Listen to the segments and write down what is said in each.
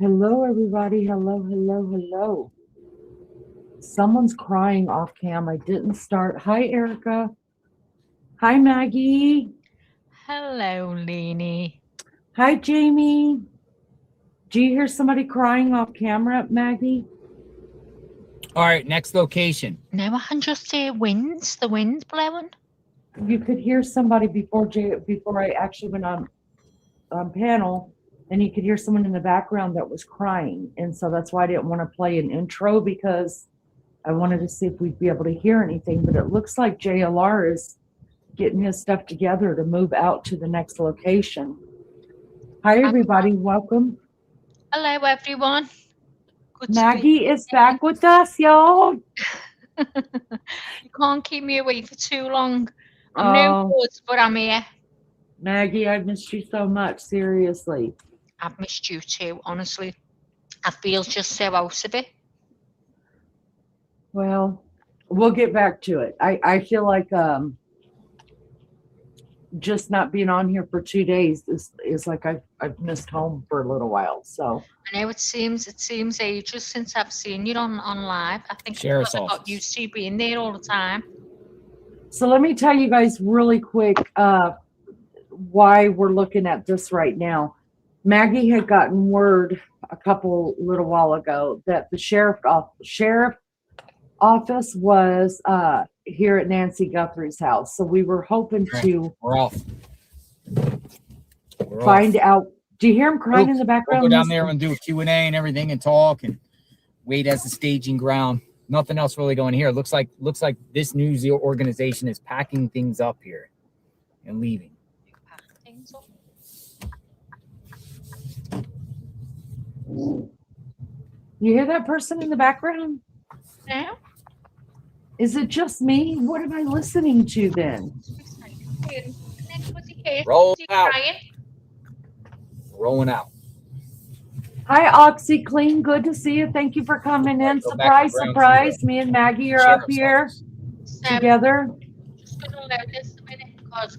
Hello, everybody. Hello, hello, hello. Someone's crying off cam. I didn't start. Hi, Erica. Hi, Maggie. Hello, Leanie. Hi, Jamie. Do you hear somebody crying off camera, Maggie? All right, next location. Now I can just hear winds, the wind blowing. You could hear somebody before I actually went on panel, and you could hear someone in the background that was crying. And so that's why I didn't want to play an intro because I wanted to see if we'd be able to hear anything. But it looks like JLR is getting his stuff together to move out to the next location. Hi, everybody. Welcome. Hello, everyone. Good Maggie is back with us, y'all. You can't keep me away for too long. I'm no good, but I'm here. Maggie, I missed you so much. Seriously. I've missed you too, honestly. I feel just so out of it. Well, we'll get back to it. I feel like just not being on here for 2 days is like I've missed home for a little while. So I know it seems ages since I've seen you on live. I think I got used to being there all the time. So let me tell you guys really quick why we're looking at this right now. Maggie had gotten word a little while ago that the sheriff office was here at Nancy Guthrie's house. So we were hoping to find out. Do you hear him crying in the background? We'll go down there and do a Q&A and everything and talk and wait as the staging ground. Nothing else really going here. Looks like this news organization is packing things up here and leaving. You hear that person in the background? No. Is it just me? What am I listening to then? Roll out. Rolling out. Hi, OxyClean. Good to see you. Thank you for coming in. Surprise, surprise. Me and Maggie are up here together. Just going to allow this a minute because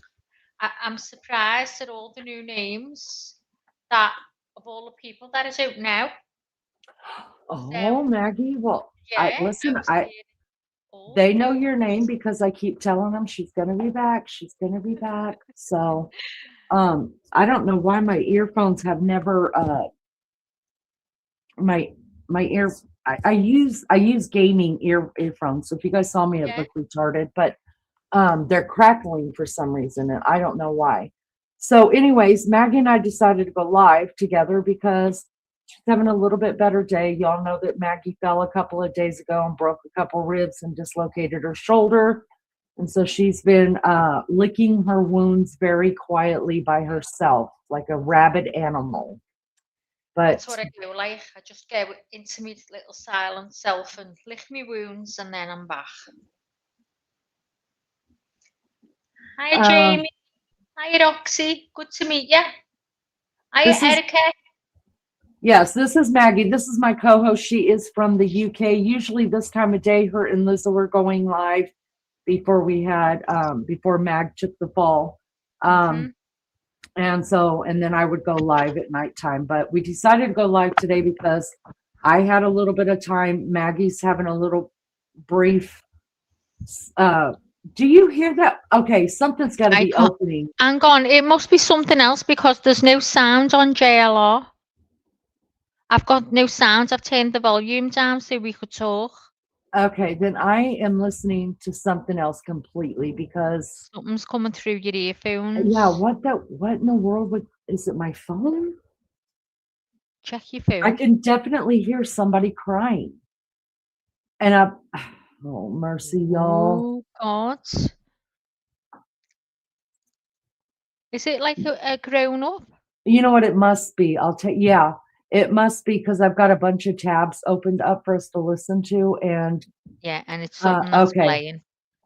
I'm surprised at all the new names of all the people that is out now. Oh, Maggie. Well, they know your name because I keep telling them she's going to be back. She's going to be back. So, I don't know why my earphones have never, my ear, I use gaming earphones. So if you guys saw me, it looked retarded, but, they're crackling for some reason and I don't know why. So anyways, Maggie and I decided to go live together because she's having a little bit better day. Y'all know that Maggie fell a couple of days ago and broke a couple ribs and dislocated her shoulder. And so she's been licking her wounds very quietly by herself, like a rabid animal. But that's what I do. Like I just go into my little silent self and lick my wounds, and then I'm back. Hi, Jamie. Hi, Roxy. Good to meet you. Hi, Erica. Yes, this is Maggie. This is my co-host. She is from the UK. Usually this time of day, her and Liza were going live before we had, before Mag took the fall. And then I would go live at nighttime. But we decided to go live today because I had a little bit of time. Maggie's having a little brief, do you hear that? Okay, something's got to be opening. Hang on, it must be something else because there's no sound on JLR. I've got no sound. I've turned the volume down so we could talk. Okay, then I am listening to something else completely because something's coming through your earphones. Yeah, what in the world is it? My phone? Check your phone. I can definitely hear somebody crying, and oh mercy, y'all! Oh God! Is it like a grown up? You know what? It must be. I'll tell. Yeah, it must be because I've got a bunch of tabs opened up for us to listen to, and it's something that's playing.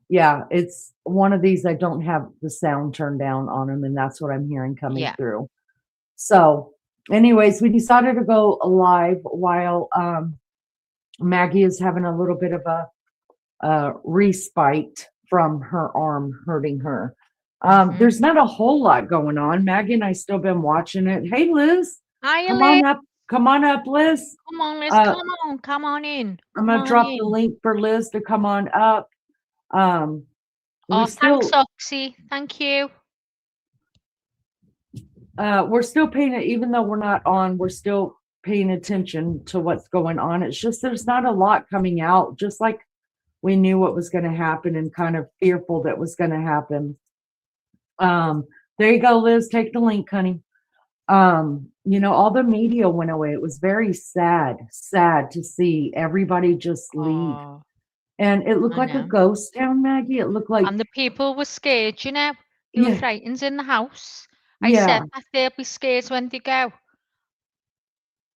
Yeah, it's one of these. I don't have the sound turned down on them, and that's what I'm hearing coming through. So, anyways, we decided to go live while Maggie is having a little bit of a respite from her arm hurting her. There's not a whole lot going on. Maggie and I still been watching it. Hey, Liz. Hi, Come Liz. on up. Come on up, Liz. Come on, Liz. Uh, Come on in. I'm Come gonna on drop in. the link for Liz to come on up. Oh, We thanks, still Oxy. Thank you. we're still paying it, even though we're not on, we're still paying attention to what's going on. It's just there's not a lot coming out, just like we knew what was going to happen and kind of fearful that was going to happen. There you go, Liz. Take the link, honey. All the media went away. It was very sad to see everybody just leave. Oh, And it looked I like a know. ghost town, Maggie. It looked like, And the people were scared, you know. They were yeah, frightened in the house. I yeah, said that they'll be scared when they go.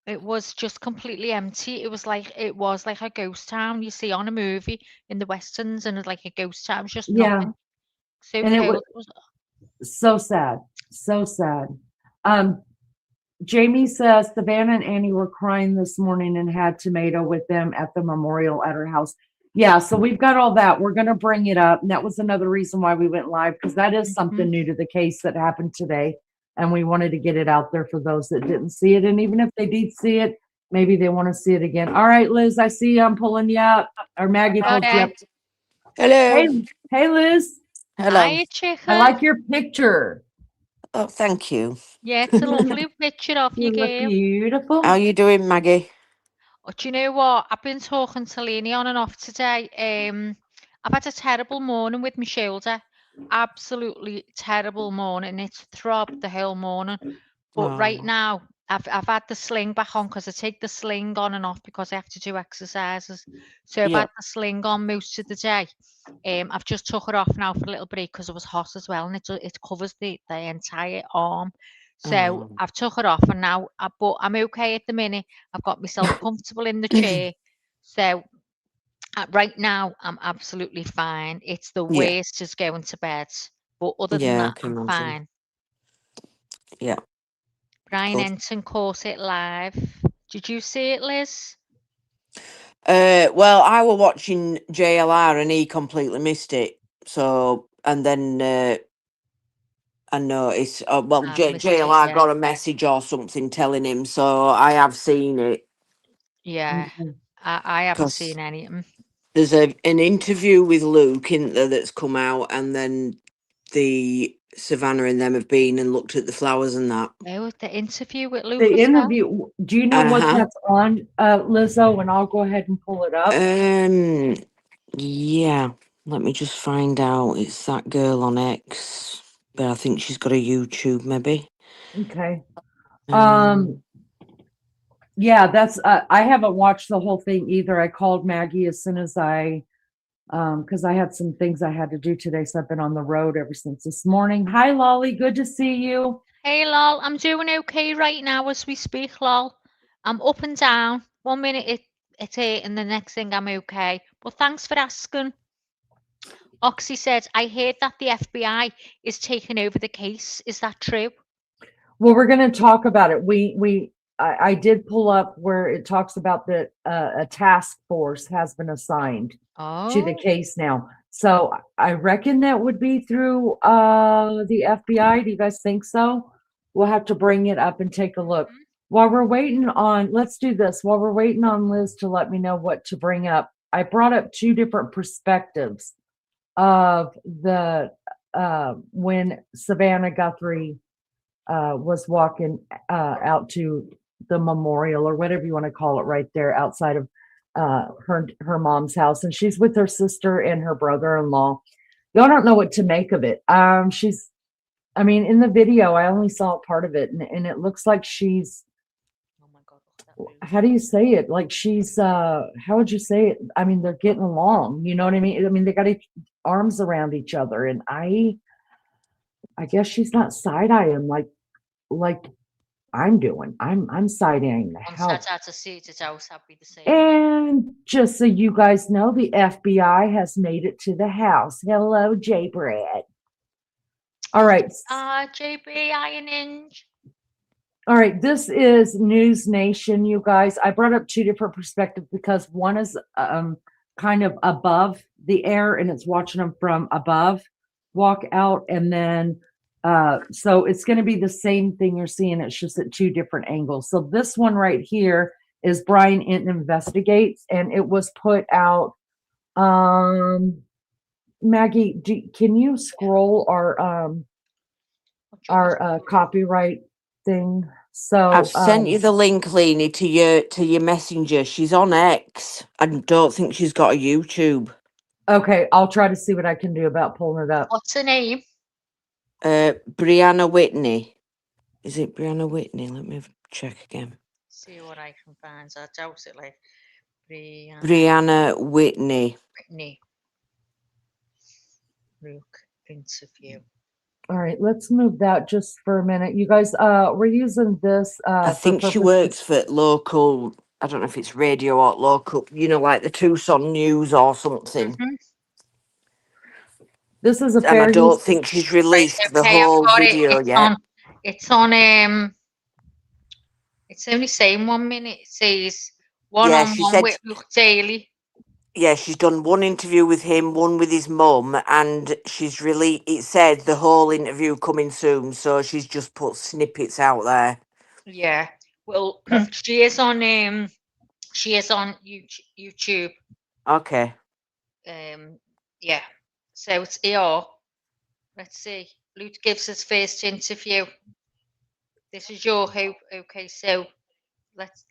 It was just completely empty. It was like a ghost town you see on a movie in the westerns, and it's like a ghost town. It was just yeah. nothing. So And it was cold. It was so sad, so sad. Um, Jamie says Savannah and Annie were crying this morning and had tomato with them at the memorial at her house. Yeah, so we've got all that. We're going to bring it up. And that was another reason why we went live, because that is something new to the case that happened today. And we wanted to get it out there for those that didn't see it. And even if they did see it, maybe they want to see it again. All right, Liz, I see you. I'm pulling you up. Or Maggie pulled you up. Hello. Hey, Liz. Hello. Hiya, chicken. I like your picture. Oh, thank you. Yeah, it's a lovely picture of you, You look girl. beautiful. How you doing, Maggie? Oh, do you know what? I've been talking to Lenny on and off today. I've had a terrible morning with my shoulder. Absolutely terrible morning. It's throbbed the whole morning. But right Oh, now, I've had the sling back on because I take the sling on and off because I have to do exercises. So I've yeah. had the sling on most of the day. I've just took it off now for a little break because it was hot as well, and it covers the entire arm. So Oh. I've took it off, and now, but I'm okay at the minute. I've got myself comfortable in the chair. So right now, I'm absolutely fine. It's the Yeah. worst is going to bed. But other than Yeah, I that, can I'm imagine. fine. Yeah. Brian Good. Enton caught it live. Did you see it, Liz? Well, I were watching JLR and he completely missed it. So, and then I noticed, well, I've missed it, JLR yeah. got a message or something telling him. So I have seen it Yeah, Okay. I haven't because seen any of them. there's an interview with Luke in there that's come out, and then the Savannah and them have been and looked at the flowers and that. Oh, the interview with Luke The as well. interview, do you know what Uh-huh. that's on, Lizzo? And I'll go ahead and pull it up. Yeah. Let me just find out. It's that girl on X, but I think she's got a YouTube maybe. Okay. Um, Yeah, that's, I haven't watched the whole thing either. I called Maggie as soon as because I had some things I had to do today. So I've been on the road ever since this morning. Hi, Lolly. Good to see you. Hey, lol, I'm doing okay right now as we speak, lol. I'm up and down. 1 minute it's 8 and the next thing I'm okay. But thanks for asking. Oxy said, I heard that the FBI is taking over the case. Is that true? Well, we're going to talk about it. I did pull up where it talks about that a task force has been assigned to the Oh, case now. So I reckon that would be through the FBI. Do you guys think so? We'll have to bring it up and take a look. While we're waiting on, let's do this. While we're waiting on Liz to let me know what to bring up, I brought up two different perspectives of the when Savannah Guthrie was walking out to the memorial or whatever you want to call it right there outside of her mom's house, and she's with her sister and her brother-in-law. Y'all don't know what to make of it. I mean, in the video I only saw part of it, and it looks like she's, oh my God, look at that roof. how do you say it, like she's how would you say it? I mean, they're getting along, you know what I mean? I mean, they got arms around each other, and I guess she's not side-eyeing like I'm doing. I'm side-eyeing the Once house. that's out to see it out, I'll be the same. And just so you guys know, the FBI has made it to the house. Hello, J. Brad. All right. JB Iron Inch. All right. This is News Nation, you guys. I brought up two different perspectives because one is kind of above the air and it's watching them from above walk out. And then So it's going to be the same thing you're seeing. It's just at two different angles. So this one right here is Brian Inton Investigates, and it was put out. Maggie, can you scroll our copyright thing? So I've sent you the link, Leanie, to your messenger. She's on X. I don't think she's got a YouTube. okay, I'll try to see what I can do about pulling it up. What's her name? Brianna Whitney. Is it Brianna Whitney? Let me check again. See what I can find. I doubt it. Like Brianna Whitney. Luke interview. All right, let's move that just for a minute. You guys, we're using this. I think she works for local. I don't know if it's radio or local. You know, like the Tucson News or something. Mhm. This is a And fair I don't use. think she's released the Okay, I've whole got it. video It's yet. It's on. It's only saying 1 minute. It says she one-on-one said- with Luke Daly. Yeah, she's done one interview with him, one with his mum, and she's really. It said the whole interview coming soon, so she's just put snippets out there. Yeah. Well, she is on. She is on YouTube. Okay. Yeah. So it's here. Let's see. Luke gives his first interview. This is your hope. Okay, so let's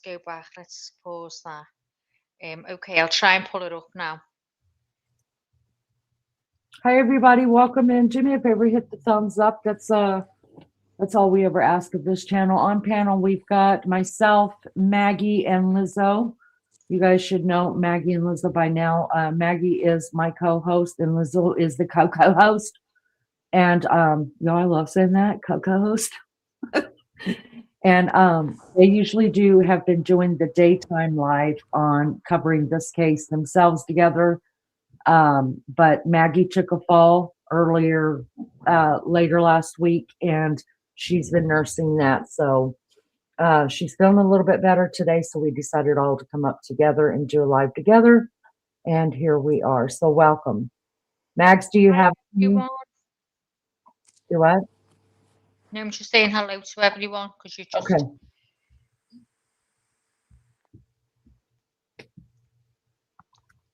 go back. Let's pause that. Okay, I'll try and pull it up now. Hi everybody, welcome in. Do me a favor, hit the thumbs up. That's all we ever ask of this channel. On panel, we've got myself, Maggie, and Lizzo. You guys should know Maggie and Lizzo by now. Maggie is my co-host, and Lizzo is the co-host. And I love saying that, co-host. And they usually have been doing the daytime live on covering this case themselves together. But Maggie took a fall later last week, and she's been nursing that. So she's feeling a little bit better today. So we decided all to come up together and do a live together. And here we are. So welcome. Mags, do you have Everyone. Do what? No, I'm just saying hello to everyone because you just. Okay.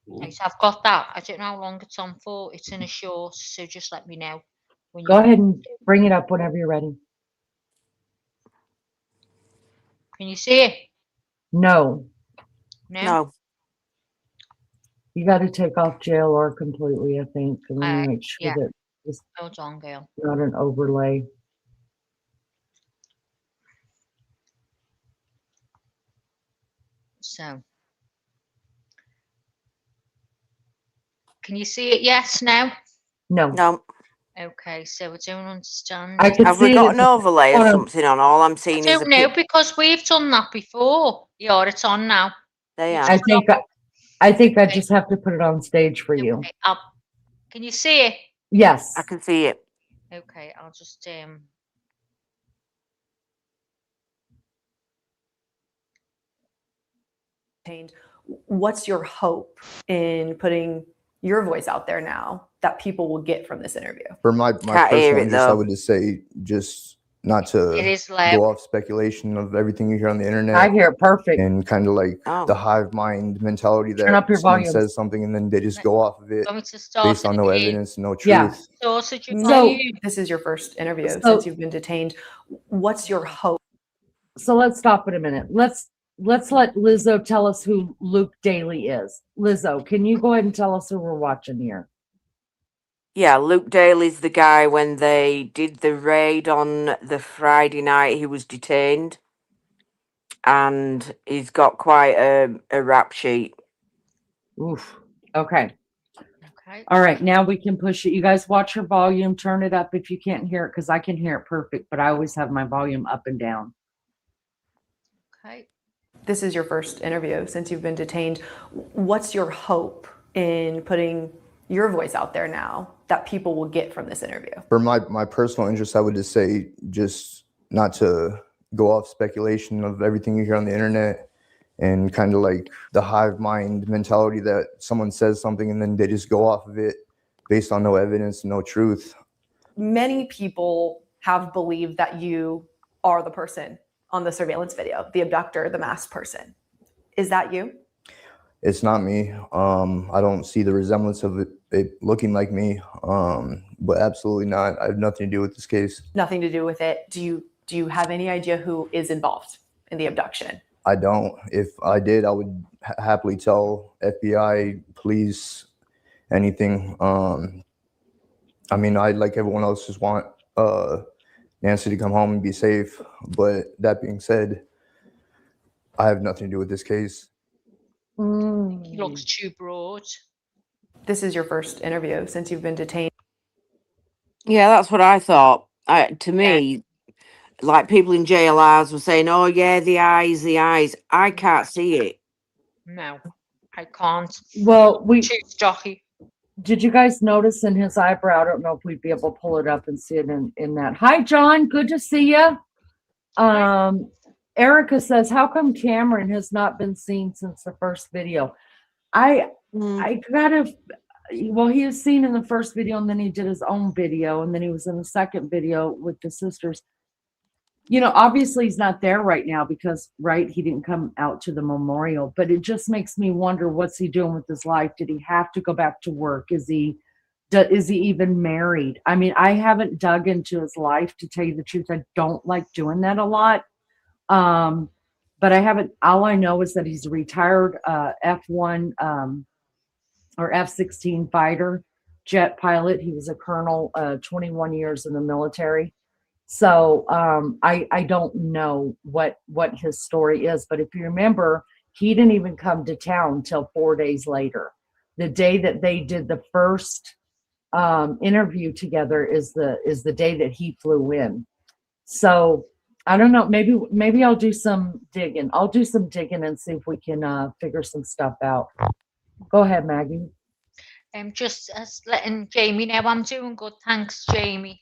Right, I've got that. I don't know how long it's on for. It's in a short, so just let me know when Go ahead and bring it up whenever you're ready. Can you see it? No. No. You got to take off JLR completely, I think. And let me make sure yeah. that it's Hold on, girl. not an overlay. So. Can you see it? Yes, no? No. Okay, so I don't understand. Have we got an overlay or something on? All I'm seeing is I don't know because we've done that before. Yeah, it's on now. They are. I think I just have to put it on stage for you. Can you see it? Yes. I can see it. Okay, I'll just What's your hope in putting your voice out there now that people will get from this interview? For my personal interest, I would just say just not to go off speculation of everything you hear on the internet. I hear it perfect. And kind of like the hive mind mentality that Turn up your someone volume. says something and then they just go off of it start based on no evidence, no truth. Yeah. So this is your first interview since you've been detained. What's your hope? So let's stop it a minute. Let's let Lizzo tell us who Luke Daly is. Lizzo, can you go ahead and tell us who we're watching here? Yeah, Luke Daly's the guy when they did the raid on the Friday night. He was detained, and he's got quite a rap sheet. Oof. Okay. All right, now we can push it. You guys watch your volume. Turn it up if you can't hear it, because I can hear it perfect, but I always have my volume up and down. Okay. This is your first interview since you've been detained. What's your hope in putting your voice out there now that people will get from this interview? For my personal interest, I would just say just not to go off speculation of everything you hear on the internet and kind of like the hive mind mentality that someone says something and then they just go off of it based on no evidence, no truth. many people have believed that you are the person on the surveillance video, the abductor, the masked person. Is that you? It's not me. I don't see the resemblance of it looking like me, but absolutely not. I have nothing to do with this case. Nothing to do with it. Do you have any idea who is involved in the abduction? I don't. If I did, I would happily tell FBI, police, anything. I mean, I, like everyone else, just want Nancy to come home and be safe. But that being said, I have nothing to do with this case. He looks too broad. This is your first interview since you've been detained. Yeah, that's what I thought. To me, like people in JLRs were saying, "Oh yeah, the eyes, the eyes." I can't see it. No, I can't. Well, Too stocky. did you guys notice in his eyebrow? I don't know if we'd be able to pull it up and see it in that. Hi, John. Good to see you. Erica says, how come Cameron has not been seen since the first video? I kind of, well, he was seen in the first video, and then he did his own video, and then he was in the second video with the sisters. You know, obviously he's not there right now because, right, he didn't come out to the memorial, but it just makes me wonder, what's he doing with his life? Did he have to go back to work? Is he even married? I mean, I haven't dug into his life, to tell you the truth. I don't like doing that a lot. But I haven't, all I know is that he's a retired F1 or F-16 fighter jet pilot. He was a colonel, 21 years in the military. So I don't know what his story is, but if you remember, he didn't even come to town till 4 days later. The day that they did the first interview together is the day that he flew in. So I don't know. Maybe I'll do some digging. I'll do some digging and see if we can figure some stuff out. Go ahead, Maggie. Just as letting Jamie know I'm doing good. Thanks, Jamie.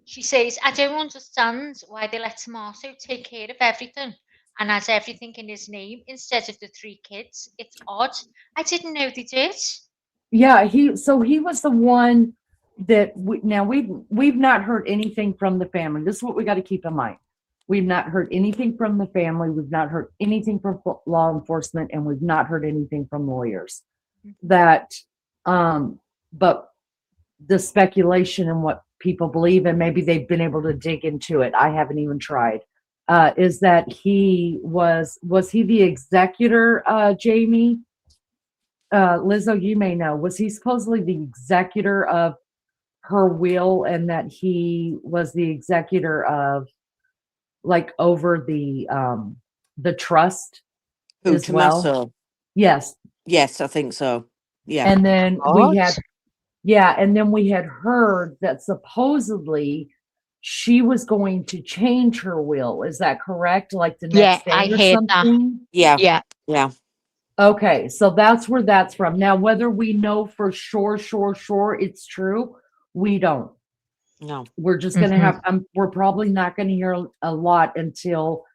She says, I don't understand why they let Tomato take care of everything and has everything in his name instead of the 3 kids. It's odd. I didn't know they did. Yeah, he was the one that we've not heard anything from the family. This is what we got to keep in mind. We've not heard anything from the family. We've not heard anything from law enforcement, and we've not heard anything from lawyers. That, but the speculation and what people believe, and maybe they've been able to dig into it, I haven't even tried, is that he was he the executor, Jamie? Lizzo, you may know, was he supposedly the executor of her will, and that he was the executor of, like, over the trust Who, as well? Tommaso? Yes. Yes, I think so. Yeah. And then we had heard that supposedly she was going to change her will. Is that correct? Like the next day I or heard something? Yeah. Yeah. Yeah. Okay, so that's where that's from. Now, whether we know for sure it's true, we don't. No. We're just going to have, we're probably not going to hear a lot until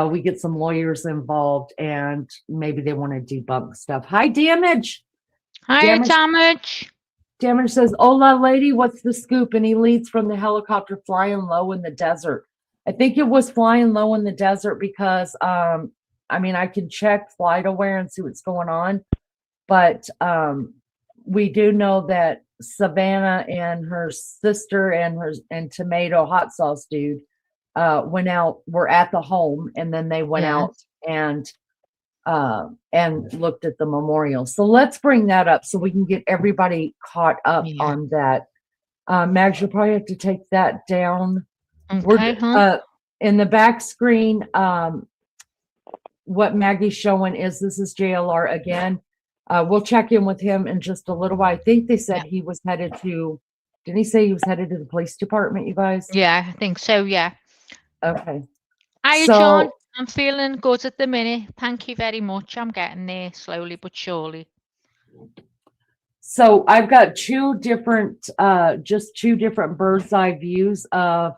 we get some lawyers involved, and maybe they want to debunk stuff. Hi, Damage. Hi, Damage. Damage says, hola, lady, what's the scoop? And he leads from the helicopter flying low in the desert. I think it was flying low in the desert because, I mean, I can check FlightAware and see what's going on, but we do know that Savannah and her sister and Tomato Hot Sauce Dude were at the home, and then they went out and looked at the memorial. So let's bring that up so we can get everybody caught up on that. Mags, you'll probably have to take that down. Okay, in the back screen, what Maggie's showing is, this is JLR again. We'll check in with him in just a little while. I think they said he was headed to, didn't he say he was headed to the police department, you guys? Yeah, I think so, yeah. Okay. Hi, John. I'm feeling good at the minute. Thank you very much. I'm getting there slowly but surely. So I've got just two different bird's eye views of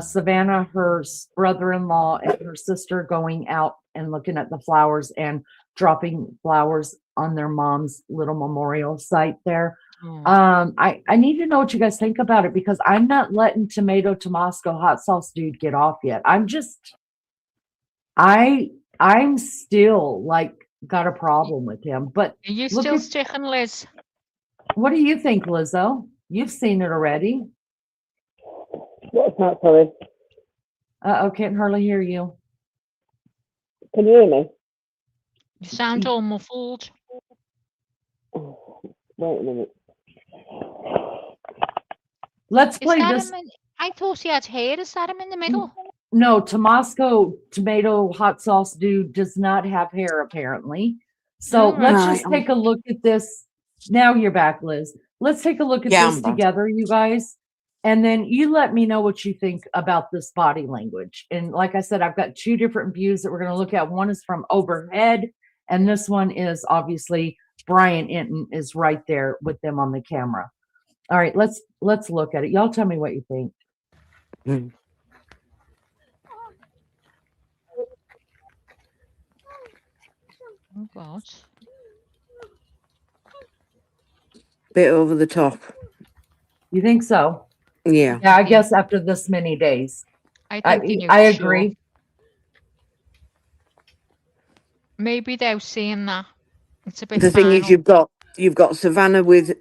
Savannah, her brother-in-law, and her sister going out and looking at the flowers and dropping flowers on their mom's little memorial site there. I need to know what you guys think about it because I'm not letting Tomato Tomasco hot sauce dude get off yet. I'm still like got a problem with him. But Are you look still at, sticking, Liz? what do you think, Lizzo? You've seen it already. What's that, sorry? Can't hardly hear you. Can you hear me? You sound all muffled. Oh, wait a minute. Let's Is play that this. him I thought he had hair. Is that him in the middle? No, Tomasco Tomato hot sauce dude does not have hair apparently. So All let's right. just take a look at this. Now you're back, Liz. Let's take a look at Yeah, this I'm back. together, you guys. And then you let me know what you think about this body language. And like I said, I've got two different views that we're going to look at. One is from overhead, and this one is obviously Brian Enton is right there with them on the camera. All right, let's look at it. Y'all tell me what you think. Mm. Oh, God. Bit over the top. You think so? Yeah. Yeah, I guess after this many days. I think they knew I for sure. agree. Maybe they're seeing that. It's a bit The thing is, final. you've got Savannah with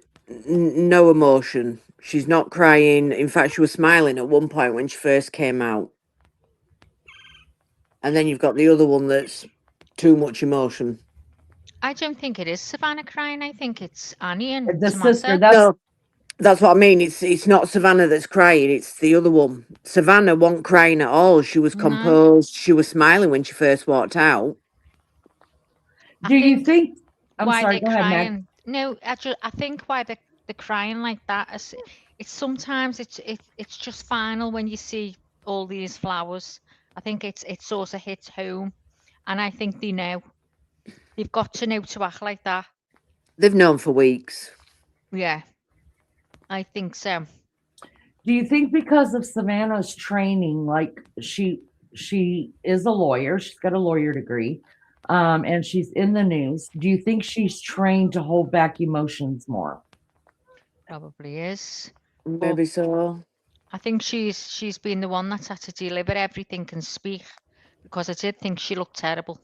no emotion. She's not crying. In fact, she was smiling at one point when she first came out. And then you've got the other one that's too much emotion. I don't think it is Savannah crying. I think it's Annie and The sister, Tomasa. That's what I mean. It's not Savannah that's crying. It's the other one. Savannah wasn't crying at all. She was No. composed. She was smiling when she first walked out. I do you think? I'm why sorry. they're Go ahead, Meg. crying? No, I think why they're crying like that is it's sometimes it's just final when you see all these flowers. I think it sort of hits home, and I think they know. They've got to know to act like that. They've known for weeks. Yeah, I think so. Do you think because of Savannah's training, like she is a lawyer, she's got a lawyer degree, and she's in the news. Do you think she's trained to hold back emotions more? Probably is. Maybe so. I think she's been the one that's had to deliver everything and speak, because I did think she looked terrible.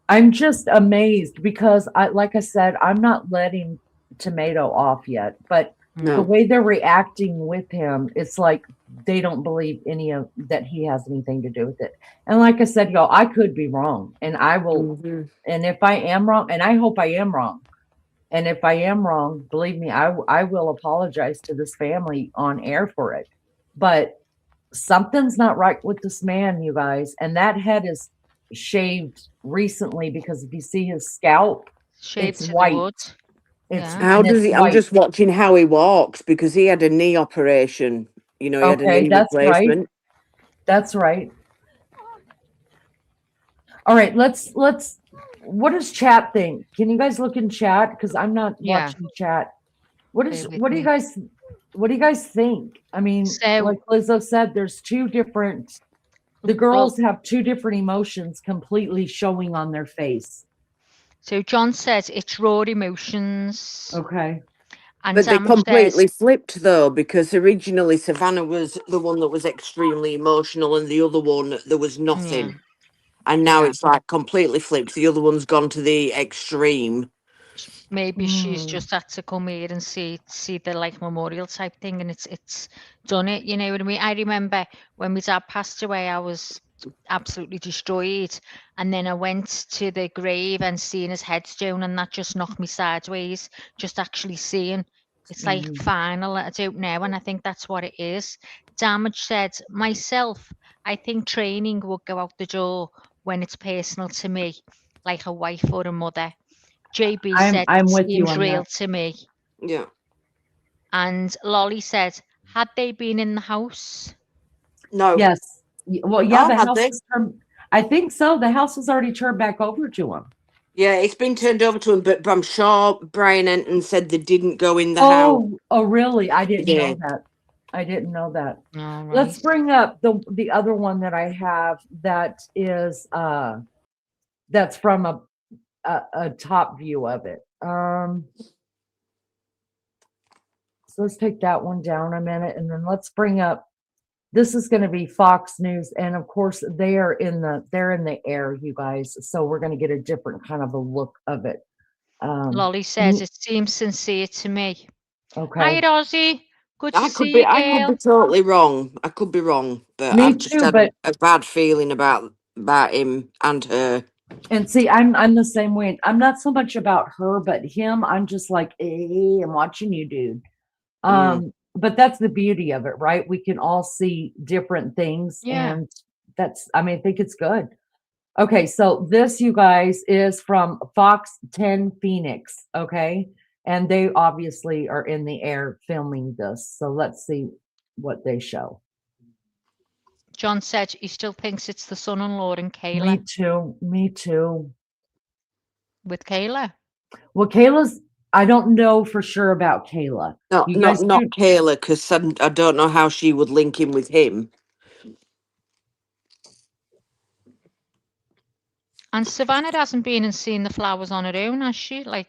I'm just amazed because like I said, I'm not letting Tomato off yet, but the No. way they're reacting with him, it's like they don't believe that he has anything to do with it. And like I said, y'all, I could be wrong, and I will. Mhm. And if I am wrong, and I hope I am wrong, and if I am wrong, believe me, I will apologize to this family on air for it. But something's not right with this man, you guys, and that head is shaved recently because if you see his scalp, Shaved it's to white. the wood. It's Yeah. How and does it's he? I'm white. just watching how he walks because he had a knee operation. You know, he had a Okay, knee that's right. replacement. That's right. All right, let's. What does chat think? Can you guys look in chat? Because I'm not Yeah. watching chat. What Stay with do you me. guys think? I mean, So- like Lizzo said, there's two different. The girls have two different emotions completely showing on their face. So John says it's raw emotions. Okay. And But they Sam completely says, flipped though, because originally Savannah was the one that was extremely emotional, and the other one there was nothing. Yeah. And now Yeah. it's like completely flipped. The other one's gone to the extreme. maybe she's Mm. just had to come here and see the like memorial type thing, and it's done it. You know what I mean? I remember when my dad passed away, I was absolutely destroyed, and then I went to the grave and seeing his headstone, and that just knocked me sideways. Just actually seeing it's like final. I don't know, and I think that's what it is. Damage said myself. I think training would go out the door when it's personal to me, like a wife or a mother. JB said I'm it with you seems on real that. to me. Yeah. And Lolly said, had they been in the house? No. Yes. Well, yeah, Oh, the had house they? was turned. I think so. The house was already turned back over to him. Yeah, it's been turned over to him, but I'm sure Brian Enton said they didn't go in the house. Oh, really? I didn't Yeah. know that. I didn't know that. All right. Let's bring up the other one that I have that is that's from a top view of it. So let's take that one down a minute, and then let's bring up. This is going to be Fox News, and of course they're in the air, you guys. So we're going to get a different kind of a look of it. Lolly says it seems sincere to me. Okay. Hi, Rosie. Good to I could see be you, I could be girl. totally wrong. I could be wrong, but Me I've just too, had but a bad feeling about him and her. and see, I'm the same way. I'm not so much about her, but him. I'm just like, hey, I'm watching you, dude. But that's the beauty of it, right? We can all see different things, Yeah. and I think it's good. Okay, so this, you guys, is from Fox 10 Phoenix, okay? And they obviously are in the air filming this. So let's see what they show. John said he still thinks it's the son-in-law and Kayla. Me too. Me too. With Kayla. Well, I don't know for sure about Kayla. No, You not guys not do. Kayla, because I don't know how she would link him with him. And Savannah hasn't been and seen the flowers on her own, has she? Like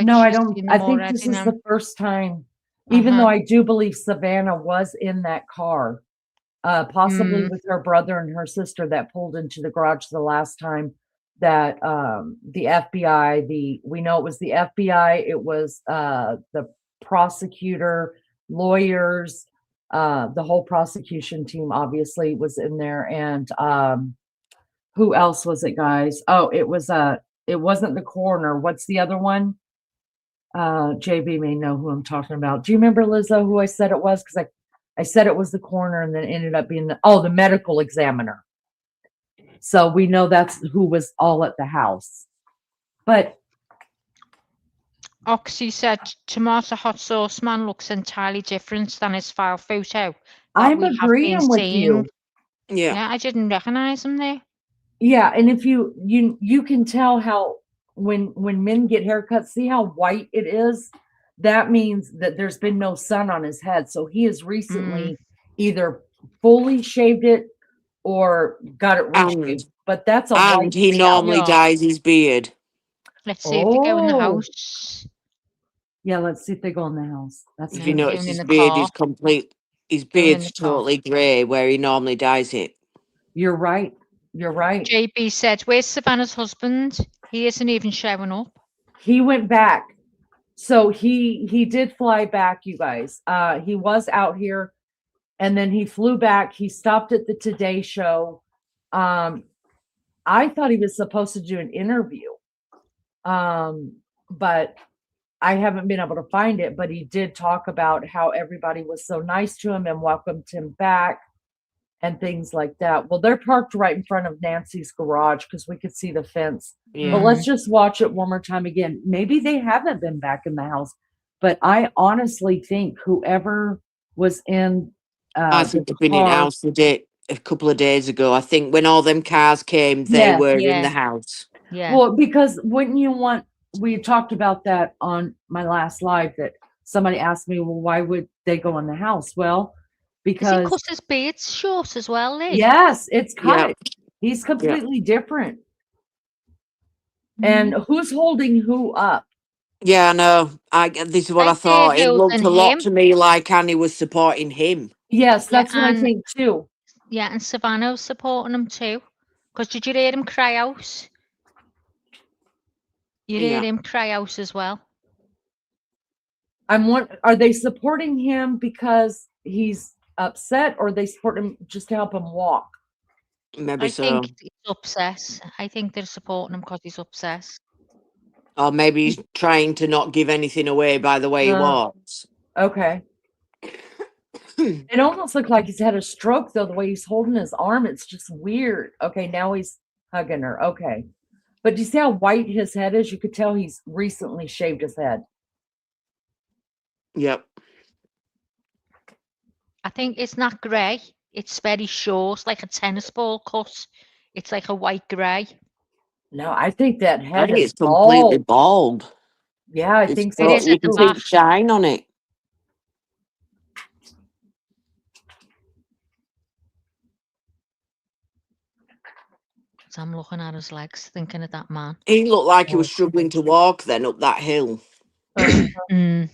No, I she's don't. seen I them think already this is now. the first time, even though I do believe Savannah was in that car, possibly with her brother and her sister that pulled into the garage the last time that the FBI, we know it was the FBI, it was the prosecutor, lawyers, the whole prosecution team obviously was in there. And who else was it, guys? Oh, it wasn't the coroner. What's the other one? JB may know who I'm talking about. Do you remember, Lizzo, who I said it was? Because I said it was the coroner and then it ended up being the medical examiner. So we know that's who was all at the house. But Oxy said tomato hot sauce man looks entirely different than his file photo. I'm agreeing with you. Yeah. Yeah, I didn't recognize him there. Yeah, and if you can tell how when men get haircuts, see how white it is? That means that there's been no sun on his head. So he has recently either fully shaved it or got it reshaved. But that's a white And he scalp. normally dyes his beard. Let's see if they go in the Oh. house. Yeah, let's see if they go in the house. That's If No, you they're notice, going in his the beard car. is complete. His Going in beard's the car. totally grey where he normally dyes it. You're right. You're right. JB said, "Where's Savannah's husband? He isn't even showing up." He went back. So he did fly back, you guys. He was out here and then he flew back. He stopped at the Today Show. I thought he was supposed to do an interview. But I haven't been able to find it, but he did talk about how everybody was so nice to him and welcomed him back and things like that. Well, they're parked right in front of Nancy's garage because we could see the fence. Yeah. But let's just watch it one more time again. Maybe they haven't been back in the house, but I honestly think whoever was in I think the they've been in car, house a couple of days ago. I think when all them cars came, they Yes. were in Yeah. the house. Yeah. well, because wouldn't you want? We talked about that on my last live. That somebody asked me, well, why would they go in the house? Well, Is he because cut his beard short as well, Lee? yes, it's Yeah. cut. He's completely different. And who's holding who up? Yeah, I know. This is what I Like they're thought. It looked holding a lot him. to me like Annie was supporting him. Yes, Yeah, that's what I and think too. yeah, and Savannah's supporting him too. Because did you hear him cry out? You Yeah. heard him cry out as well. Are they supporting him because he's upset, or they support him just to help him walk? Maybe I so. think he's upset. I think they're supporting him because he's upset. Or maybe he's trying to not give anything away by the way he walks. Okay. It almost looked like he's had a stroke though, the way he's holding his arm. It's just weird. Okay, now he's hugging her. Okay. But do you see how white his head is? You could tell he's recently shaved his head. Yep. I think it's not grey. It's very short, like a tennis ball cut. It's like a white grey. No, I think that I head think is it's completely bald. bald. Yeah, I think so. It is You at the can see back. the shine on it. As I'm looking at his legs, thinking of that man. He looked like he Oh. was struggling to walk then up that hill. Mm.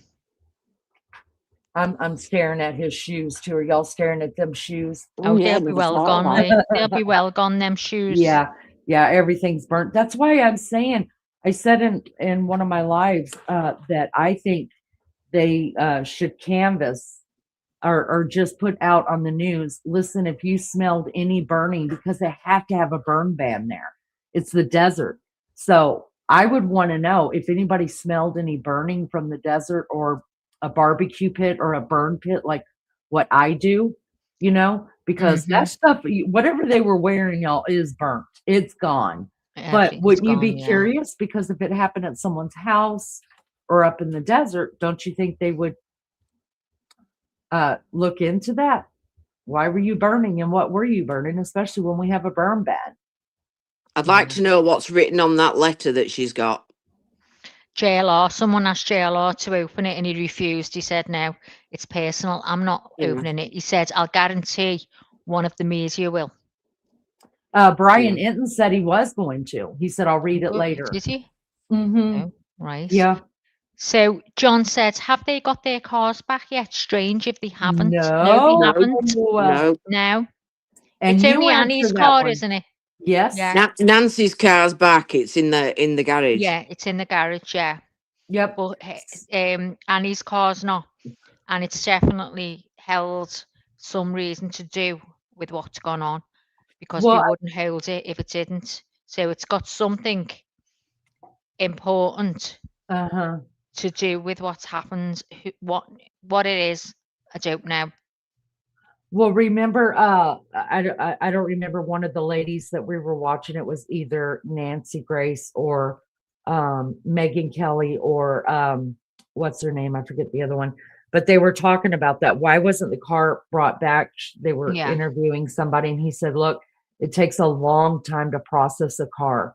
I'm staring at his shoes too. Are y'all staring at them shoes? Oh, yeah, they'll be never well thought gone, of that. mate. They'll be well gone, them shoes. Yeah, yeah, everything's burnt. That's why I'm saying, I said in one of my lives that I think they should canvass or just put out on the news, listen, if you smelled any burning, because they have to have a burn ban there. It's the desert. So I would want to know if anybody smelled any burning from the desert or a barbecue pit or a burn pit like what I do, because that stuff, whatever they were wearing, y'all, is burnt. It's gone. But Everything's wouldn't you gone, be yeah. curious? Because if it happened at someone's house or up in the desert, don't you think they would look into that? Why were you burning and what were you burning, especially when we have a burn ban? I'd like to know what's written on that letter that she's got. JLR, someone asked JLR to open it and he refused. He said, no, it's personal. I'm not opening it. He said, I'll guarantee one of the media will. Brian Inton said he was going to. He said, I'll read it later. Did he? Mm-hmm. Oh, right. Yeah. So John said, have they got their cars back yet? Strange if they haven't. No, No. they haven't. No. No. And It's you only answer Annie's that car, one. isn't it? Yes. Yeah. Nancy's car's back. It's in the garage. Yeah, it's in the garage, yeah. Yep. But Annie's car's not. And it's definitely held some reason to do with what's gone on, because we wouldn't hold it if it didn't. So it's got something important to do with what's happened. What it is, I don't know. Well, remember, I don't remember one of the ladies that we were watching. It was either Nancy Grace or Megan Kelly or what's her name? I forget the other one. But they were talking about that. Why wasn't the car brought back? They were interviewing somebody, and he said, look, it takes a long time to process a car,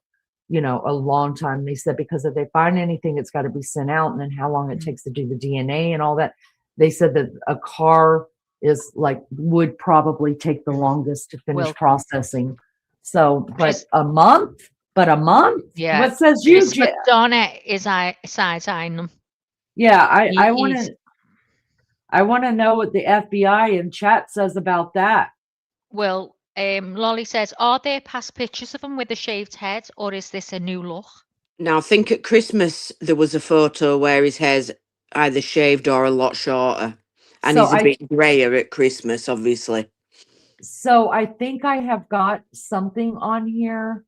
a long time. They said, because if they find anything, it's got to be sent out, and then how long it takes to do the DNA and all that. They said that a car would probably take the longest to finish processing. So, but a month? Yeah. What says you, Donna is side-eyeing them. Yeah, I want to know what the FBI in chat says about that. Well, Lolly says, are there past pictures of him with a shaved head, or is this a new look? Now, I think at Christmas there was a photo where his hair's either shaved or a lot shorter. And he's a bit grayer at Christmas, obviously. So I think I have got something on here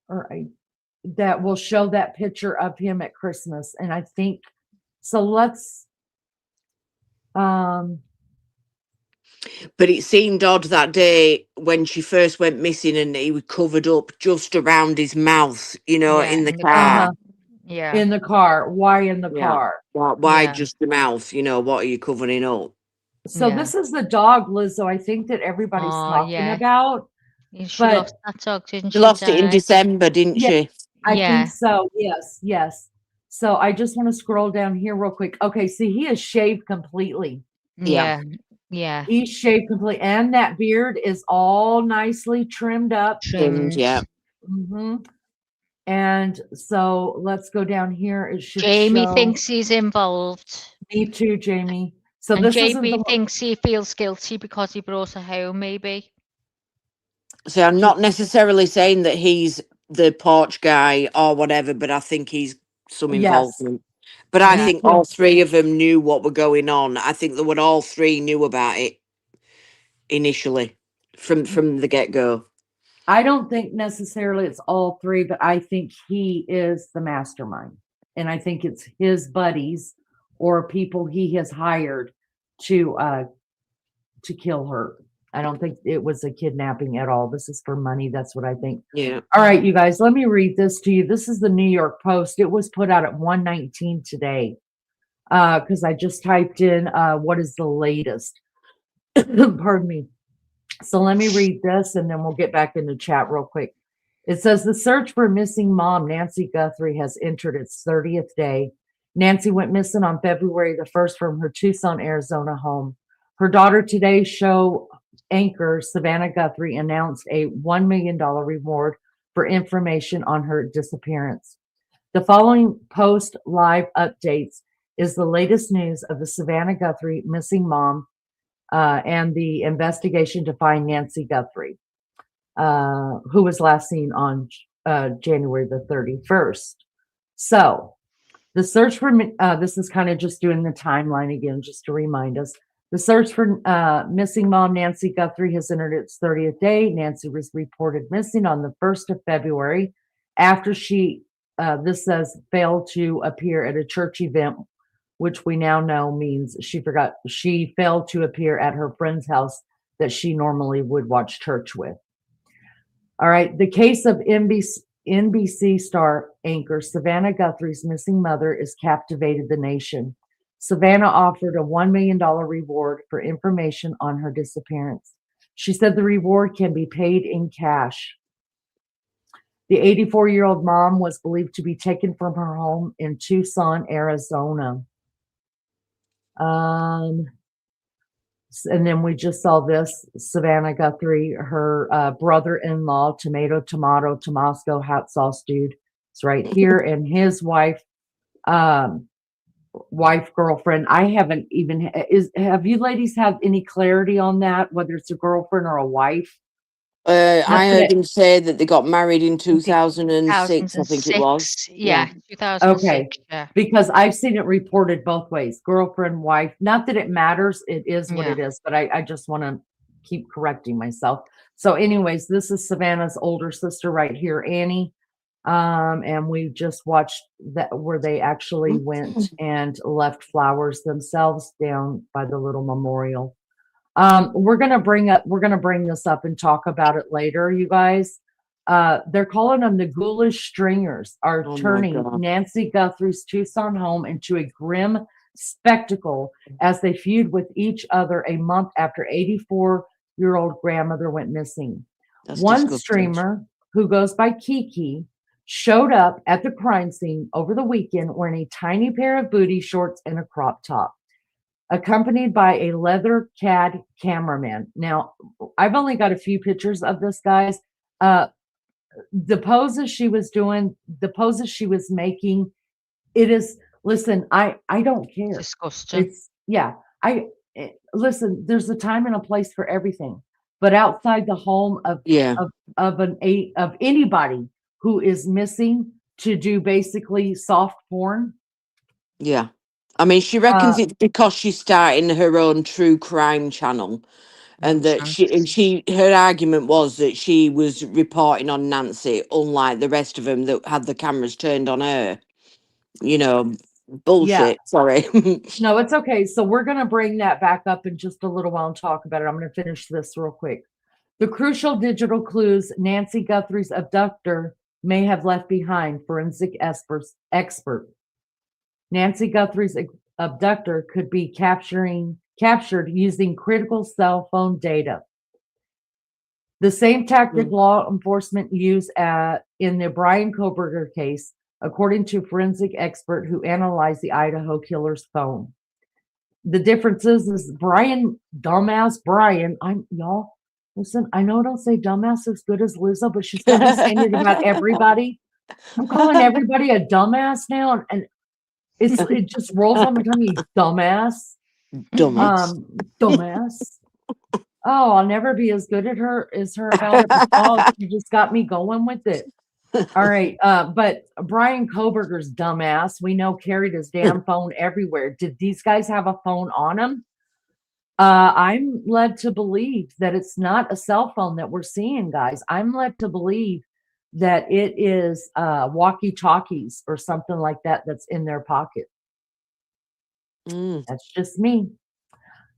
that will show that picture of him at Christmas. And I think, so let's, but it seemed odd that day when she first went missing and he was covered up just around his mouth, in the car. Yeah. In the car. Why in the car? Why just the mouth? What are you covering up? So this is the dog, Lizzo, I think that everybody's talking about. She lost that dog, didn't she? She lost it in December, didn't she? I think so. Yes. So I just want to scroll down here real quick. Okay, see, he is shaved completely. Yeah. He's shaved completely. And that beard is all nicely trimmed up. Yeah. Mm-hmm. And so let's go down here. It should Jamie show. thinks he's involved. Me too, Jamie. So and this Jamie thinks he feels guilty because he brought her home, maybe. So I'm not necessarily saying that he's the porch guy or whatever, but I think he's some involvement. But I think all three of them knew what were going on. I think that all three knew about it initially from the get-go. I don't think necessarily it's all three, but I think he is the mastermind. And I think it's his buddies or people he has hired to kill her. I don't think it was a kidnapping at all. This is for money. That's what I think. Yeah. All right, you guys, let me read this to you. This is the New York Post. It was put out at 1:19 today. Because I just typed in what is the latest. Pardon me. So let me read this and then we'll get back into chat real quick. It says the search for missing mom, Nancy Guthrie, has entered its 30th day. Nancy went missing on February the 1st from her Tucson, Arizona home. Her daughter Today Show anchor, Savannah Guthrie, announced a $1 million reward for information on her disappearance. The following post live updates is the latest news of the Savannah Guthrie missing mom and the investigation to find Nancy Guthrie, who was last seen on January the 31st. So the search for, this is kind of just doing the timeline again, just to remind us. The search for missing mom Nancy Guthrie has entered its 30th day. Nancy was reported missing on the 1st of February after she, this says, failed to appear at a church event, which we now know means she failed to appear at her friend's house that she normally would watch church with. All right, the case of NBC star anchor Savannah Guthrie's missing mother has captivated the nation. Savannah offered a $1 million reward for information on her disappearance. She said the reward can be paid in cash. The 84-year-old mom was believed to be taken from her home in Tucson, Arizona. And then we just saw this, Savannah Guthrie, her brother-in-law, tomato, Tomasco, hot sauce dude. It's right here. And his wife, girlfriend. I haven't even, have you ladies had any clarity on that, whether it's a girlfriend or a wife? I heard him say that they got married in 2006, I think it was. Yeah, 2006. Okay. Yeah. Because I've seen it reported both ways, girlfriend, wife. Not that it matters. It is what it is, but I just want to keep correcting myself. So anyways, this is Savannah's older sister right here, Annie. And we just watched that where they actually went and left flowers themselves down by the little memorial. We're gonna bring this up and talk about it later, you guys. They're calling them the ghoulish stringers are turning Nancy Guthrie's Tucson home into a grim spectacle as they feud with each other a month after 84-year-old grandmother went missing. One streamer who goes by Kiki showed up at the crime scene over the weekend wearing a tiny pair of booty shorts and a crop top, accompanied by a leather CAD cameraman. Now, I've only got a few pictures of this, guys. The poses she was doing, the poses she was making, it is, listen, I don't care. Disgusting. Listen, there's a time and a place for everything, but outside the home of anybody who is missing to do basically soft porn. Yeah. I mean, she reckons it's because she's starting her own true crime channel. And that her argument was that she was reporting on Nancy, unlike the rest of them that had the cameras turned on her. You know, bullshit. Yeah. Sorry. No, it's okay. So we're going to bring that back up in just a little while and talk about it. I'm going to finish this real quick. The crucial digital clues Nancy Guthrie's abductor may have left behind, forensic expert. Nancy Guthrie's abductor could be captured using critical cell phone data. The same tactic law enforcement used in the Brian Koberger case, according to forensic expert who analyzed the Idaho killer's phone. The difference is dumbass Brian, y'all, listen, I know I don't say dumbass as good as Lizzo, but she's got me saying it about everybody. I'm calling everybody a dumbass now, and it just rolls on my tongue, you dumbass. Dumbass. Oh, I'll never be as good at her as her about it. But she just got me going with it. All right. But Brian Koberger's dumbass, we know, carried his damn phone everywhere. Did these guys have a phone on him? I'm led to believe that it's not a cell phone that we're seeing, guys. I'm led to believe that it is walkie-talkies or something like that that's in their pocket. That's just me.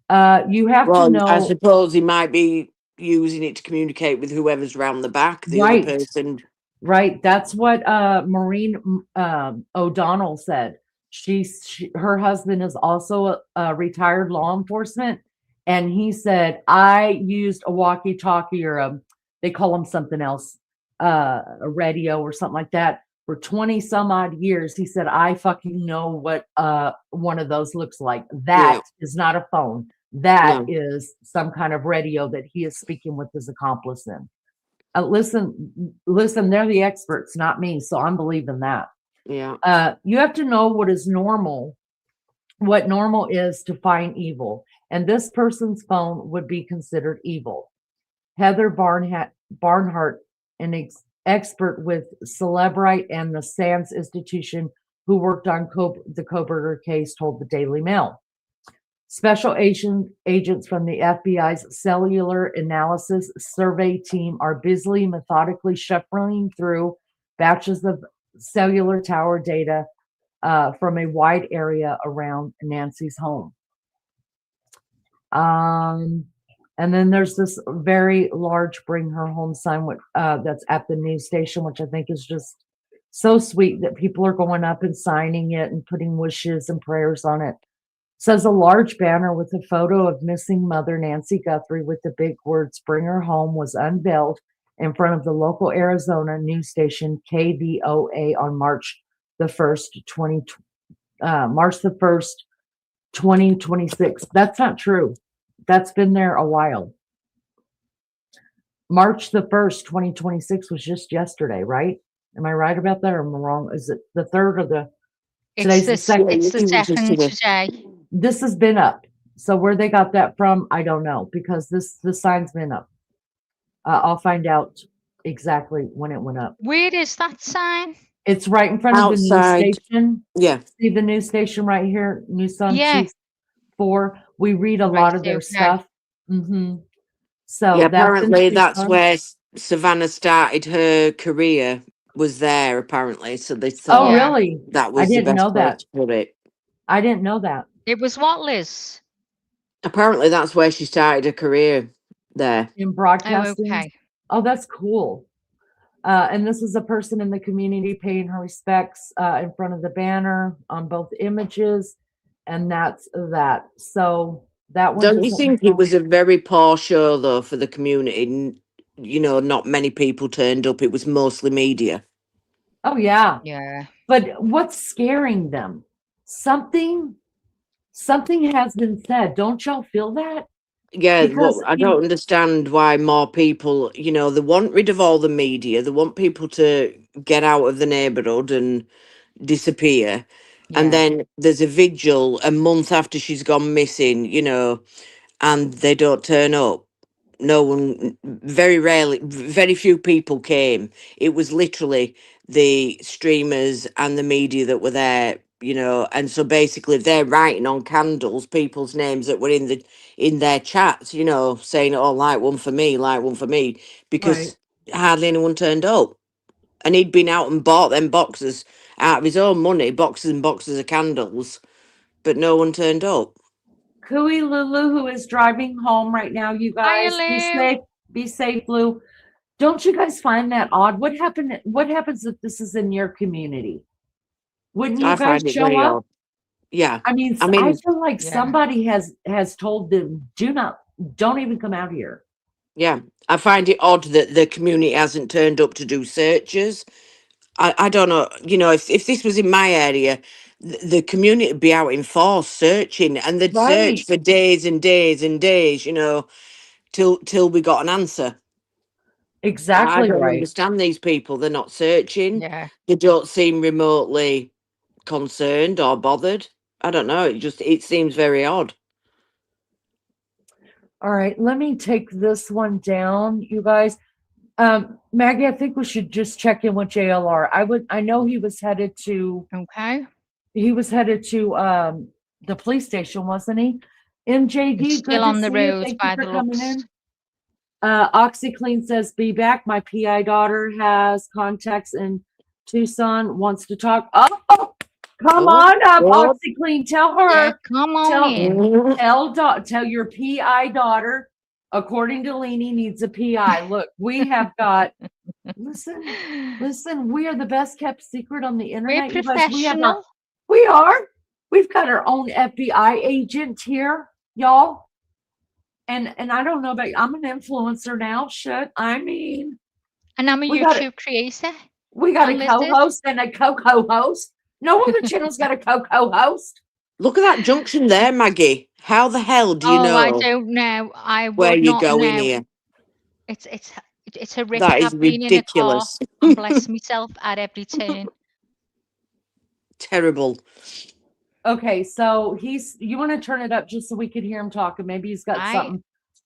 You have to know. I suppose he might be using it to communicate with whoever's round the back, the other person. Right. That's what Maureen O'Donnell said. Her husband is also a retired law enforcement, and he said, I used a walkie-talkie or they call them something else, a radio or something like that for 20 some odd years. He said, I fucking know what one of those looks like. That is not a phone. That is some kind of radio that he is speaking with his accomplice in. Listen, they're the experts, not me. So I'm believing that. Yeah. You have to know what is normal, what normal is to find evil. And this person's phone would be considered evil. Heather Barnhart, an expert with Celebrite and the SANS Institution, who worked on the Koberger case, told the Daily Mail. Special agents from the FBI's Cellular Analysis Survey team are busily, methodically shuffling through batches of cellular tower data from a wide area around Nancy's home. And then there's this very large "Bring Her Home" sign that's at the news station, which I think is just so sweet that people are going up and signing it and putting wishes and prayers on it. Says a large banner with a photo of missing mother Nancy Guthrie with the big words "Bring Her Home" was unveiled in front of the local Arizona news station KVOA on March the 1st, 2026. That's not true. That's been there a while. March the 1st, 2026 was just yesterday, right? Am I right about that or am I wrong? Is it the 3rd or the today's the second? It's the second today. This has been up. So where they got that from, I don't know, because the sign's been up. I'll find out exactly when it went up. Where is that sign? It's right in front of the Outside. news station. Yeah. See the news station right here, News on Yeah. 4. We read a lot of their stuff. So Yeah, that's in apparently that's Tucson. where Savannah started her career, was there apparently. So they Oh, thought Yeah. really? that was I the didn't best know place that. to put it. I didn't know that. It was what, Liz? Apparently that's where she started her career, there. In Oh, broadcasting. okay. Oh, that's cool. And this is a person in the community paying her respects in front of the banner on both images, and that's that. So that one. Don't you think it was a very poor show though for the community? You know, not many people turned up. It was mostly media. Oh yeah. Yeah. But what's scaring them? Something has been said. Don't y'all feel that? Yeah, Because well, I don't understand why more people, you know, they want rid of all the media. They want people to get out of the neighbourhood and disappear. And Yeah. then there's a vigil a month after she's gone missing, you know, and they don't turn up. No one, very rarely, very few people came. It was literally the streamers and the media that were there, you know. And so basically they're writing on candles people's names that were in their chats, you know, saying, oh, light one for me, because hardly anyone turned up. And he'd been out and bought them boxes out of his own money, boxes and boxes of candles, but no one turned up. Cooey Lulu, who is driving home right now, you guys, Hi, be Lou. safe. Be safe, Lou. Don't you guys find that odd? What happens if this is in your community? Wouldn't you I guys find it show very up? odd. Yeah. I mean, I I mean, feel like Yeah. somebody has told them, don't even come out here. yeah, I find it odd that the community hasn't turned up to do searches. I don't know, you know, if this was in my area, the community would be out in force searching, and they'd search Right. for days and days and days, you know, till we got an answer. I Exactly don't right. understand these people. They're not searching. Yeah. They don't seem remotely concerned or bothered. I don't know. It seems very odd. All right, let me take this one down, you guys. Maggie, I think we should just check in with JLR. I know he was headed to Okay. the police station, wasn't he? MJD, He's good still to on the see you. road Thank by you for the coming looks. in. OxyClean says, be back. My PI daughter has contacts in Tucson, wants to talk. Oh, come Oh, on up, God. OxyClean. Tell her. Yeah, come on in. Tell your PI daughter, according to Leanie, needs a PI. Look, we have got, listen, we are the best kept secret on the We're internet. You guys, professional. we've got our own FBI agent here, y'all. And I don't know about you, I'm an influencer now. I mean, And I'm a we got YouTube creator. we got a And Liz is. co-host and a co-host. No other channel's got a co-host. Look at that junction there, Maggie. How the hell do you Oh, I know don't know. I where would you're not going know. here? It's It's horrific. That is I've been in a car ridiculous. and blessed myself at every turn. Terrible. Okay, so you want to turn it up just so we could hear him talk, and maybe he's got Right. something.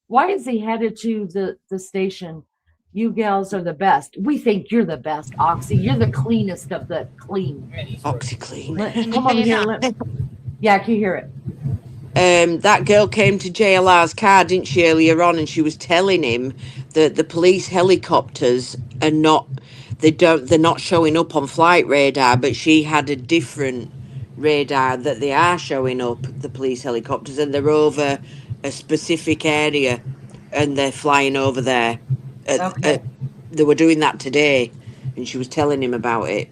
Why is he headed to the station? You gals are the best. We think you're the best, Oxy. You're the cleanest of the clean. OxyClean. Can you Come on hear here. that? Yeah, can you hear it? That girl came to JLR's car, didn't she, earlier on, and she was telling him that the police helicopters are not, they're not showing up on flight radar, but she had a different radar that they are showing up, the police helicopters, and they're over a specific area, and they're flying over there. Okay. They were doing that today, and she was telling him about it.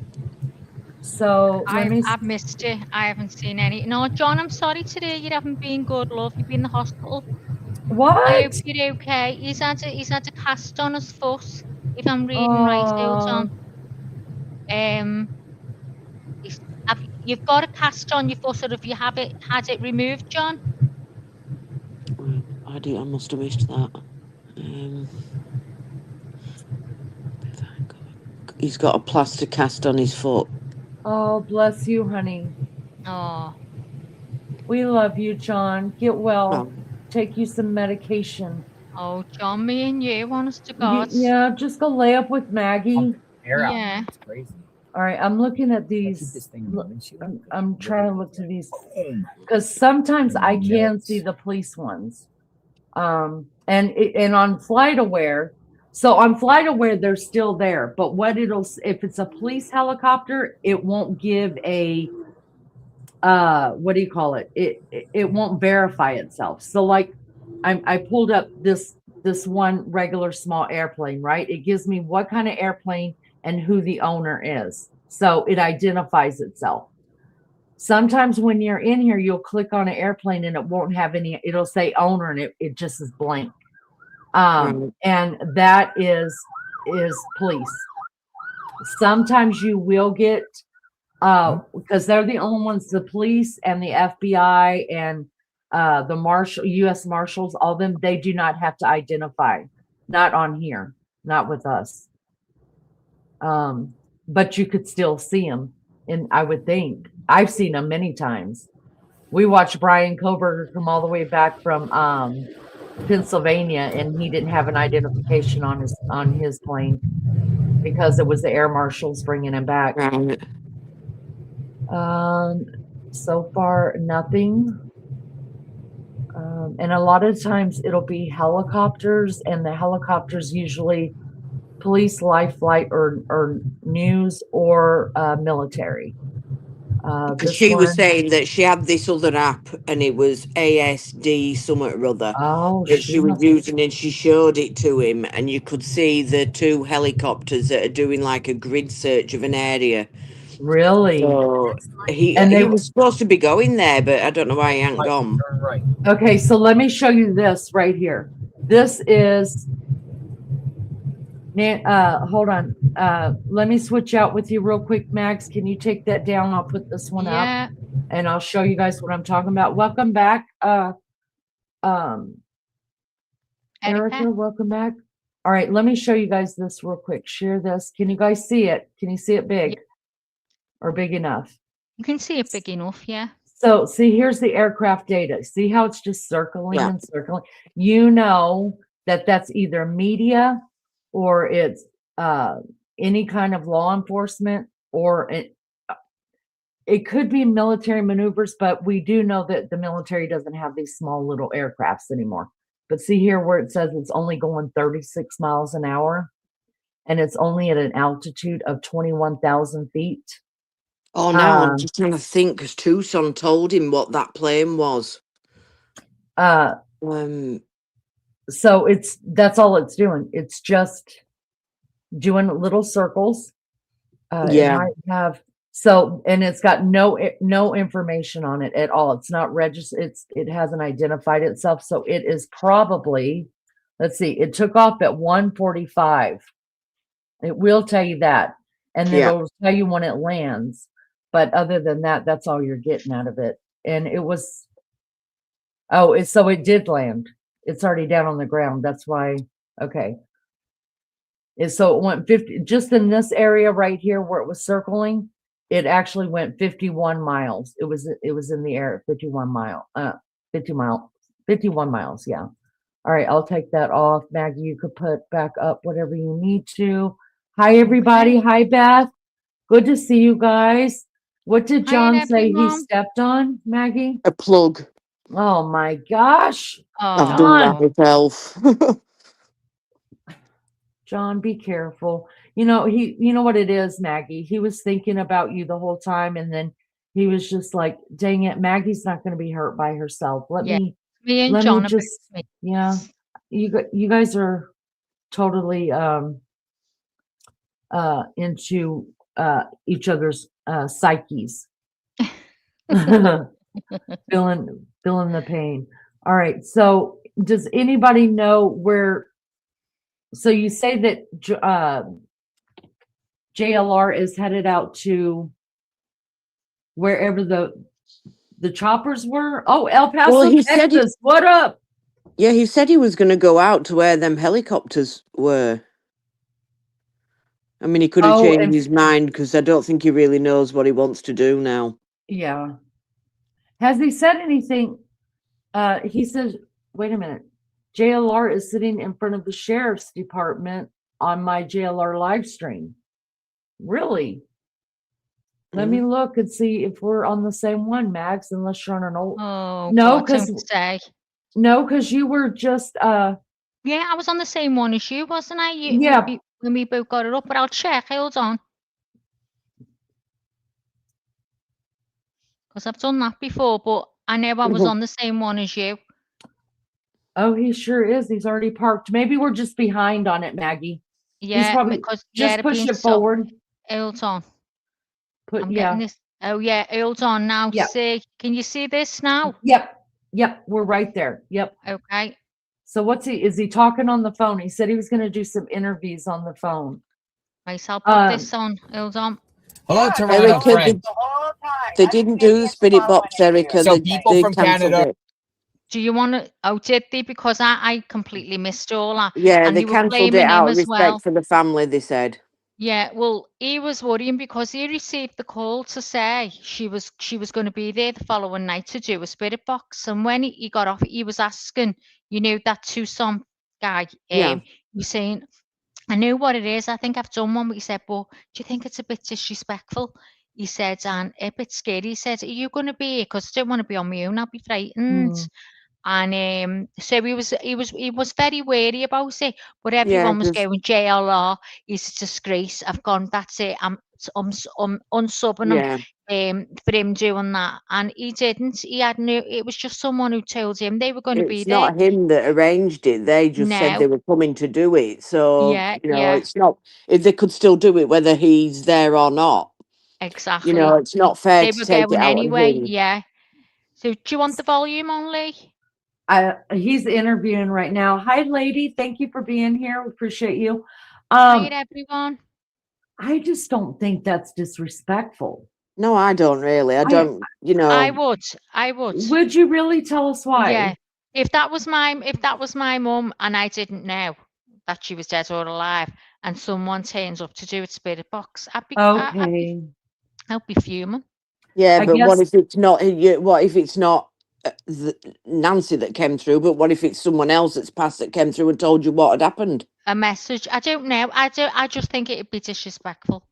So let me. I've missed you. I haven't seen any. No, John, I'm sorry today. You haven't been good, love. You've been in the hospital. I What? hope you're okay. He's had a cast on his foot. If I'm reading right out on. You've got a cast on your foot, or have you had it removed, John? I must have missed that. He's got a plaster cast on his foot. Oh, bless you, honey. Oh, We love you, John. Get well. Oh. Take you some medication. oh, John, me and you, honest to God. Yeah, just go lay up with Maggie. Air out. Yeah. It's crazy. All right, I'm looking at Keep this these. thing in the windshield. I'm trying to look to these Boom. because sometimes I can Nuts. see the police ones. And on FlightAware, so on FlightAware they're still there, but if it's a police helicopter, it won't give a what do you call it? It won't verify itself. So like I pulled up this one regular small airplane, right? It gives me what kind of airplane and who the owner is. So it identifies itself. Sometimes when you're in here, you'll click on an airplane and it won't have any, it'll say owner and it just is blank. And that is police. Sometimes you will get, because they're the only ones, the police and the FBI and the U.S. Marshals, all of them, they do not have to identify. Not on here, not with us. But you could still see them. And I would think I've seen them many times. We watched Brian Koberger come all the way back from Pennsylvania, and he didn't have an identification on his plane because it was the air marshals bringing him back. Right. So far, nothing. And a lot of times it'll be helicopters, and the helicopters usually police, life flight, or news, or military. Because she was saying that she had this other app and it was ASD something or other that she was using, and she showed it to him, and you could see the two helicopters that are doing like a grid search of an area. Really? So he was supposed to be going there, but I don't know why he ain't gone. Right. Okay, so let me show you this right here. This is hold on. Let me switch out with you real quick, Max. Can you take that down? I'll put this one up, and I'll show you guys what I'm talking about. Welcome back, Erica. Welcome back. All right, let me show you guys this real quick. Share this. Can you guys see it? Can you see it big or big enough? You can see it big enough, yeah. So see, here's the aircraft data. See how it's just circling and circling? You know that that's either media, or it's any kind of law enforcement, or it could be military maneuvers, but we do know that the military doesn't have these small little aircrafts anymore. But see here where it says it's only going 36 miles an hour, and it's only at an altitude of 21,000 feet. Oh, now I'm just trying to think, because Tucson told him what that plane was. So that's all it's doing. It's just doing little circles. It might have, and it's got no information on it at all. It's not registered. It hasn't identified itself. So it is probably, let's see, it took off at 1:45. It will tell you that. And then it'll tell you when it lands. But other than that, that's all you're getting out of it. And it was, so it did land. It's already down on the ground. That's why, okay. So it went 50, just in this area right here where it was circling, it actually went 51 miles. It was in the air at 51 miles. Yeah. All right, I'll take that off. Maggie, you could put back up whatever you need to. Hi, everybody. Hi, Beth. Good to see you guys. What did John say he everyone. stepped on, Maggie? A plug. Oh my gosh. I've done that Oh, myself. John, be careful. You know what it is, Maggie. He was thinking about you the whole time, and then he was just like, dang it, Maggie's not going to be hurt by herself. Yeah. me and let John me are just, both yeah, you guys are totally into each other's psyches. feeling the pain. All right, so does anybody know where? So you say that JLR is headed out to wherever the choppers were. Oh, El Paso, Well, he said he- Texas. What up? Yeah, he said he was going to go out to where them helicopters were. I mean, he could have Oh, changed and his mind because I don't think he really knows what he wants to do now. yeah. Has he said anything? He says, wait a minute. JLR is sitting in front of the sheriff's department on my JLR live stream. Really? Let me look and see if we're on the same one, Max, unless you're on an old. Oh, No, God, don't because say. you were just Yeah, I was on the same one as you, wasn't I? yeah. When we both got it up, but I'll check. Hold on. Because I've done that before, but I know I was on the same one as you. Oh, he sure is. He's already parked. Maybe we're just behind on it, Maggie. Yeah, probably because just it'd push been it forward. Hold on. I'm Yeah. getting this. Oh yeah, hold on now. Yeah. See, can you see this now? Yep, we're right there. Yep. Okay. So is he talking on the phone? He said he was going to do some interviews on the phone. Right, I'll put this on. Hold on. Hello, Toronto Erica, friend. they didn't do the spirit box, Erica. So They people from cancelled Canada. it. Do you want to? Oh, did they? Because I completely missed all that. Yeah, And they they were cancelled it blaming him out of as respect well. for the family, they said. Yeah, well, he was worrying because he received the call to say she was going to be there the following night to do a spirit box. And when he got off, he was asking, that Tucson guy, Yeah. he was saying, I know what it is. I think I've done one. But he said, but do you think it's a bit disrespectful? He said, and a bit scary. He said, are you going to be here? Because I don't want to be on my own. I'll be frightened. And so he was very wary about it, but everyone was going, JLR is a disgrace. I've gone, that's it. I'm unsubbing him for him doing that, and he didn't. He had no. It was just someone who told him they were going to be It's there. not him that arranged it. They just said they No. were coming to do it. So, Yeah, it's not, if they could still do it whether he's there or not. Exactly. It's not fair They to were take it going out anyway. of him. Yeah. So do you want the volume on, Lee? He's interviewing right now. Hi, lady. Thank you for being here. We appreciate you. Hi, everyone. I just don't think that's disrespectful. No, I don't really. I don't, I would. Would you really tell us why? Yeah. If that was my mum and I didn't know that she was dead or alive, and someone turns up to do a spirit box, I'd be fuming. Yeah, but what if it's not? What if it's not Nancy that came through? But what if it's someone else that's passed that came through and told you what had happened? A message. I don't know. I just think it'd be disrespectful.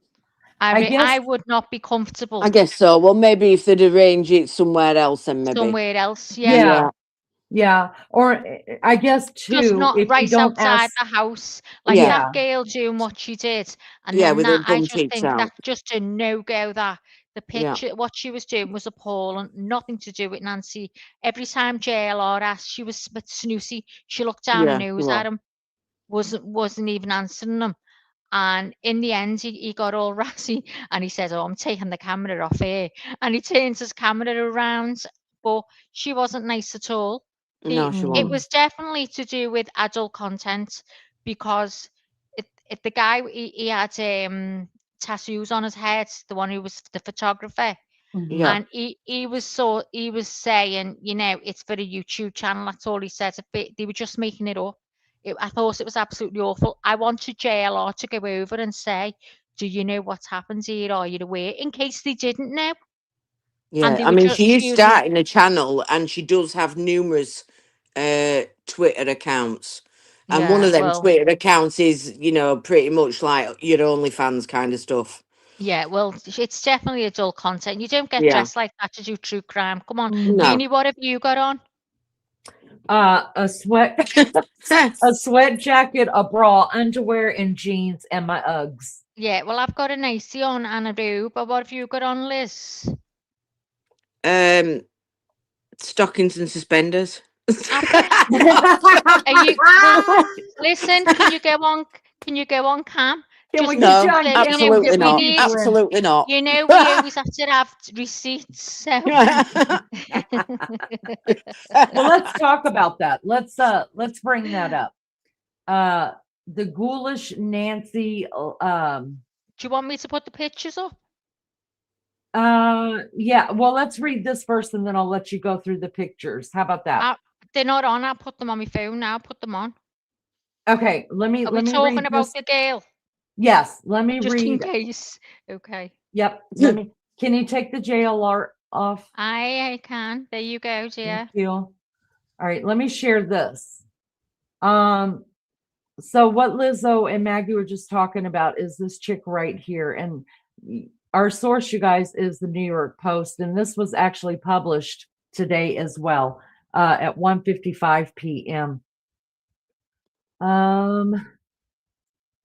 I would not be comfortable. I guess so. Well, maybe if they'd arrange it somewhere else, then maybe somewhere else. Yeah. Or I guess too, just not if right you don't outside ask, the house, like that girl doing what she did, and then with that her I gum just cheeks think out. that's just a no go. That the picture, what she was doing was appalling. Nothing to do with Nancy. Every time JLR asked, she was a bit snooty. She looked down her nose at him, wasn't even answering them. And in the end, he got all ratty and he said, oh, I'm taking the camera off here. And he turns his camera around, but she wasn't nice at all. No, she It wasn't. was definitely to do with adult content because the guy, he had tattoos on his head, the one who was the photographer. And he was saying, it's for a YouTube channel. That's all he said. They were just making it up. I thought it was absolutely awful. I wanted JLR to go over and say, "Do you know what's happened here? Are you aware?" In case they didn't know. And Yeah, they I were mean, just, she is she was, starting a channel, and she does have numerous Twitter accounts. And one of yeah, them well, Twitter accounts is, pretty much like your OnlyFans kind of stuff. yeah, well, it's definitely adult content. You don't get Yeah. dressed like that to do true crime. Come on, Mm. No. Uni, what have you got on? A sweat, a sweat jacket, a bra, underwear, and jeans, and my Uggs. Yeah, well, I've got an icy on and a robe, but what have you got on, Liz? Stockings and suspenders. I've got. Are you? Well, listen. Can you go on? Can you go on cam? Can we Just get you No, on Liz, camera? We'll absolutely get my we not. need. people in. Absolutely not. You know, we always have to have receipts. So. Well, let's talk about that. Let's bring that up. The ghoulish Nancy. Do you want me to put the pictures up? Yeah. Well, let's read this first, and then I'll let you go through the pictures. How about that? They're not on. I'll put them on my phone now. Put them on. Okay. Let me Are we read talking about this. the girl? Yes. Let me Just in read. case. Okay. Yep. Let me. Can you take the JLR off? I can. There you go, dear. Thank you. All right. Let me share this. So what Lizzo and Maggie were just talking about is this chick right here, and our source, you guys, is the New York Post, and this was actually published today as well at 1:55 p.m.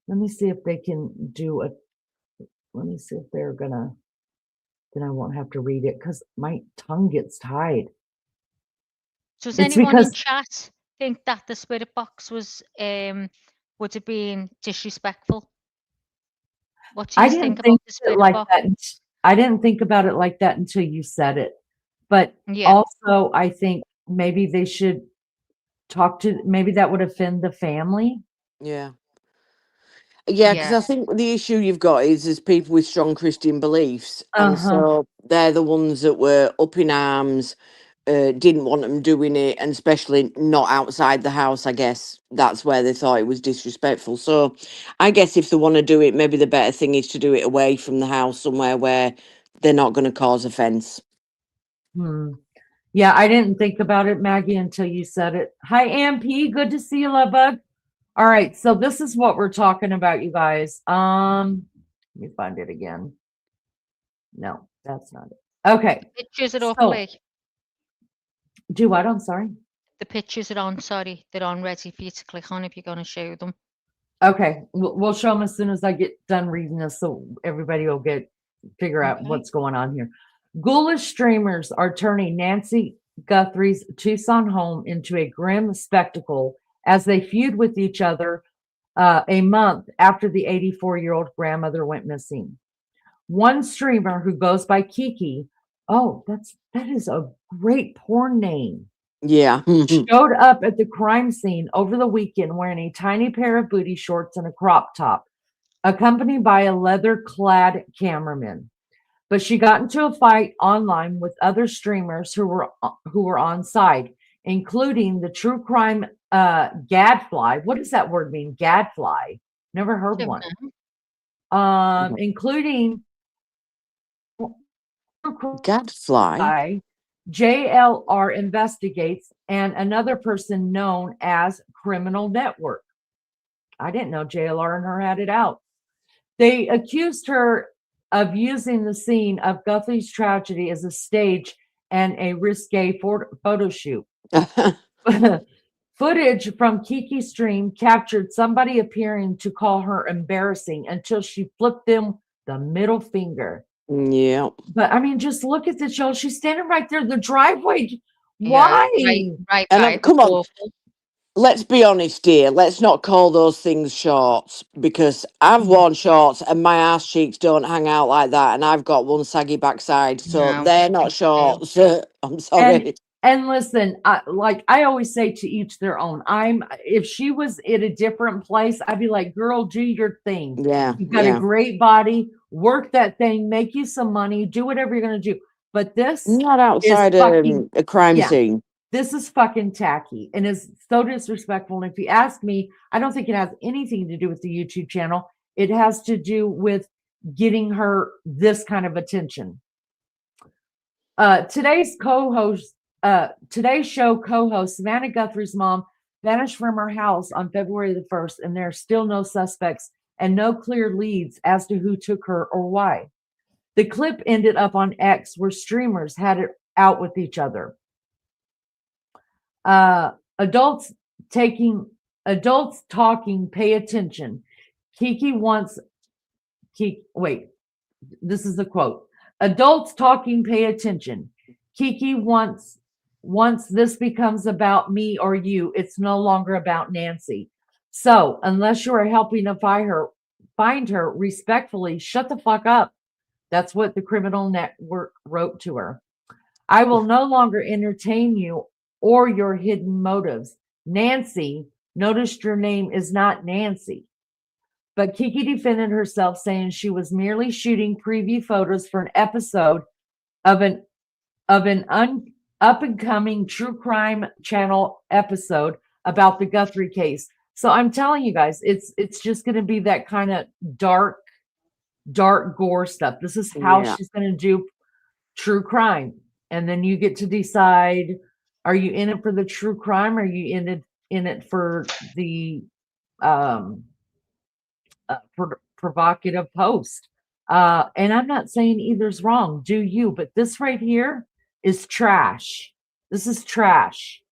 Let me see if they can do a. Let me see if they're gonna. Then I won't have to read it because my tongue gets tied. Does It's anyone in because chat think that the spirit box was would have been disrespectful? What do I you didn't think think about the it spirit like box? that. I didn't think about it like that until you said it. But Yeah. also, I think maybe they should talk to. Maybe that would offend the family. Yeah. Yeah, because Yeah. I think the issue you've got is there's people with strong Christian beliefs, and Uh-huh. so they're the ones that were up in arms, didn't want them doing it, and especially not outside the house. I guess that's where they thought it was disrespectful. So, I guess if they want to do it, maybe the better thing is to do it away from the house, somewhere where they're not going to cause offence. Yeah, I didn't think about it, Maggie, until you said it. Hi, MP. Good to see you, love bug. All right, so this is what we're talking about, you guys. Let me find it again. No, that's not it. Okay. Pictures are up, So, Lee. do what? I'm sorry. The pictures are on. Sorry, they're on, ready for you to click on if you're going to show them. Okay, we'll show them as soon as I get done reading this, so everybody will figure out Okay. what's going on here. Ghoulish streamers are turning Nancy Guthrie's Tucson home into a grim spectacle as they feud with each other a month after the 84-year-old grandmother went missing. One streamer who goes by Kiki, that is a great porn name, Yeah. showed up at the crime scene over the weekend wearing a tiny pair of booty shorts and a crop top, accompanied by a leather-clad cameraman. But she got into a fight online with other streamers who were on site, including the true crime gadfly. What does that word mean? Gadfly. Never heard Don't one. know. Including Gadfly. JLR Investigates and another person known as Criminal Network. I didn't know JLR and her had it out. They accused her of using the scene of Guthrie's tragedy as a stage and a risque photo shoot. Footage from Kiki's stream captured somebody appearing to call her embarrassing until she flipped them the middle finger. Yeah. But I mean, just look at the show. She's standing right there in the driveway. Why? Yeah, right. And come on, Awful. let's be honest here. Let's not call those things shorts, because I've worn shorts and my ass cheeks don't hang out like that, and I've got one saggy backside, so No, they're not me too. shorts. I'm sorry. And listen, like I always say, to each their own. If she was in a different place, I'd be like, girl, do your thing. Yeah. You've got a great body, work that thing, make you some money, do whatever you're gonna do. But this Not outside fucking- a crime yeah. scene. This is fucking tacky and is so disrespectful. And if you ask me, I don't think it has anything to do with the YouTube channel. It has to do with getting her this kind of attention. Today's show co-host Savannah Guthrie's mom vanished from her house on February the 1st, and there are still no suspects and no clear leads as to who took her or why. The clip ended up on X, where streamers had it out with each other. Adults talking, pay attention. This is the quote. Adults talking, pay attention. Kiki once this becomes about me or you, it's no longer about Nancy. So unless you are helping to find her respectfully, shut the fuck up. That's what the criminal network wrote to her. I will no longer entertain you or your hidden motives. Nancy, noticed your name is not Nancy. But Kiki defended herself, saying she was merely shooting preview photos for an episode of an up-and-coming true crime channel episode about the Guthrie case. So I'm telling you guys, it's just going to be that kind of dark gore stuff. This is how she's going to do true crime. And then you get to decide, are you in it for the true crime? Or are you in it for the provocative post? And I'm not saying either's wrong. Do you? But this right here is trash. This is trash.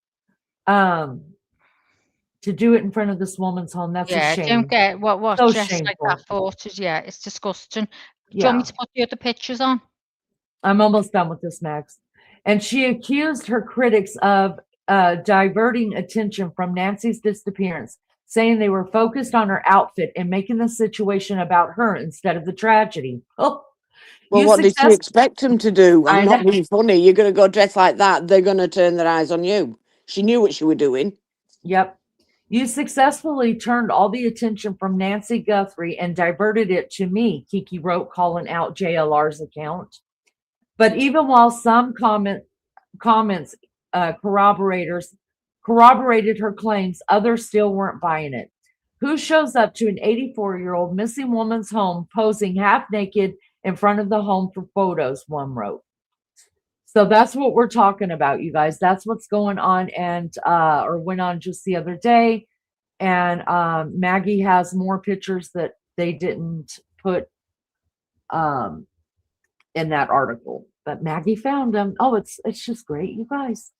To do it in front of this woman's home, that's a shame. I don't get what So dress like shameful. that for. It's disgusting. Do you Yeah. want me to put the other pictures on? I'm almost done with this, Max. And she accused her critics of diverting attention from Nancy's disappearance, saying they were focused on her outfit and making the situation about her instead of the tragedy. Oh, Well, what did she expect them to do? I'm not being funny. You're going to go dress like that, they're going to turn their eyes on you. She knew what she was doing. Yep. You successfully turned all the attention from Nancy Guthrie and diverted it to me, Kiki wrote, calling out JLR's account. But even while some comments corroborated her claims, others still weren't buying it. Who shows up to an 84-year-old missing woman's home posing half naked in front of the home for photos, one wrote. So that's what we're talking about, you guys. That's what's going on or went on just the other day. And Maggie has more pictures that they didn't put in that article. But Maggie found them. Oh, it's just great, you guys.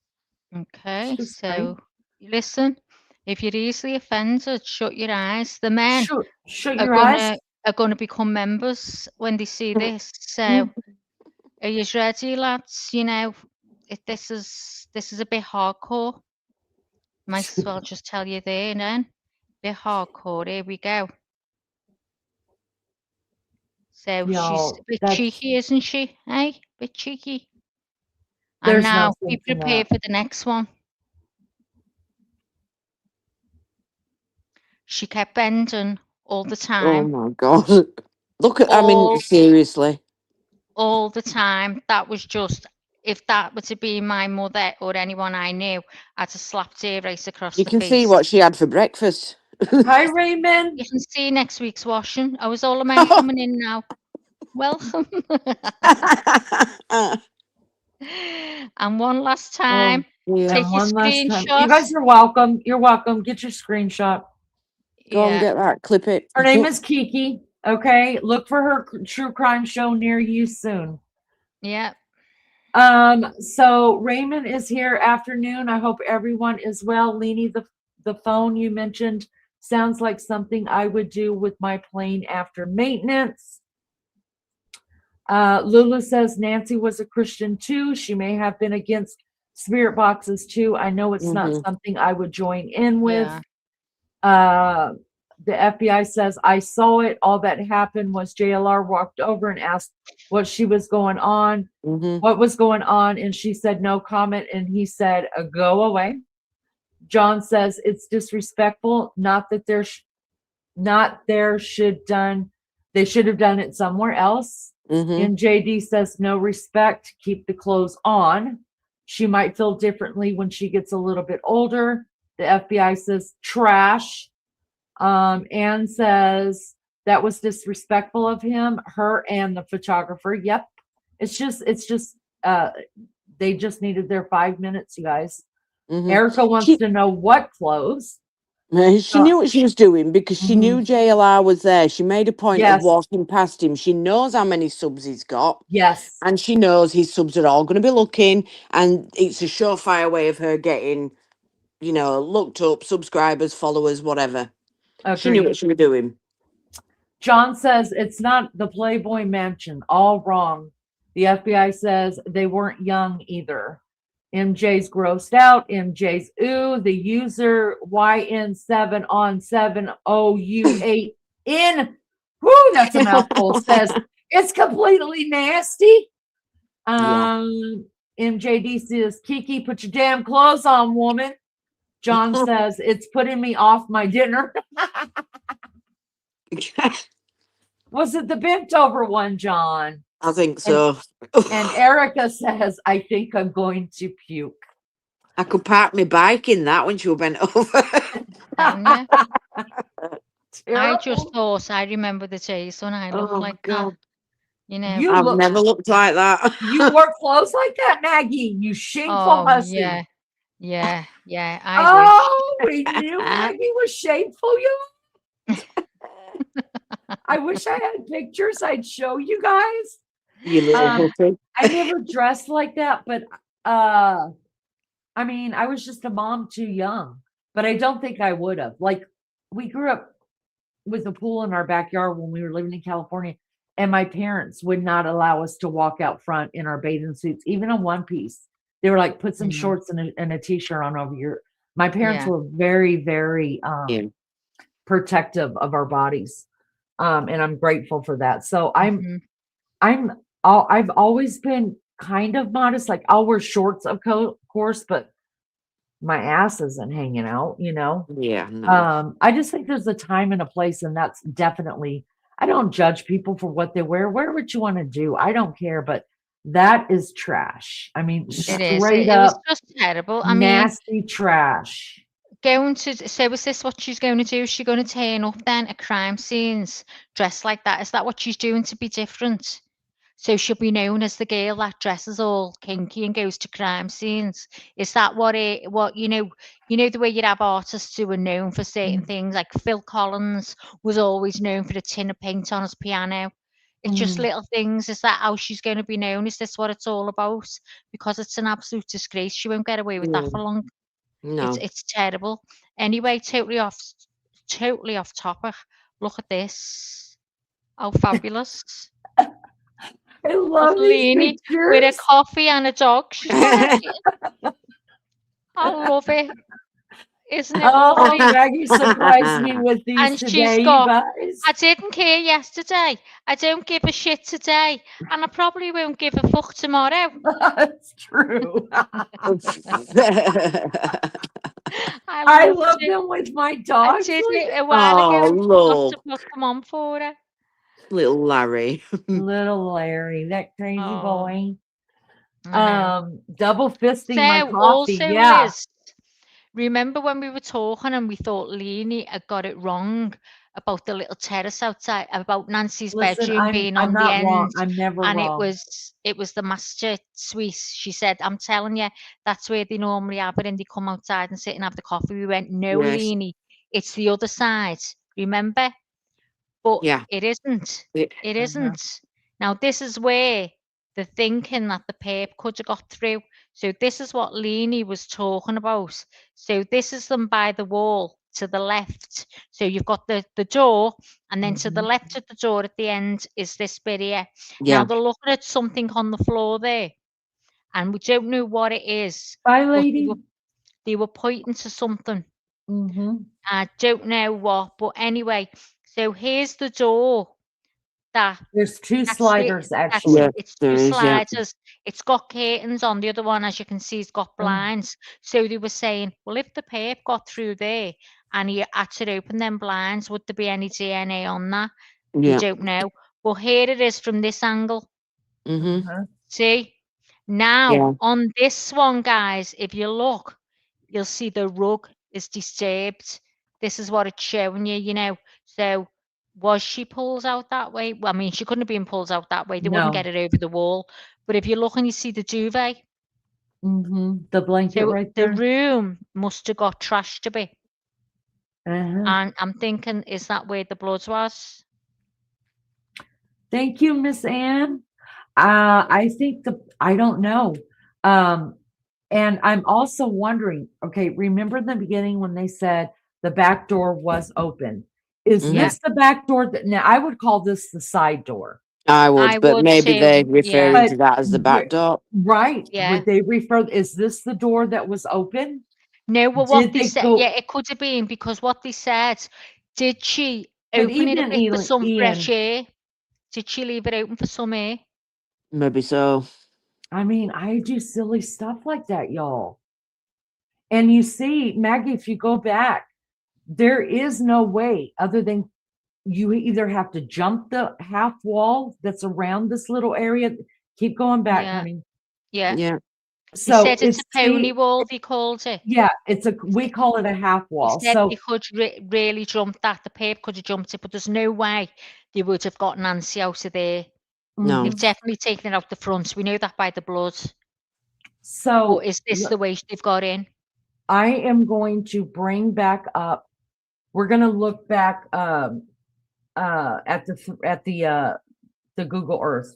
Okay, so listen, if you're easily offended, shut your eyes. The men shut your eyes. Are going to become members when they see this. So are you ready, lads? You know, this is a bit hardcore. Might as well just tell you there and then. Bit hardcore. Here we go. So she's a bit cheeky, isn't she? Hey, bit cheeky. And now be prepared for the next one. She kept bending all the time. Oh my God. Look at, I mean, seriously. All the time. That was just, if that were to be my mother or anyone I knew, I'd have slapped her right across the face. You can see what she had for breakfast. Hi, Raymond. You can see next week's washing. I was all the men coming in now. Welcome. And one last time, take your screenshot. You guys are welcome. You're welcome. Get your screenshot. Go and get that. Clip it. Her name is Kiki. Okay. Look for her true crime show near you soon. Yeah. So Raymond is here afternoon. I hope everyone is well. Leanie, the phone you mentioned sounds like something I would do with my plane after maintenance. Lula says Nancy was a Christian too. She may have been against spirit boxes too. I know it's not something I would join in with. The FBI says I saw it. All that happened was JLR walked over and asked what she was going on, what was going on, and she said no comment, and he said go away. John says it's disrespectful. They should have done it somewhere else. And JD says no respect. Keep the clothes on. She might feel differently when she gets a little bit older. The FBI says trash. Anne says that was disrespectful of him, her and the photographer. Yep. It's just they just needed their 5 minutes, you guys. Mhm. Erica wants She, to know what clothes. she knew what she was doing because she knew JLR was there. She made a point of Yes. walking past him. She knows how many subs he's got. Yes. And she knows his subs are all going to be looking. And it's a surefire way of her getting, looked up, subscribers, followers, whatever. She knew Agreed. what she was doing. John says it's not the Playboy Mansion. All wrong. The FBI says they weren't young either. MJ's grossed out. MJ's ooh. The user YN7 on 7OU8N. Whoo, that's a mouthful. Says it's completely nasty. MJD says, Kiki, put your damn clothes on, woman. John says it's putting me off my dinner. Was it the bent over one, John? I think so. And Erica says, I think I'm going to puke. I could park my bike in that when she was bent over. I just Terrible. thought I remember the days when I looked Oh, like God. that. You know. You I've look, never looked like that. you wore clothes like that, Maggie. You shameful Oh hussy. yeah. I wish. Oh, we knew Maggie was shameful, you. I wish I had pictures I'd show you guys. You little puppy. I never dressed like that, but I mean, I was just a mom too young, but I don't think I would have. Like, we grew up with a pool in our backyard when we were living in California, and my parents would not allow us to walk out front in our bathing suits, even a one piece. They were like, put some shorts and a t-shirt on over your. My parents were very, very protective of our bodies, and I'm grateful for that. So I've always been kind of modest. Like, I'll wear shorts, of course, but my ass isn't hanging out, Yeah. No. I just think there's a time and a place, and that's definitely, I don't judge people for what they wear. Wear what you want to do. I don't care, but that is trash. I mean, It is. straight It was up just terrible. I mean, nasty trash. so is this what she's going to do? Is she going to turn up then at crime scenes dressed like that? Is that what she's doing to be different? So she'll be known as the girl that dresses all kinky and goes to crime scenes. Is that what the way you have artists who are known for certain things, like Phil Collins was always known for a tin of paint on his piano. It's just little things. Is that how she's going to be known? Is this what it's all about? Because it's an absolute disgrace. She won't get away with that for long. No. It's terrible. Anyway, totally off topic. Look at this. How fabulous. I love these Leanie pictures. with a coffee and a dog. She's got I love it. Isn't it Oh, lovely? Maggie surprised me with these And today, she's you got, guys. I didn't care yesterday. I don't give a shit today. And I probably won't give a fuck tomorrow. That's true. I loved love it. them with my I dogs. did like it a while ago. Oh, I forgot look. to put them on for her. Little Larry. Little Larry, that crazy Oh, boy. I know. Double fisting my So coffee. also, Yeah. Liz, remember when we were talking and we thought Leanie had got it wrong about the little terrace outside, about Nancy's Listen, bedroom being I'm on the not wrong. end, I'm never and wrong. it was the master suite. She said, "I'm telling you, that's where they normally have it, and they come outside and sit and have the coffee." We went, "No, Yes. Leanie, it's the other side. Remember?" But Yeah. it isn't. It- It isn't. Now, this is where the thinking that the perp could have got through. So this is what Leanie was talking about. So this is them by the wall to the left. So you've got the door, and then to the left of the door at the end is this bit here. Yeah. Now they're looking at something on the floor there, and we don't know what it is. Bye, but lady. They were pointing to something. Mm-hmm. I don't know what, but anyway. So here's the door. There's two That's sliders, That's actually. Yeah, it. It's there two is, yeah. sliders. It's got curtains on. The other one, as you can see, it's got blinds. So they were saying, well, if the perp got through there and he had to open them blinds, would there be any DNA on that? We Yeah. don't know. But here it is from this angle. Mm-hmm. See? Now, Yeah. on this one, guys, if you look, you'll see the rug is disturbed. This is what it's showing you, you know. So, was she pulled out that way? Well, I mean, she couldn't have been pulled out that way. They wouldn't No. get it over the wall. But if you look and you see the duvet, The blanket so right the there. room must have got trashed a bit. Uh-huh. And I'm thinking, is that where the blood was? Thank you, Miss Ann. I think I don't know. And I'm also wondering, okay, remember in the beginning when they said the back door was open? Is Mhm. Yeah. this the back door that now I would call this the side door? I would, I but would maybe too. they're Yeah. referring to But that as the back door. right. Yeah. Would they refer, is this the door that was open? No, well, what Did they they said, go, yeah, it could have been because what they said, did she but open it a even bit for some fresh Ian, air? Did she leave it open for some air? Maybe so. I mean, I do silly stuff like that, y'all. And you see, Maggie, if you go back, there is no way other than you either have to jump the half wall that's around this little area. Keep going back, Yeah. honey. Yeah. Yeah. They So said it's a pony see, wall, they called it. yeah, we call it a half They wall. said So they could really jump that. The perp could have jumped it, but there's no way they would have got Nancy out of there. No. They've definitely taken it out the front. We know that by the blood. so Or is this the way they've got in? I am going to bring back up. We're going to look back at the Google Earth.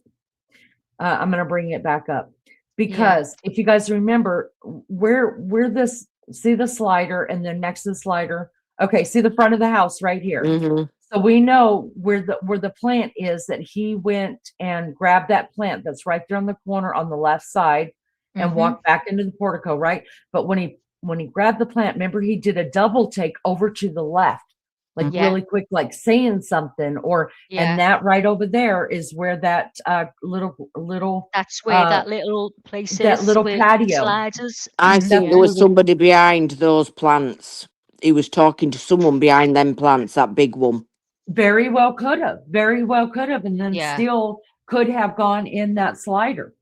I'm going to bring it back up because if you guys remember, we're this, see the slider and then next to the slider. Okay, see the front of the house right here. Mhm. So we know where the plant is that he went and grabbed that plant that's right there on the corner on the left side and walked back into the portico, right? But when he grabbed the plant, remember he did a double take over to the left, like Yeah. really quick, like saying something, or Yeah. and that right over there is where that little That's where that little place that is. little where patio. sliders. I Mhm. think That's there was where the- somebody behind those plants. He was talking to someone behind them plants, that big one. Very well could have, and then Yeah. still could have gone in that slider.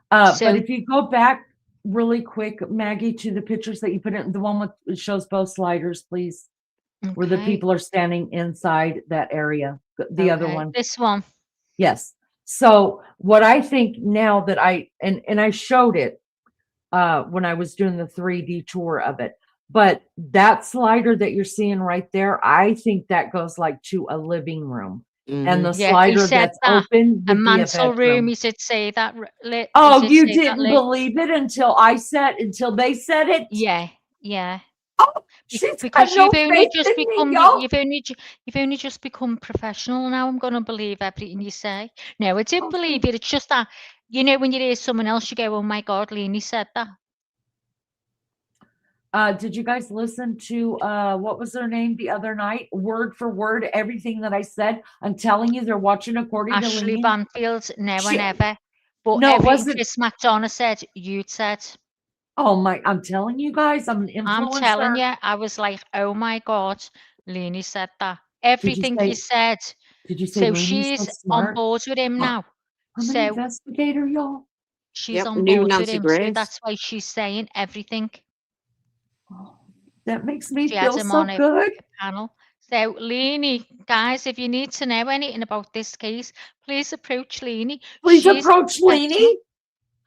But So if you go back really quick, Maggie, to the pictures that you put in, the one with it shows both sliders, please, where the okay, people are standing inside that area. The other okay, one, this one. yes. So what I think now that I showed it when I was doing the 3D tour of it, but that slider that you're seeing right there, I think that goes like to a living room. And the Mhm. Yeah, he slider said that's that. open A would be a mantle room. bedroom. He did say that. He Oh, did you say that, didn't Lee. believe it until they said it? Yeah, yeah. Oh, she's Because got no you've only faith just in me, become y'all. you've only just become professional now. I'm gonna believe everything you say. No, I did believe it. It's just that when you hear someone else, you go, "Oh my God, Leanie said that." Did you guys listen to what was their name the other night? Word for word, everything that I said. I'm telling you, they're watching according to Ashley Leanie. Banfield, no, I She- never. But No, it everything wasn't. Chris McDonough said, you'd said. Oh my! I'm telling you guys, I'm an I'm telling influencer. you, I was like, oh my God, Leanie said that. Did you Everything he said. Did you say So Leanie's so she's on smart? board with him now. I'm an So investigator, y'all. she's Yep, on new board with Nancy him. So Grace. that's why she's saying everything. Oh, that makes me She had feel him so on a good. panel. So Leanie, guys, if you need to know anything about this case, please approach Leanie. Please She's approach professional. Leanie.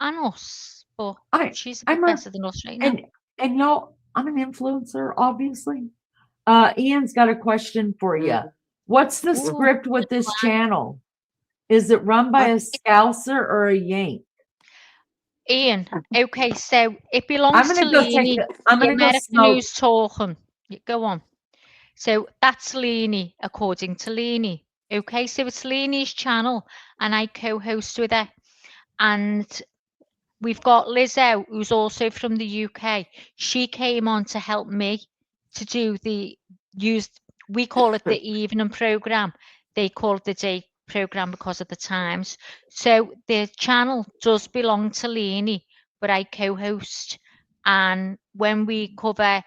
And us, but she's a I'm bit a- better than us right now. And y'all, I'm an influencer, obviously. Ian's got a question for you. What's the Ooh. script with this channel? Is it run by a Scouser or a Yank? Ian, okay, so it belongs I'm to gonna go Leanie. I'm The gonna go American smoke. who's talking. Go on. So that's Leanie, according to Leanie. Okay, so it's Leanie's channel, and I co-host with her. And we've got Lizzo, who's also from the UK. She came on to help me to do we call it the evening program. They call it the day program because of the times. So the channel does belong to Leanie, but I co-host. And when we cover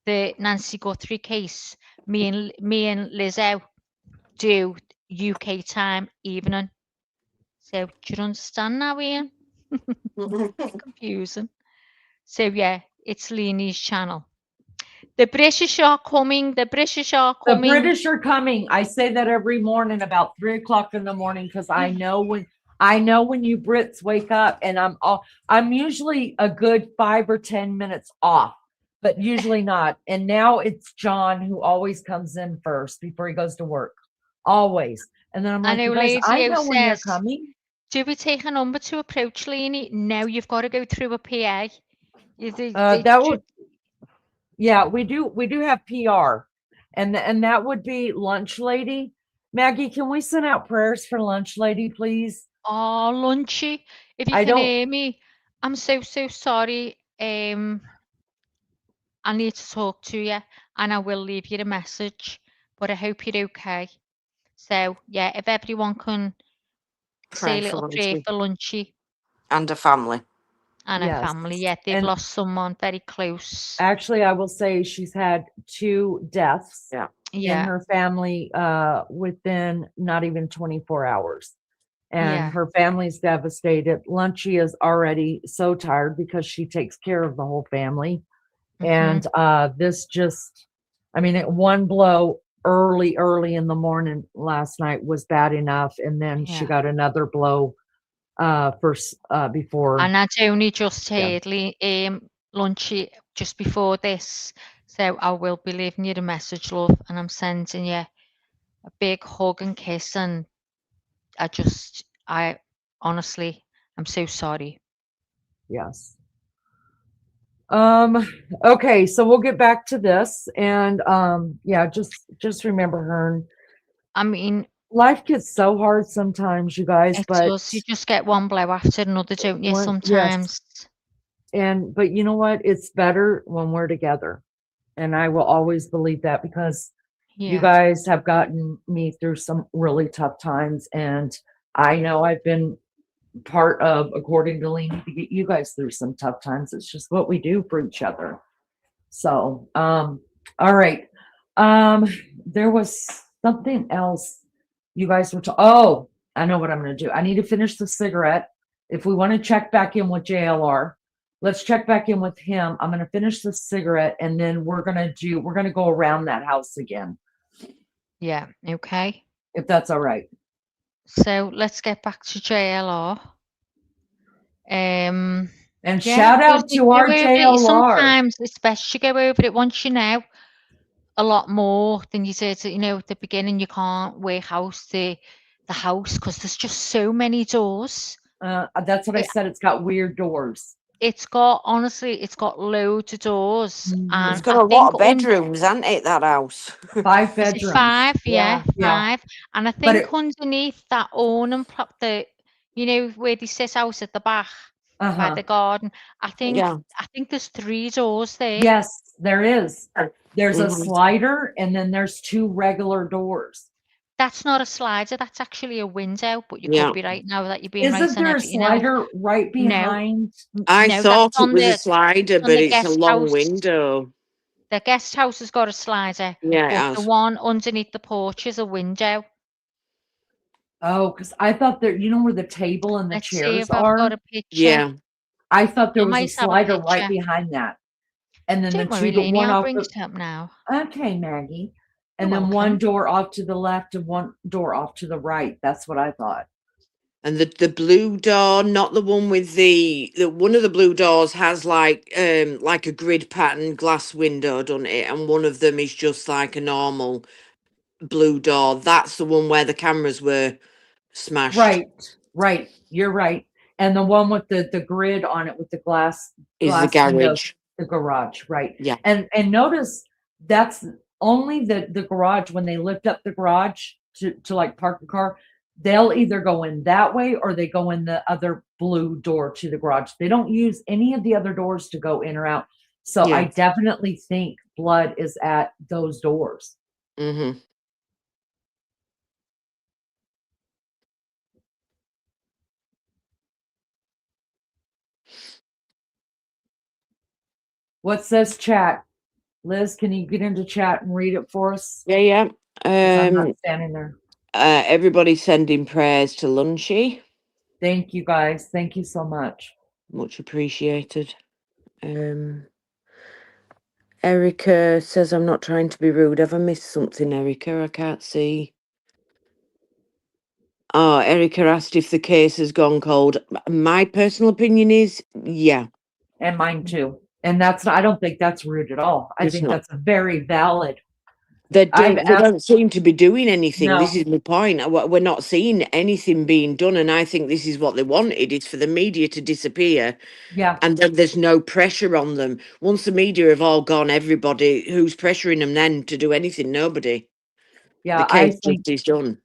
the Nancy Guthrie case, me and Lizzo do UK time evening. So do you understand now, Ian? Confusing. So yeah, it's Leanie's channel. The British are coming. The British are The coming. British are coming. I say that every morning about 3 o'clock in the morning because I know when you Brits wake up, and I'm usually a good 5 or 10 minutes off, but usually not. And now it's John who always comes in first before he goes to work. Always. And then I'm I like, know you guys, Lady I O know when you're says, coming. do we take a number to approach Leanie? No, you've got to go through a PA. That would, yeah, we do have PR, and that would be Lunch Lady. Maggie, can we send out prayers for Lunch Lady, please? Oh, Lunchy, if you I can don't. hear me, I'm so sorry. I need to talk to you, and I will leave you a message, but I hope you're okay. So yeah, if everyone can say Pray a for little prayer Lunchy for Lunchy and a family. and her Yes. family. Yeah, they've And lost someone very close. actually, I will say she's had 2 deaths Yeah. in Yeah, her family within not even 24 hours. And yeah, her family's devastated. Lunchy is already so tired because she takes care of the whole family. mhm, And this just, I mean, one blow early in the morning last night was bad enough. And then she yeah. got another blow before. And I'd only just Yeah. heard Lunchy just before this, so I will be leaving you a message, love, and I'm sending you a big hug and kiss. And I honestly, I'm so sorry. Yes. Okay, so we'll get back to this. And yeah, just remember, Hearn, I mean, life gets so hard sometimes, you guys, it but does. You just get one blow after another, don't you? yes. Sometimes. But you know what? It's better when we're together. And I will always believe that because you Yeah. guys have gotten me through some really tough times. And I know I've been part of, according to Leanie, to get you guys through some tough times. It's just what we do for each other. So, all right. There was something else you guys were oh, I know what I'm going to do. I need to finish the cigarette. If we want to check back in with JLR, let's check back in with him. I'm going to finish the cigarette, and then we're going to go around that house again, Yeah. Okay. if that's all right. So let's get back to JLR. And Yeah, shout out you to go our over it. JLR. Sometimes it's best you go over it once you know a lot more than you did, at the beginning. You can't work out the house because there's just so many doors. That's what I said. It's got weird doors. It's got loads of doors, Mhm. and It's got I a lot think of bedrooms, hasn't it, that house? 5 is it bedrooms. 5? Yeah, Yeah. 5. And I But think underneath that awning prop, where they sit out at the back by the garden, I think there's 3 doors there. Yes, there is. There's a Mhm. slider, and then there's 2 regular doors. That's not a slider, that's actually a window, but you Yeah. could be right now that you've been right Isn't on there a everything else. slider right No, behind? I no, thought that's it was a slider, on but the it's a guest long house. window. The guest house has got a slider, Yeah, it but has. the one underneath the porch is a window. Oh, because I thought there, where the table and the Let's see chairs if I've got are? a picture. Yeah. I thought there I was a might have a slider right picture. behind that. And then Don't the worry, 2 Lainey, one I'll off bring the, it up now. okay, Maggie. And You're then one welcome. door off to the left and one door off to the right. That's what I thought. And the blue door, not the one with the one of the blue doors has like a grid pattern glass window, doesn't it? And one of them is just like a normal blue door. That's the one where the cameras were smashed. Right. You're right. And the one with the grid on it with the glass Is the windows, garage. the garage, right? Yeah. And notice that's only the garage. When they lift up the garage to like park the car, they'll either go in that way or they go in the other blue door to the garage. They don't use any of the other doors to go in or out. So I Yeah. definitely think blood is at those doors. Mm-hmm. What says chat? Liz, can you get into chat and read it for us? Yeah. 'Cause I'm not standing there. Everybody sending prayers to Lunchy. Thank you guys. Thank you so much. Much appreciated. Erica says, I'm not trying to be rude. Have I missed something, Erica? I can't see. Oh, Erica asked if the case has gone cold. My personal opinion is, yeah, And mine too. And that's I don't think that's rude at all. I it's think not. that's a very valid. They I've don't asked, seem to be doing anything. This no, is my point. We're not seeing anything being done, and I think this is what they wanted, is for the media to disappear, yeah, and then there's no pressure on them. Once the media have all gone, everybody, who's pressuring them then to do anything? Nobody. The yeah, case just is done.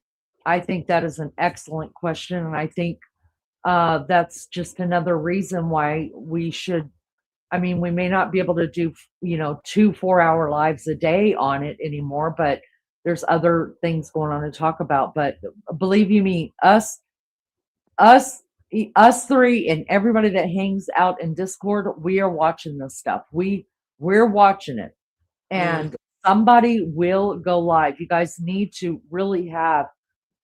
I think that is an excellent question. And I think that's just another reason why we should, I mean, we may not be able to do, 2 4-hour lives a day on it anymore, but there's other things going on to talk about. But believe you me, us, us three and everybody that hangs out in Discord, we are watching this stuff. We're watching it. And somebody will go live. You guys need to really have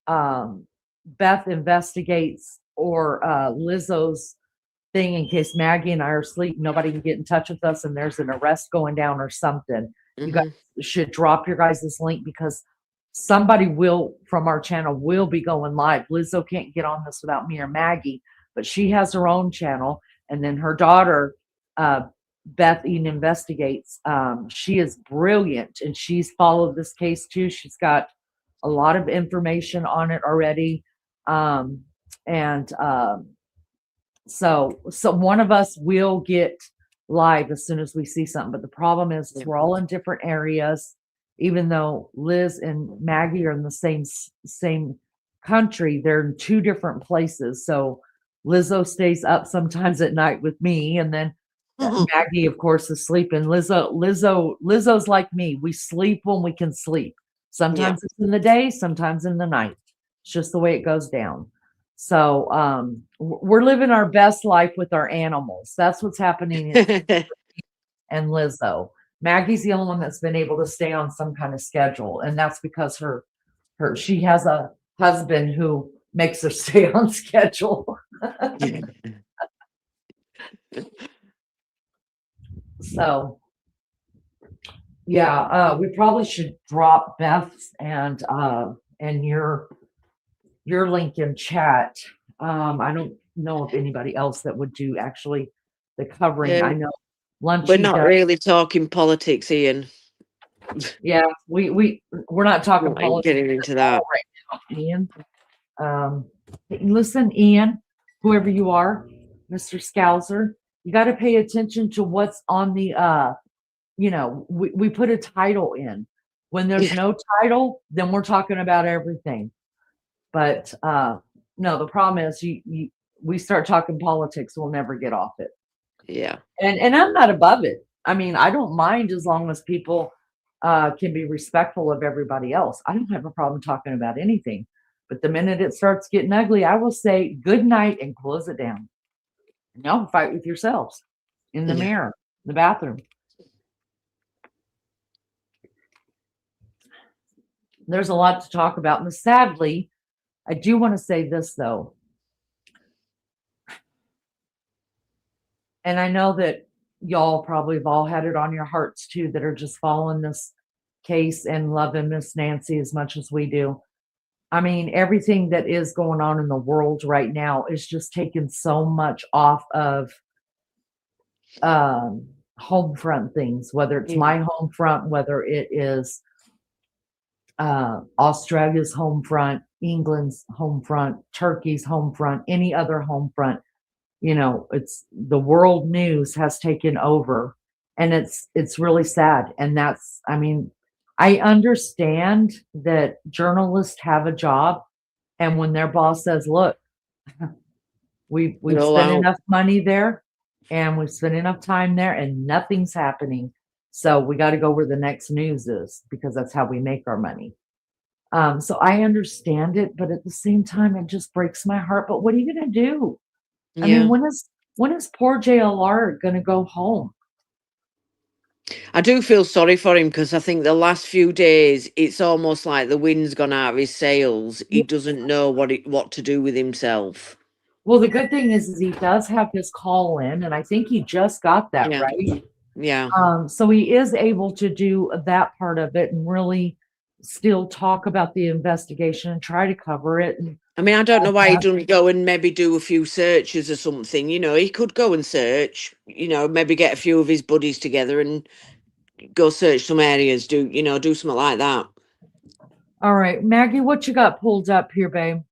Beth investigates or Lizzo's thing in case Maggie and I are asleep. Nobody can get in touch with us and there's an arrest going down or something. You guys should drop your guys' link because somebody will from our channel will be going live. Lizzo can't get on this without me or Maggie, but she has her own channel. And then her daughter, Beth Eden Investigates. She is brilliant and she's followed this case too. She's got a lot of information on it already. And so one of us will get live as soon as we see something. But the problem is we're all in different areas, even though Liz and Maggie are in the same country, they're in 2 different places. So Lizzo stays up sometimes at night with me, and then Maggie, of course, is sleeping. Lizzo's like me. We sleep when we can sleep. Sometimes it's in the day, sometimes in the night. It's just the way it goes down. So we're living our best life with our animals. That's what's happening and Lizzo. Maggie's the only one that's been able to stay on some kind of schedule, and that's because she has a husband who makes her stay on schedule. So yeah, we probably should drop Beth's and your link in chat. I don't know of anybody else that would do actually the covering. I know Lunchy We're not does. really talking politics, Ian. Yeah, we're not talking Not politics getting into that. right now, Ian. Listen, Ian, whoever you are, Mr. Scouser, you got to pay attention to what's on the we put a title in. When there's no title, then we're talking about everything. But no, the problem is we start talking politics, we'll never get off it. Yeah. And I'm not above it. I mean, I don't mind as long as people can be respectful of everybody else. I don't have a problem talking about anything. But the minute it starts getting ugly, I will say good night and close it down. No, fight with yourselves in the mirror, the bathroom. There's a lot to talk about. And sadly, I do want to say this, though. And I know that y'all probably have all had it on your hearts, too, that are just following this case and loving Miss Nancy as much as we do. I mean, everything that is going on in the world right now is just taking so much off of home front things, whether it's my home front, whether it is Australia's home front, England's home front, Turkey's home front, any other home front. It's the world news has taken over, and it's really sad. And I understand that journalists have a job, and when their boss says, look, we've spent enough money there and we've spent enough time there and nothing's happening, so we got to go where the next news is because that's how we make our money. So I understand it, but at the same time it just breaks my heart. But what are you going to do? I mean, when is poor JLR going to go home? I do feel sorry for him because I think the last few days it's almost like the wind's gone out of his sails. He doesn't know what to do with himself. Well, the good thing is he does have his call in, and I think he just got that, Yeah. right? Yeah. So he is able to do that part of it and really still talk about the investigation and try to cover it. And I mean, I don't know why he that. doesn't go and maybe do a few searches or something. He could go and search, maybe get a few of his buddies together and go search some areas, do something like that. All right, Maggie, what you got pulled up here, babe?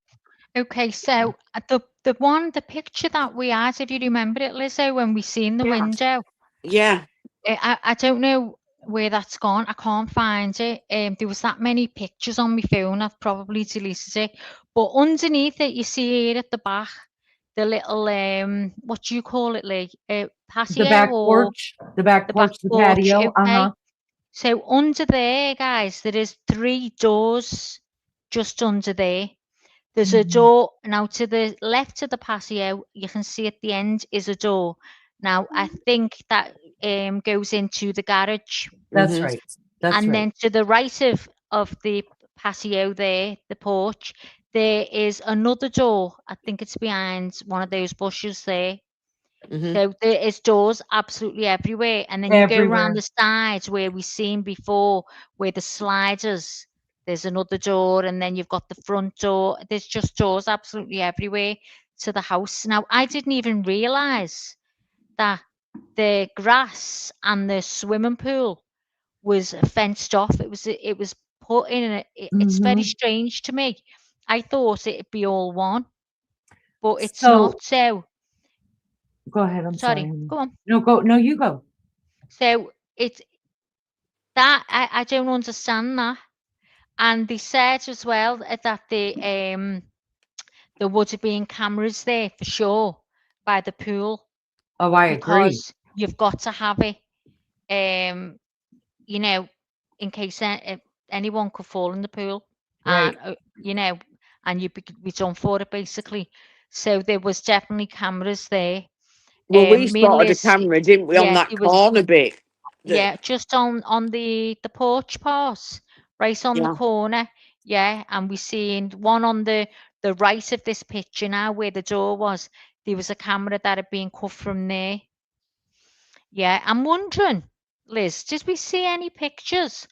Okay, so the picture that we had, if you remember it, Lizzo, when we seen the Yeah. window, Yeah. I don't know where that's gone. I can't find it. There was that many pictures on my phone. I've probably deleted it. But underneath it, you see here at the back, the little what do you call it, Lee? The Patio back or porch, the back the back porch, the porch? patio. Okay. So under there, guys, there is 3 doors just under there. There's a Mhm. door now to the left of the patio. You can see at the end is a door. Now I think that goes into the garage, That's Mhm. right. That's and right. then to the right of the patio there, the porch, there is another door. I think it's behind one of those bushes there. Mhm. So there is doors absolutely everywhere, and then you go around Everywhere. the sides where we've seen before, where the sliders. There's another door, and then you've got the front door. There's just doors absolutely everywhere to the house. Now, I didn't even realise that the grass and the swimming pool was fenced off. It was put in. It's very Hmm. strange to me. I thought it'd be all one, but it's So not. So go ahead. I'm sorry. sorry. Go on. No, go. No, you go. So it's that I don't understand that. And they said as well that there would have been cameras there for sure by the pool, Oh, I agree. because you've got to have it, um, you know, in case anyone could fall in the pool, Right. and and you'd be done for it basically. So there was definitely cameras there. Well, we Me and spotted a Liz, camera, didn't we, on yeah, that there was. corner bit? Yeah, just on the porch part, right on the Yeah. corner. Yeah, and we seen one on the right of this picture now, where the door was. There was a camera that had been cut from there. Yeah, I'm wondering, Liz, did we see any pictures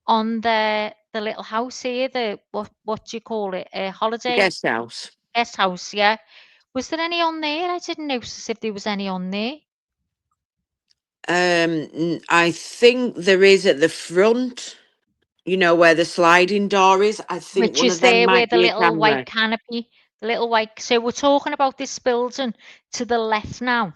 on the little house here? The what do you call it? A The holiday guest house. guest house. Yeah, was there any on there? I didn't notice if there was any on there. I think there is at the front, where the sliding door is. I think Which one is of them there where might the be a little camera. white canopy, the little white. So we're talking about this building to the left now.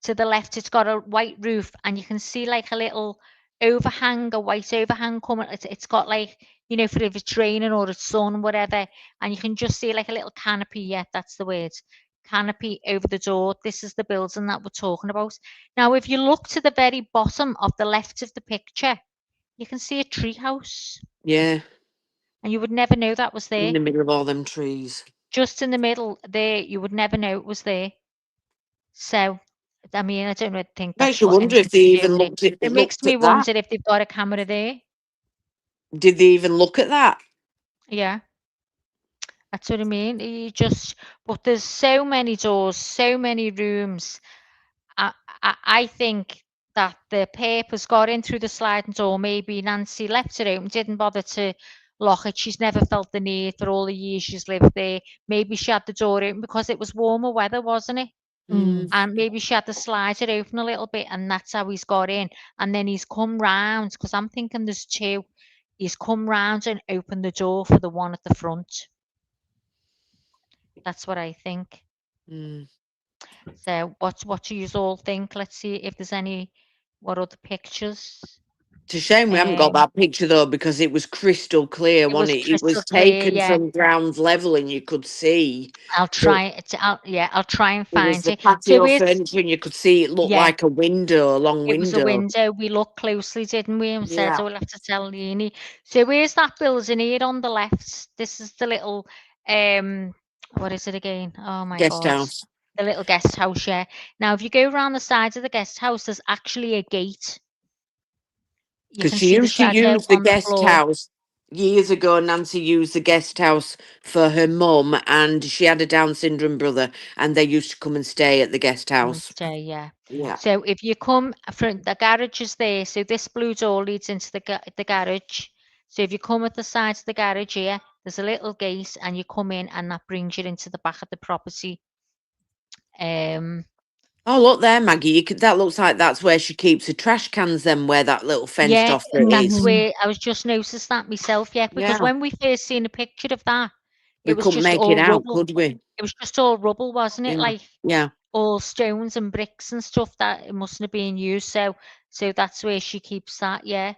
To the left, it's got a white roof, and you can see like a little overhang, a white overhang coming. It's got like, for if it's raining or it's sun, whatever, and you can just see like a little canopy. Yeah, that's the word. Canopy over the door. This is the building that we're talking about. Now, if you look to the very bottom of the left of the picture, you can see a tree house, Yeah, and you would never know that was in there. the middle of all them trees. Just in the middle there, you would never know it was there. So, I mean, I don't really think that's Makes you got wonder if anything they to do even with it. looked at It makes looked me at that. wonder if they've got a camera there. Did they even look at that? Yeah, that's what I mean. But there's so many doors, so many rooms. I think that the papers got in through the sliding door. Maybe Nancy left it open, didn't bother to lock it. She's never felt the need for all the years she's lived there. Maybe she had the door open because it was warmer weather, wasn't it? Mm. And maybe she had to slide it open a little bit, and that's how he's got in. And then he's come round, because I'm thinking there's 2. He's come round and opened the door for the one at the front. That's what I think. Mm. So what do you all think? Let's see if there's what other pictures. It's a shame we haven't got Um, that picture though, because it was crystal clear, it wasn't was it? It crystal was clear, taken yeah. from ground level and you could see. I'll try it. I'll try and There was find the it. So patio it's furniture and you could see it looked yeah. like a window, a long It was a window. window. We looked closely, didn't we? And said, Yeah. "Oh, we'll have to tell Leonie." So where's that building here on the left? This is the little, what is it again? Oh my Guest God, house. the little guest house. Yeah. Now, if you go around the sides of the guest house, there's actually a gate. You Because can she see the used to shadow use the on the guest floor. house. Years ago, Nancy used the guest house for her mum, and she had a Down syndrome brother, and they used to come and stay at the guest house. Stay, yeah. Yeah. So if you come from the garage is there, so this blue door leads into the garage. So if you come at the side of the garage here, there's a little gate, and you come in, and that brings you into the back of the property. Oh, look there, Maggie. You could. That looks like that's where she keeps her trash cans. Then where that little fenced Yeah, off bit that's is. where I was just noticed that myself. Yeah, because Yeah. when we first seen a picture of that, We it was couldn't just make all it out, rubble. could we? It was just all rubble, wasn't it? Yeah. Like Yeah. all stones and bricks and stuff that it mustn't have been used. So that's where she keeps that. Yeah.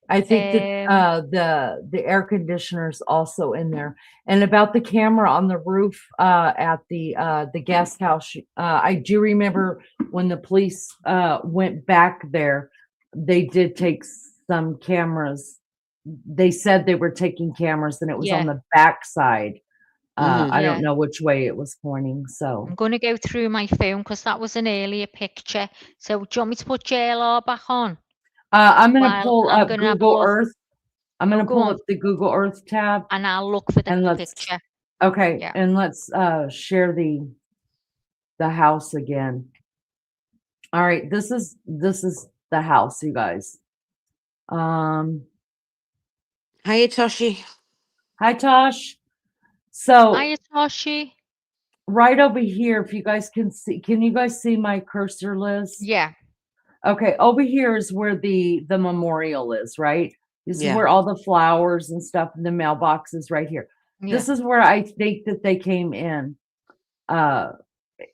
I think that the air conditioner's also in there. And about the camera on the roof at the guest house, I do remember when the police went back there, they did take some cameras. They said they were taking cameras, and it was on the back side. I don't know which way it was pointing. So I'm going to go through my phone because that was an earlier picture. So do you want me to put JLR back on? I'm going to While pull I'm up gonna have a Google look. Earth. I'm going to go pull on. up the Google Earth tab. And I'll look for And the let's picture. okay, Yeah. and let's share the house again. All right, this is the house, you guys. Hiya, Toshi. Hi, Tosh. So Hiya, Toshi. right over here, if you guys can see, can you guys see my cursor, Liz? Yeah. Okay, over here is where the memorial is, right? This is Yeah. where all the flowers and stuff in the mailbox is right here. Yeah. This is where I think that they came in.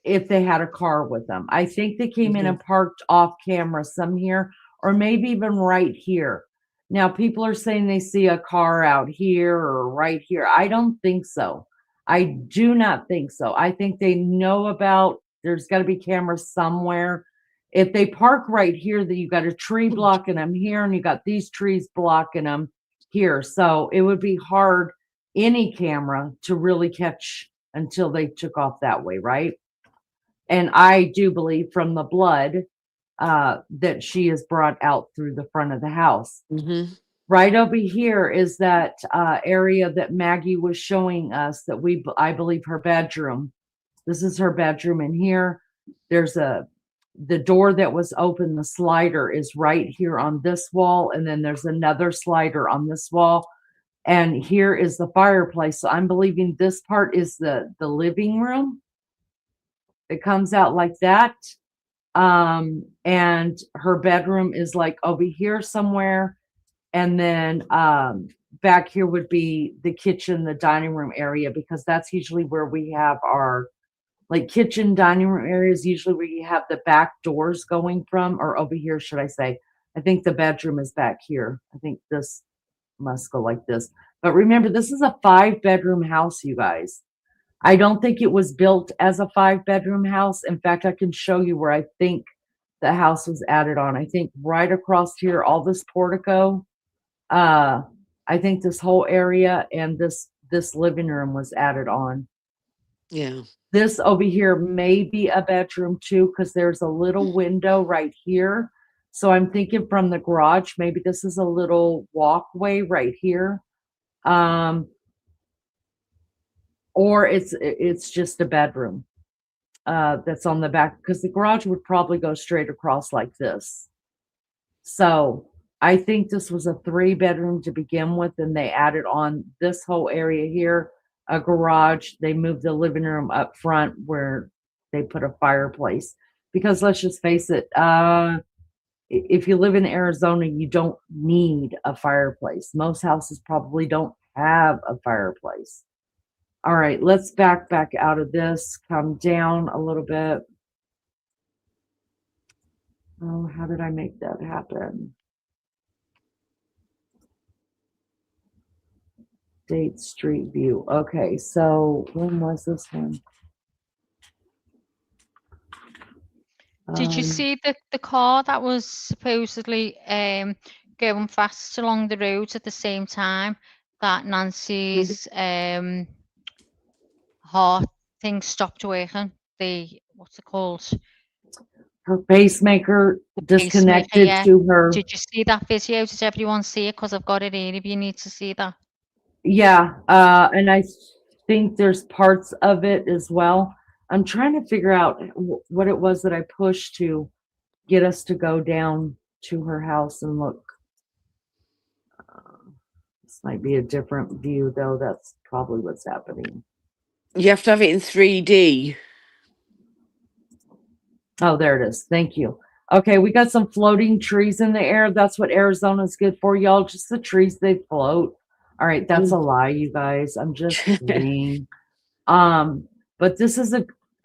If they had a car with them, I think they came in and parked off camera, some here, or maybe even right here. Now, people are saying they see a car out here or right here. I don't think so. I do not think so. I think they know about there's got to be cameras somewhere. If they park right here, that you got a tree blocking them here, and you got these trees blocking them here. So it would be hard any camera to really catch until they took off that way, right? And I do believe from the blood that she is brought out through the front of the house. Right over here is that area that Maggie was showing us that I believe her bedroom. This is her bedroom in here. There's the door that was open, the slider is right here on this wall. And then there's another slider on this wall. And here is the fireplace. So I'm believing this part is the living room. It comes out like that. And her bedroom is like over here somewhere. And then back here would be the kitchen, the dining room area, because that's usually where we have our like kitchen, dining room areas, usually where you have the back doors going from, or over here, should I say. I think the bedroom is back here. I think this must go like this. But remember, this is a 5-bedroom house, you guys. I don't think it was built as a 5-bedroom house. In fact, I can show you where I think the house was added on. I think right across here, all this portico, I think this whole area and this living room was added on. Yeah. This over here may be a bedroom too, because there's a little window right here. So I'm thinking from the garage, maybe this is a little walkway right here. Or it's just a bedroom that's on the back, because the garage would probably go straight across like this. So I think this was a 3-bedroom to begin with, and they added on this whole area here, a garage. They moved the living room up front where they put a fireplace. Because let's just face it, if you live in Arizona, you don't need a fireplace. Most houses probably don't have a fireplace. All right, let's back out of this, come down a little bit. Oh, how did I make that happen? Date Street View. Okay, so when was this one? Did you see the car that was supposedly going fast along the road at the same time that Nancy's heart thing stopped working? What's it called? Her pacemaker The disconnected pacemaker, yeah. to her. Did you see that video? Did everyone see it? Because I've got it here if you need to see that. Yeah, and I think there's parts of it as well. I'm trying to figure out what it was that I pushed to get us to go down to her house and look. This might be a different view, though. That's probably what's happening. You have to have it in 3D. Oh, there it is. Thank you. Okay, we got some floating trees in the air. That's what Arizona's good for, y'all. Just the trees, they float. All right, that's a lie, you guys. I'm just kidding. But this is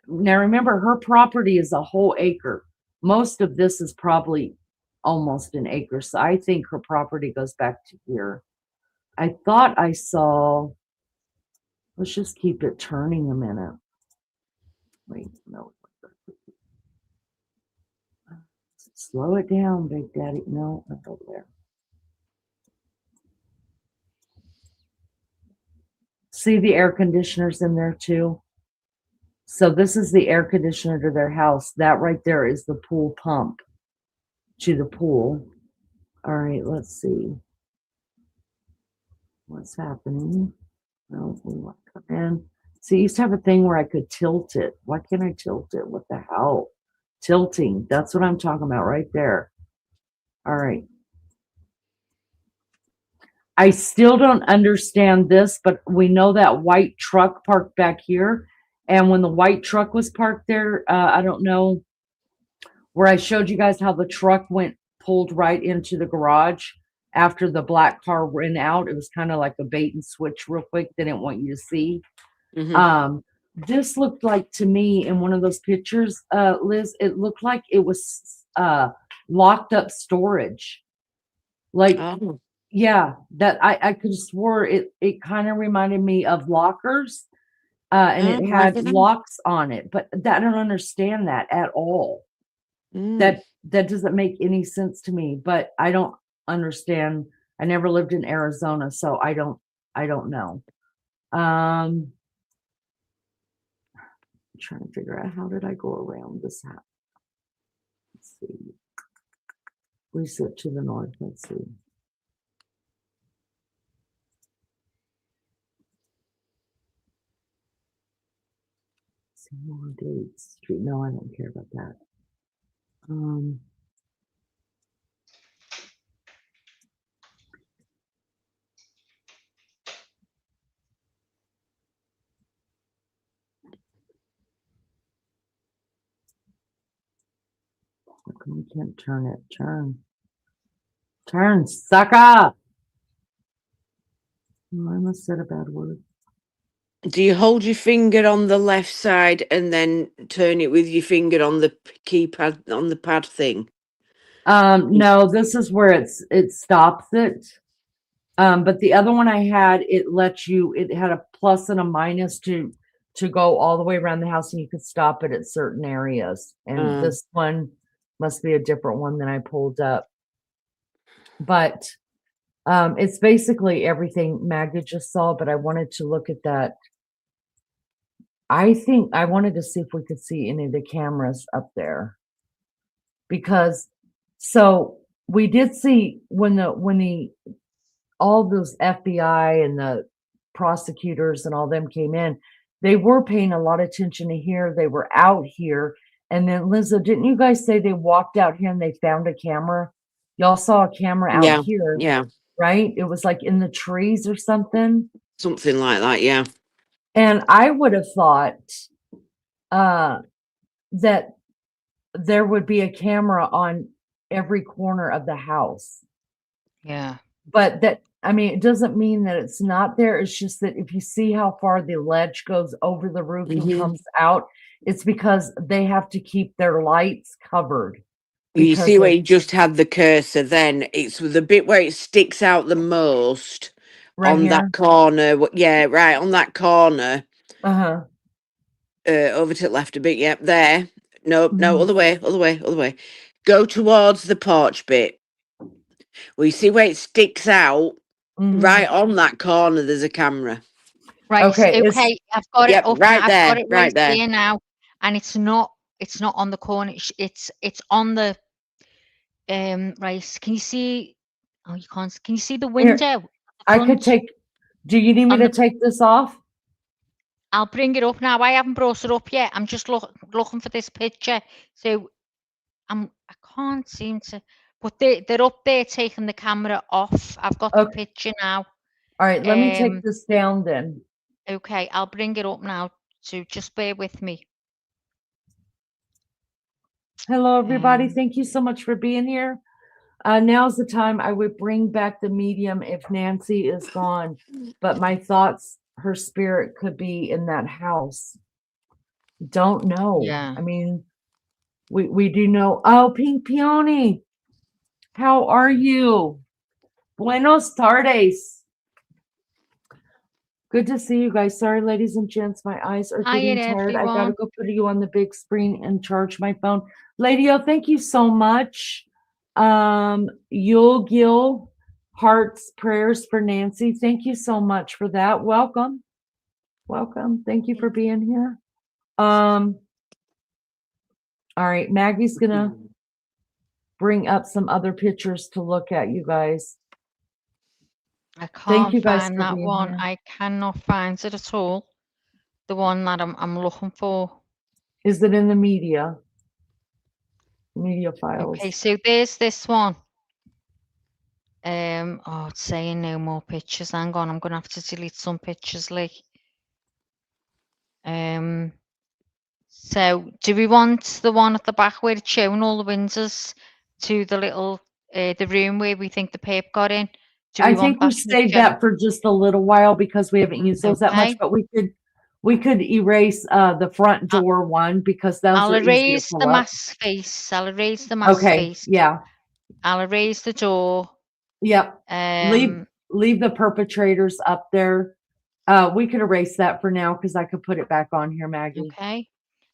now remember, her property is a whole acre. Most of this is probably almost an acre. So I think her property goes back to here. I thought I saw, let's just keep it turning a minute. Wait, no. Slow it down, Big Daddy. No, not over there. See the air conditioners in there too? So this is the air conditioner to their house. That right there is the pool pump to the pool. All right, let's see what's happening. No, we want to come in. See, I used to have a thing where I could tilt it. Why can't I tilt it? What the hell? Tilting. That's what I'm talking about right there. All right. I still don't understand this, but we know that white truck parked back here. And when the white truck was parked there, I don't know where I showed you guys how the truck pulled right into the garage after the black car went out. It was kind of like a bait and switch real quick. They didn't want you to see. This looked like to me in one of those pictures, Liz, it looked like it was locked up storage. Like, yeah, that I could have swore it kind of reminded me of lockers. And it had locks on it, but I don't understand that at all. That doesn't make any sense to me, but I don't understand. I never lived in Arizona, so I don't know. I'm trying to figure out how did I go around this house. Let's see. Reset to the north. Let's see. Some more dates. Street. No, I don't care about that. We can't turn it. Turn, sucker. Oh, I must said a bad word. Do you hold your finger on the left side and then turn it with your finger on the keypad on the pad thing? No, this is where it stops it. But the other one I had, it had a plus and a minus to go all the way around the house, and you could stop it at certain areas. And this one must be a different one than I pulled up. But it's basically everything Magda just saw, but I wanted to look at that. I think I wanted to see if we could see any of the cameras up there. Because so we did see when all those FBI and the prosecutors and all them came in, they were paying a lot of attention to here. They were out here. And then Lizzo, didn't you guys say they walked out here and they found a camera? Y'all saw a camera out here. Yeah. Right? It was like in the trees or something. Something like that, yeah. And I would have thought that there would be a camera on every corner of the house. Yeah. But it doesn't mean that it's not there. It's just that if you see how far the ledge goes over the roof and comes out, it's because they have to keep their lights covered. You see where you just had the cursor then? It's the bit where it sticks out the most on here? that corner. Yeah, right, on that corner. Uh-huh. Over to the left a bit, yep, there. No, other way. Go towards the porch bit. Well, you see where it sticks out? Right on that corner, there's a camera. Right. Okay. I've got it up. Right I've there, got it right there. now, and it's not on the corner. It's on the right. Can you see? Oh, you can't. Can you see the window? I could take Do you need me On to the- take this off? I'll bring it up now. I haven't brought it up yet. I'm just looking for this picture. So I can't seem to, but they're up there taking the camera off. I've got the Okay. picture now. All right, let me take Um, this down then. Okay, I'll bring it up now. So just bear with me. Hello, everybody. Um, Thank you so much for being here. Now's the time I would bring back the medium if Nancy is gone, but my thoughts, her spirit could be in that house. Don't know. Yeah. I mean, we do know. Oh, Pink Peony, how are you? Buenos tardes. Good to see you guys. Sorry, ladies and gents, my eyes are Hi, getting tired. I gotta everyone. go put you on the big screen and charge my phone. Lady O, thank you so much. Yul Gil, hearts, prayers for Nancy. Thank you so much for that. Welcome. Welcome. Thank you for being here. All right, Maggie's gonna bring up some other pictures to look at, you guys. I Thank you can't guys find for that being one. here. I cannot find it at all. The one that I'm looking for. Is it in the media? Media files. Okay, so there's this one. Oh, it's saying no more pictures. Hang on, I'm gonna have to delete some pictures, Lee. So do we want the one at the back where it's showing all the windows to the little the room where we think the pape got in? Do we I want think we that saved picture? that for just a little while because we haven't used those that much, Okay. but we could erase the front door one because those I'll are easy to erase the pull up. mask face. I'll erase the mask Okay, face. yeah, I'll erase the door. yep. Leave the perpetrators up there. We could erase that for now because I could put it back on here, Maggie. Okay.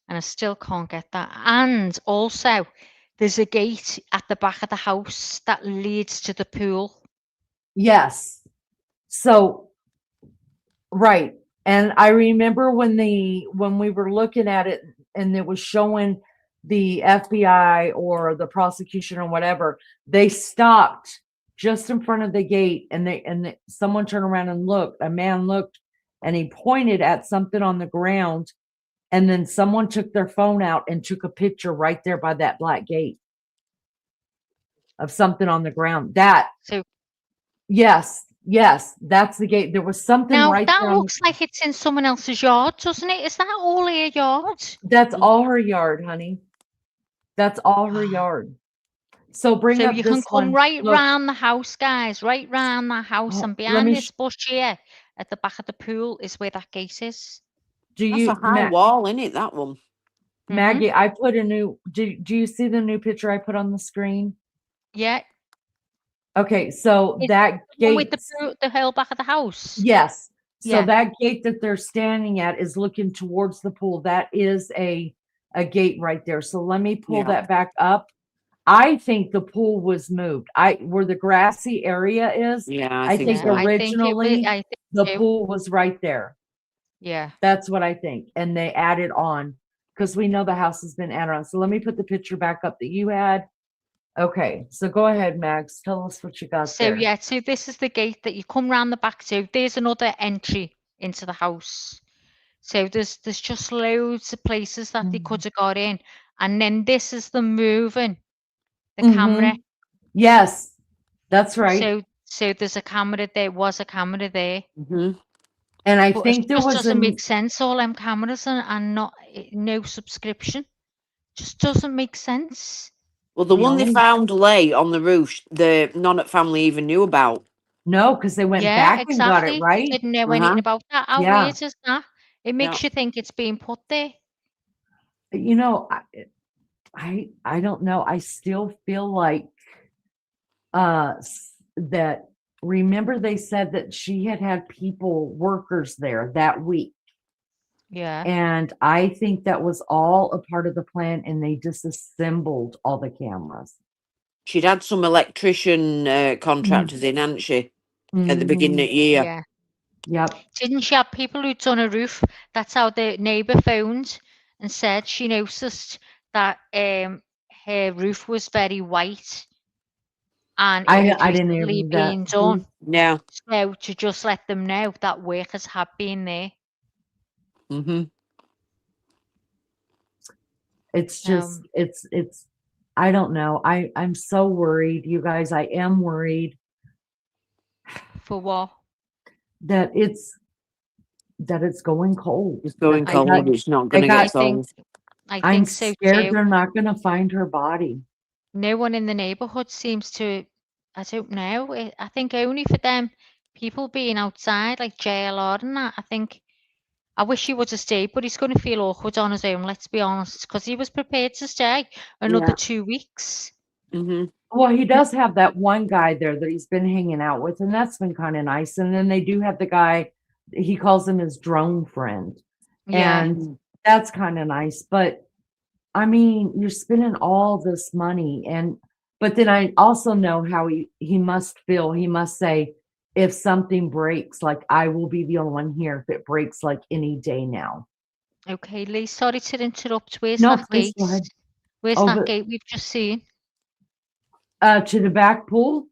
And I still can't get that. And also, there's a gate at the back of the house that leads to the pool. Yes. So, right. And I remember when we were looking at it and it was showing the FBI or the prosecution or whatever, they stopped just in front of the gate and someone turned around and looked, a man looked and he pointed at something on the ground. And then someone took their phone out and took a picture right there by that black gate of something on the ground. Yes, that's the gate. There was something Now, right that there. looks like it's in someone else's yard, doesn't it? Is that all her yard? That's all her yard, honey. That's all her yard. So bring So up you this can come one. right Look. round the house, guys, right round the house. Oh, And let behind me this bush here, at the back of the pool, is where that gate is. Do That's a you, high wall, isn't it? That one. Maggie, I put a new, do you see the new picture I put on the screen? Yeah. Okay, so It's that the one gate, with the whole back of the house. yes. So Yeah. that gate that they're standing at is looking towards the pool. That is a gate right there. So let me pull that back up. I think the pool was moved. Where the grassy area is. Yeah, I think so. originally the too. pool was right there. Yeah. That's what I think. And they added on because we know the house has been added on. So let me put the picture back up that you had. Okay, so go ahead, Max. Tell us what you got So there. yeah, so this is the gate that you come round the back to. There's another entry into the house. So there's just loads of places that they could have got in. And then this is the moving, the camera. Yes, that's right. So there's a camera there, was a camera there. And I But think it there just was doesn't make sense, all them cameras and not no subscription. Just doesn't make sense. Well, the one they found lay on the roof, the none at family even knew about. No, because they went back and got it right. Didn't know anything about that. How Yeah. weird is that? It makes you think it's being put there. You know, I don't know. I still feel like that. Remember, they said that she had workers there that week. Yeah. And I think that was all a part of the plan, and they disassembled all the cameras. She'd had some electrician contractors in, hadn't she, at the beginning of the year? Yeah. Yep. Didn't she have people who'd done a roof? That's how the neighbour phoned and said she noticed that her roof was very white. and I it had didn't hear recently that. been done. Yeah. So to just let them know that workers have been there. Mm-hmm. It's just, it's, I don't know. I'm so worried, you guys. I am worried For what? that it's going cold. It's going That I they got- cold. It's not they going to got- I get think solved. I I'm think so scared too. they're not going to find her body. No one in the neighborhood seems to. I don't know. I think only for them people being outside, like JLR and that. I think. I wish he would have stayed, but he's going to feel awkward on his own. Let's be honest, because he was prepared to stay another Yeah. 2 weeks. Mm-hmm. Well, he does have that one guy there that he's been hanging out with, and that's been kind of nice. And then they do have the guy, he calls him his drone friend, Yeah, and that's kind of nice. But I mean, you're spending all this money, but then I also know how he must feel. He must say, if something breaks, like I will be the only one here if it breaks, like any day now. okay, Lee. Sorry to interrupt. Where's No, that please gate? go ahead. Where's Oh, that but gate we've just seen? to the back pool.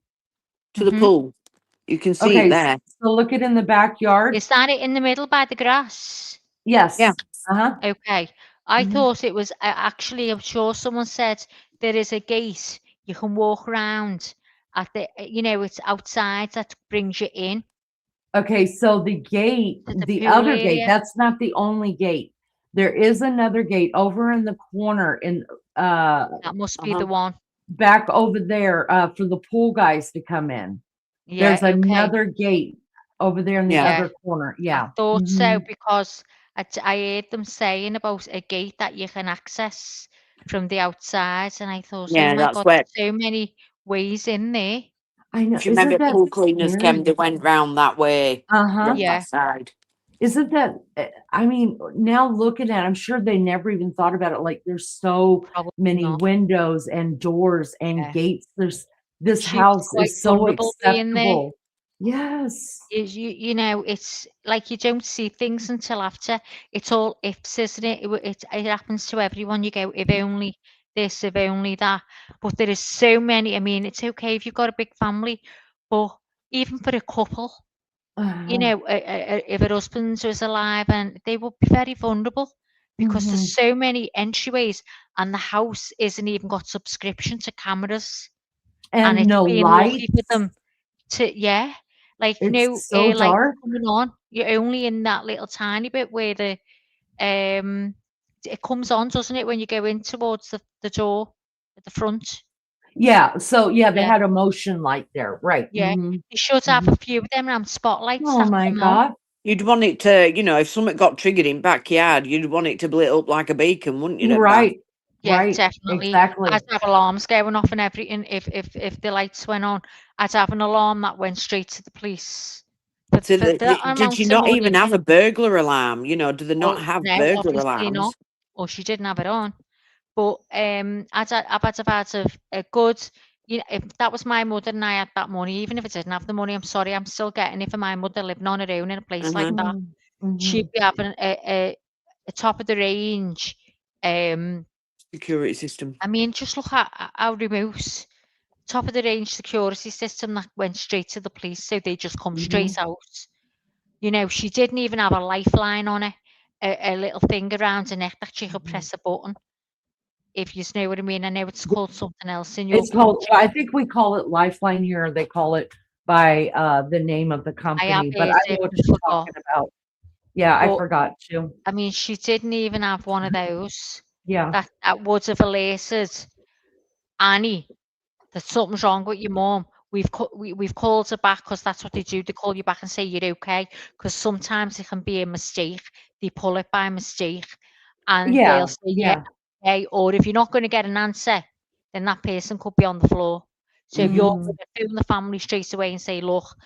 To the Mhm. pool. You can see it Okay, there. so look it in the backyard. Is that it in the middle by the grass? Yes. Yeah. Uh-huh. Okay. I Mhm. thought it was actually. I'm sure someone said there is a gate you can walk around at the. It's outside that brings you in Okay, so the gate, to the the pool other gate, area. that's not the only gate. There is another gate over in the corner in That must be the one. back over there for the pool guys to come in. Yeah. There's Okay. another gate over there in the Yeah. other corner. I Yeah. thought so Mhm. because I heard them saying about a gate that you can access from the outside, and I thought, oh Yeah, my that's God, where, so many ways in there. I know. if you remember, Isn't that pool cleaners came, scary? they went round that way, Uh-huh. round Yeah. that side. Isn't that, I mean, now looking at it, I'm sure they never even thought about it. Like there's so Probably many not. windows and doors and Yeah. gates. This She was house quite is so vulnerable being there. acceptable. Yes. It's like you don't see things until after. It's all ifs, isn't it? It happens to everyone. You go, if only this, if only that. But there is so many. I mean, it's okay if you've got a big family, but even for a couple, Uh-huh. if her husband was alive, and they would be very vulnerable because Mhm. there's so many entryways, and the house isn't even got subscription to cameras, and And it's no being lucky for lights. them to like It's so air lights dark. coming on. You're only in that little tiny bit where it comes on, doesn't it, when you go in towards the door at the front? Yeah. So yeah, they Yeah, had a motion light there. Right. yeah. Mhm. You should have Mhm. a few of them spotlights Oh that my come on. God. You'd want it to, if something got triggered in backyard, you'd want it to lit up like a beacon, wouldn't you? At back? Right. Yeah, Right. definitely. Exactly. I'd have alarms going off and everything. If the lights went on, I'd have an alarm that went straight to the police. So For that did you amount of not money. even have a burglar alarm? Do they not Well, have no, burglar obviously not. alarms? Or she didn't have it on. But I've had about a good, if that was my mother and I had that money, even if I didn't have the money, I'm sorry, I'm still getting it for my mother living on her own in a place like Uh-huh. that. She'd Mhm. be having a top of the range. Security system. I mean, just look at our remote. Top of the range security system that went straight to the police, so they just come straight out. She didn't even have a lifeline on it, a little thing around her neck that she could press a button. If you know what I mean. I know it's called something else in your It's called, country. I think we call it Lifeline here. They call it by the name of the I have company, but heard I know it, what but you're forgot. talking about. Yeah, I But forgot too. I mean, she didn't even have one of those Yeah. that would have alerted Annie that something's wrong with your mum. We've called her back because that's what they do. They call you back and say you're okay. Because sometimes it can be a mistake. They pull it by mistake, and Yeah. they'll say yeah, Yeah. okay. Or if you're not going to get an answer, then that person could be on the floor. So if you're going Mhm. to phone the family straight away and say, look,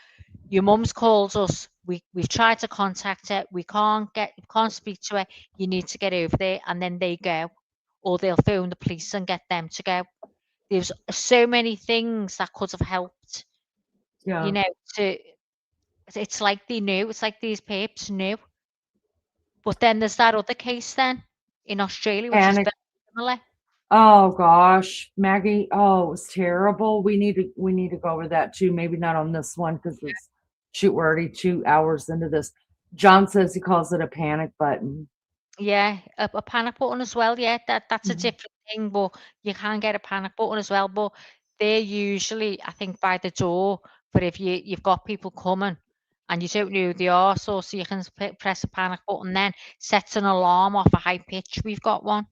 your mum's called us. We've tried to contact her. We can't speak to her. You need to get over there, and then they go, or they'll phone the police and get them to go. There's so many things that could have helped, Yeah. it's like they knew, it's like these papes knew. But then there's that other case then in Australia, which is And very similar. Oh gosh, Maggie. Oh, it was terrible. We need to go over that too. Maybe not on this one because it's shoot, we're already 2 hours into this. John says he calls it a panic button. Yeah, a panic button as well. Yeah, that's a Mhm. different thing, but you can get a panic button as well. But they're usually, I think, by the door. But if you've got people coming and you don't know who they are, so you can press a panic button, then sets an alarm off a high pitch. We've got one.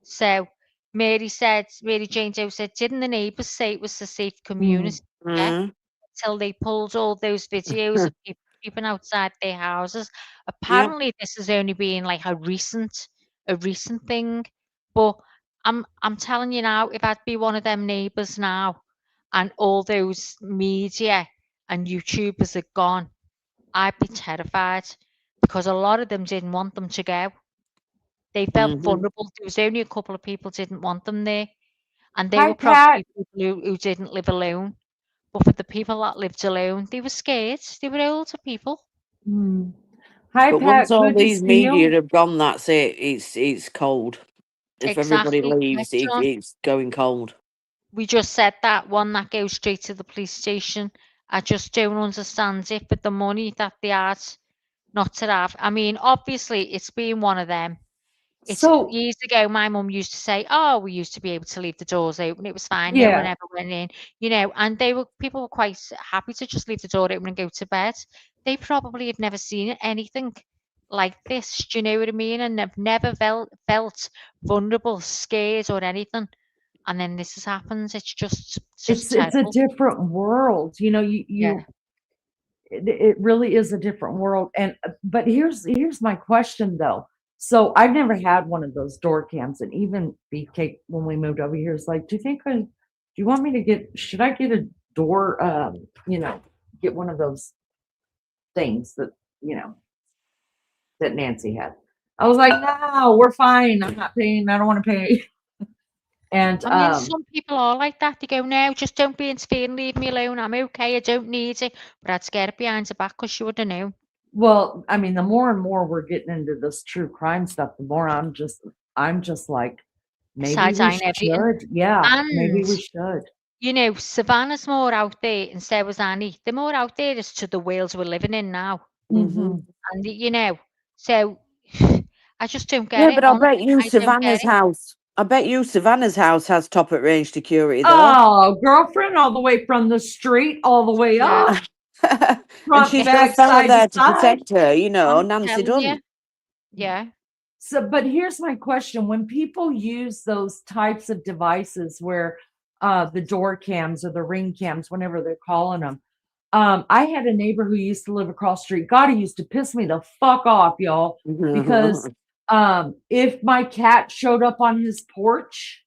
So Mary Jane Doe said, didn't the neighbours say it was a safe community? Yeah, Mm. till they pulled all those videos of people sleeping outside their houses. Yeah. Apparently, this has only been like a recent thing. But I'm telling you now, if I'd be one of them neighbours now, and all those media and YouTubers are gone, I'd be terrified because a lot of them didn't want them to go. They felt Hmm. vulnerable. There was only a couple of people didn't want them there, and they Hi, were Pat. probably people who didn't live alone. But for the people that lived alone, they were scared. They were older people. Hmm. Hi, But once Pat. all Good to these see media you. have gone, that's it. It's cold. If everybody Exactly. Yes, leaves, John. it's going cold. We just said that one that goes straight to the police station. I just don't understand it, but the money that they had not to have. I mean, obviously, it's been one of them. It's So years ago, my mum used to say, "Oh, we used to be able to leave the doors open. It was fine. No one yeah, ever went in, and people were quite happy to just leave the door open and go to bed. They probably have never seen anything like this. Do you know what I mean? And they've never felt vulnerable, scared, or anything. And then this has happened. It's just it's a terrible. different world. You know, Yeah. it really is a different world. And but here's my question though. So I've never had one of those door cams, and even Beefcake when we moved over here is like, do you want me to should I get a door, get one of those things that, you know, that Nancy had. I was like, no, we're fine. I'm not paying. I don't want to pay. And I mean, some people are like that. They go, no, just don't be interfering, leave me alone. I'm okay. I don't need it. But I'd scare it behind the back because you would have known. well, I mean, the more and more we're getting into this true crime stuff, the more I'm just like, maybe we Side-eyeing everything. should. Yeah, maybe And, we should. Savannah's more out there, and so was Annie. They're more out there as to the world we're living in now. Hmm. Hmm. And, so I just don't get Yeah, it, but honestly. I don't get it. I bet you Savannah's house has top at range security though. Oh, girlfriend, all the way from the street, all the way Yeah. up, And front, she's Yeah. got a back, fella side to there to side. protect her, I'm Nancy telling you. Dunn. Yeah. So, but here's my question. When people use those types of devices where the door cams or the ring cams, whenever they're calling them, I had a neighbor who used to live across the street. God, he used to piss me the fuck off, y'all, because if my cat showed up on his porch,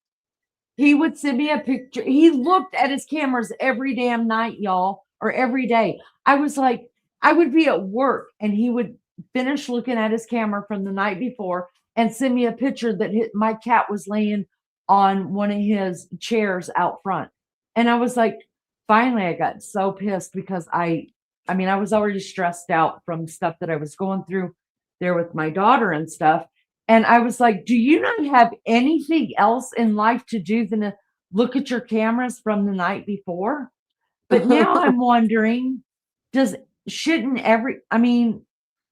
he would send me a picture. He looked at his cameras every damn night, y'all, or every day. I was like, I would be at work and he would finish looking at his camera from the night before and send me a picture that my cat was laying on one of his chairs out front. And I was like, finally, I got so pissed because I mean, I was already stressed out from stuff that I was going through there with my daughter and stuff. And I was like, do you not have anything else in life to do than to look at your cameras from the night before? But now I'm wondering, does shouldn't I mean,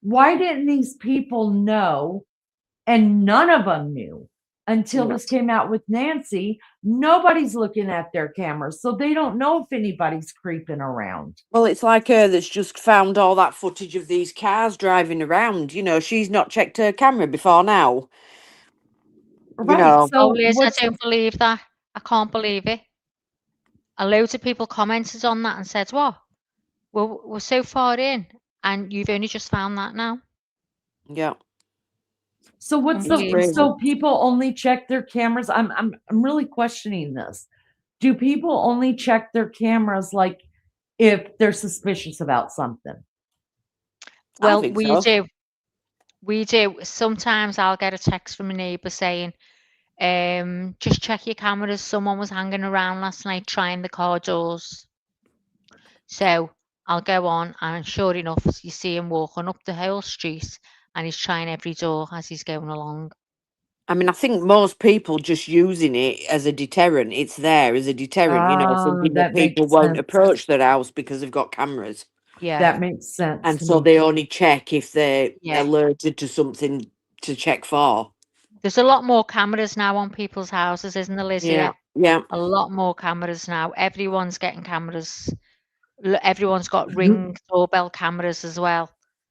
why didn't these people know? And none of them knew until this came out with Nancy. Nobody's looking at their cameras, so they don't know if anybody's creeping around. Well, it's like her that's just found all that footage of these cars driving around. She's not checked her camera before now. Right. Oh, So Liz, I don't believe that. I can't believe it. A loads of people commented on that and said, what? We're so far in, and you've only just found that now. Yeah. So what's Unbelievable. so people only check their cameras? I'm really questioning this. Do people only check their cameras like if they're suspicious about something? Well, think we so. do. We do. Sometimes I'll get a text from a neighbour saying, just check your cameras. Someone was hanging around last night trying the car doors. So I'll go on, and sure enough, you see him walking up the whole street, and he's trying every door as he's going along. I mean, I think most people just using it as a deterrent. It's there as a deterrent, thinking that That people makes won't sense. approach their house because they've got cameras. Yeah. That makes sense And to so me. they only check if they're Yeah. alerted to something to check for. There's a lot more cameras now on people's houses, isn't there, Lizzie? Yeah. Yeah. A lot more cameras now. Everyone's getting cameras. Everyone's got You- Ring doorbell cameras as well.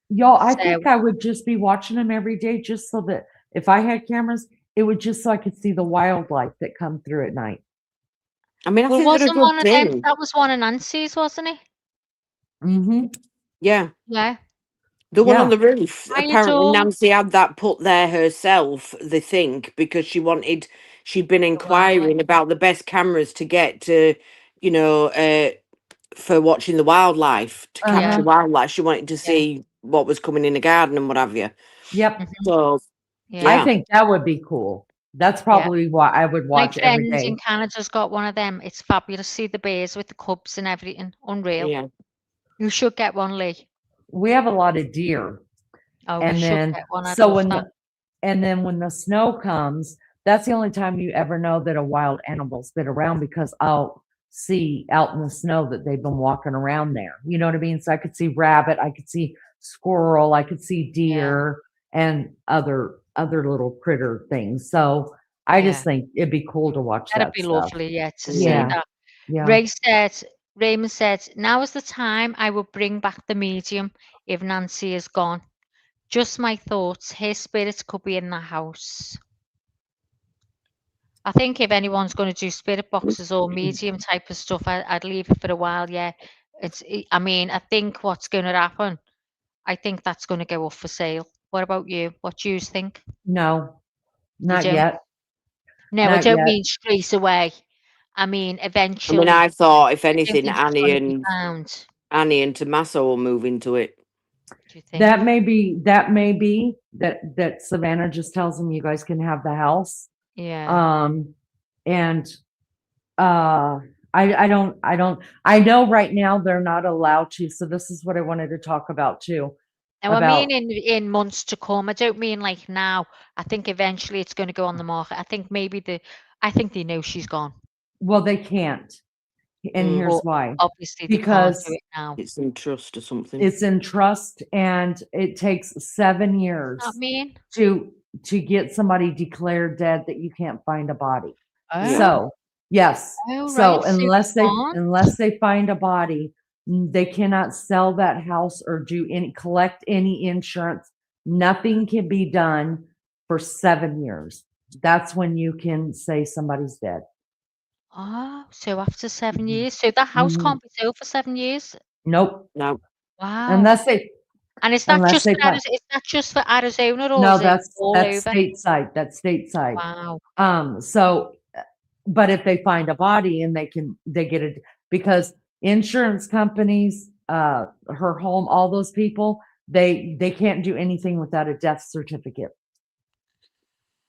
Y'all, I So- think I would just be watching them every day just so that if I had cameras, it would just so I could see the wildlife that come through at night. I mean, I Well, think they're a wasn't good one of them, thing. that was one of Nancy's, wasn't it? Mm-hmm. Yeah. Yeah. The one Yeah. on the roof. I Apparently, adore- Nancy had that put there herself, they think, because she'd been inquiring about the best cameras to get to, for watching the wildlife, to capture wildlife. She wanted to see what was coming in the garden and what have you. Yep. So, I think that would be cool. That's probably why I would My watch every friend day. in Canada's got one of them. It's fabulous. See the bears with the cubs and everything. Unreal. Yeah. You should get one, Lee. We have a lot of deer. Oh, And you should then get one. I'd so love when that. and then when the snow comes, that's the only time you ever know that a wild animal's been around, because I'll see out in the snow that they've been walking around there. You know what I mean? So I could see rabbit, I could see squirrel, I could see deer and other little critter things. So I just think it'd be cool to watch That'd that be stuff. lovely, to see Yeah. that. Yeah. Raymond said, now is the time I will bring back the medium if Nancy is gone. Just my thoughts. Her spirits could be in the house. I think if anyone's going to do spirit boxes or medium type of stuff, I'd leave it for a while. Yeah. I mean, I think what's going to happen, I think that's going to go up for sale. What about you? What do you think? No, not don't? yet. No, I Not don't yet. mean straight away. I mean, I eventually. mean, I thought, if I don't anything, think it's gonna be found. Annie and Tommaso will move into it. Do you think? That may be that Savannah just tells them you guys can have the house. Yeah. And I know right now they're not allowed to, so this is what I wanted to talk about too. Now, I mean in months to come. I don't mean like now. I think eventually it's going to go on the market. I think they know she's gone. Well, they can't. And here's Well, why. obviously they can't Because do it now. It's in trust or something. it's in trust, and it takes 7 years I mean, to get somebody declared dead that you can't find a body. oh, So yes. oh, So right, so unless it's they find a body, they cannot sell that house or collect any insurance. Nothing can be done for 7 years. That's when you can say somebody's dead. oh, so after 7 Mhm. years, so that house Mhm. can't be sold for 7 years. Nope. No. Wow. Unless they And is that unless just they for find- is that just for Arizona, or No, is it that's all over? stateside. That's stateside. Wow. So, but if they find a body and they get it, because insurance companies, her home, all those people, they can't do anything without a death certificate.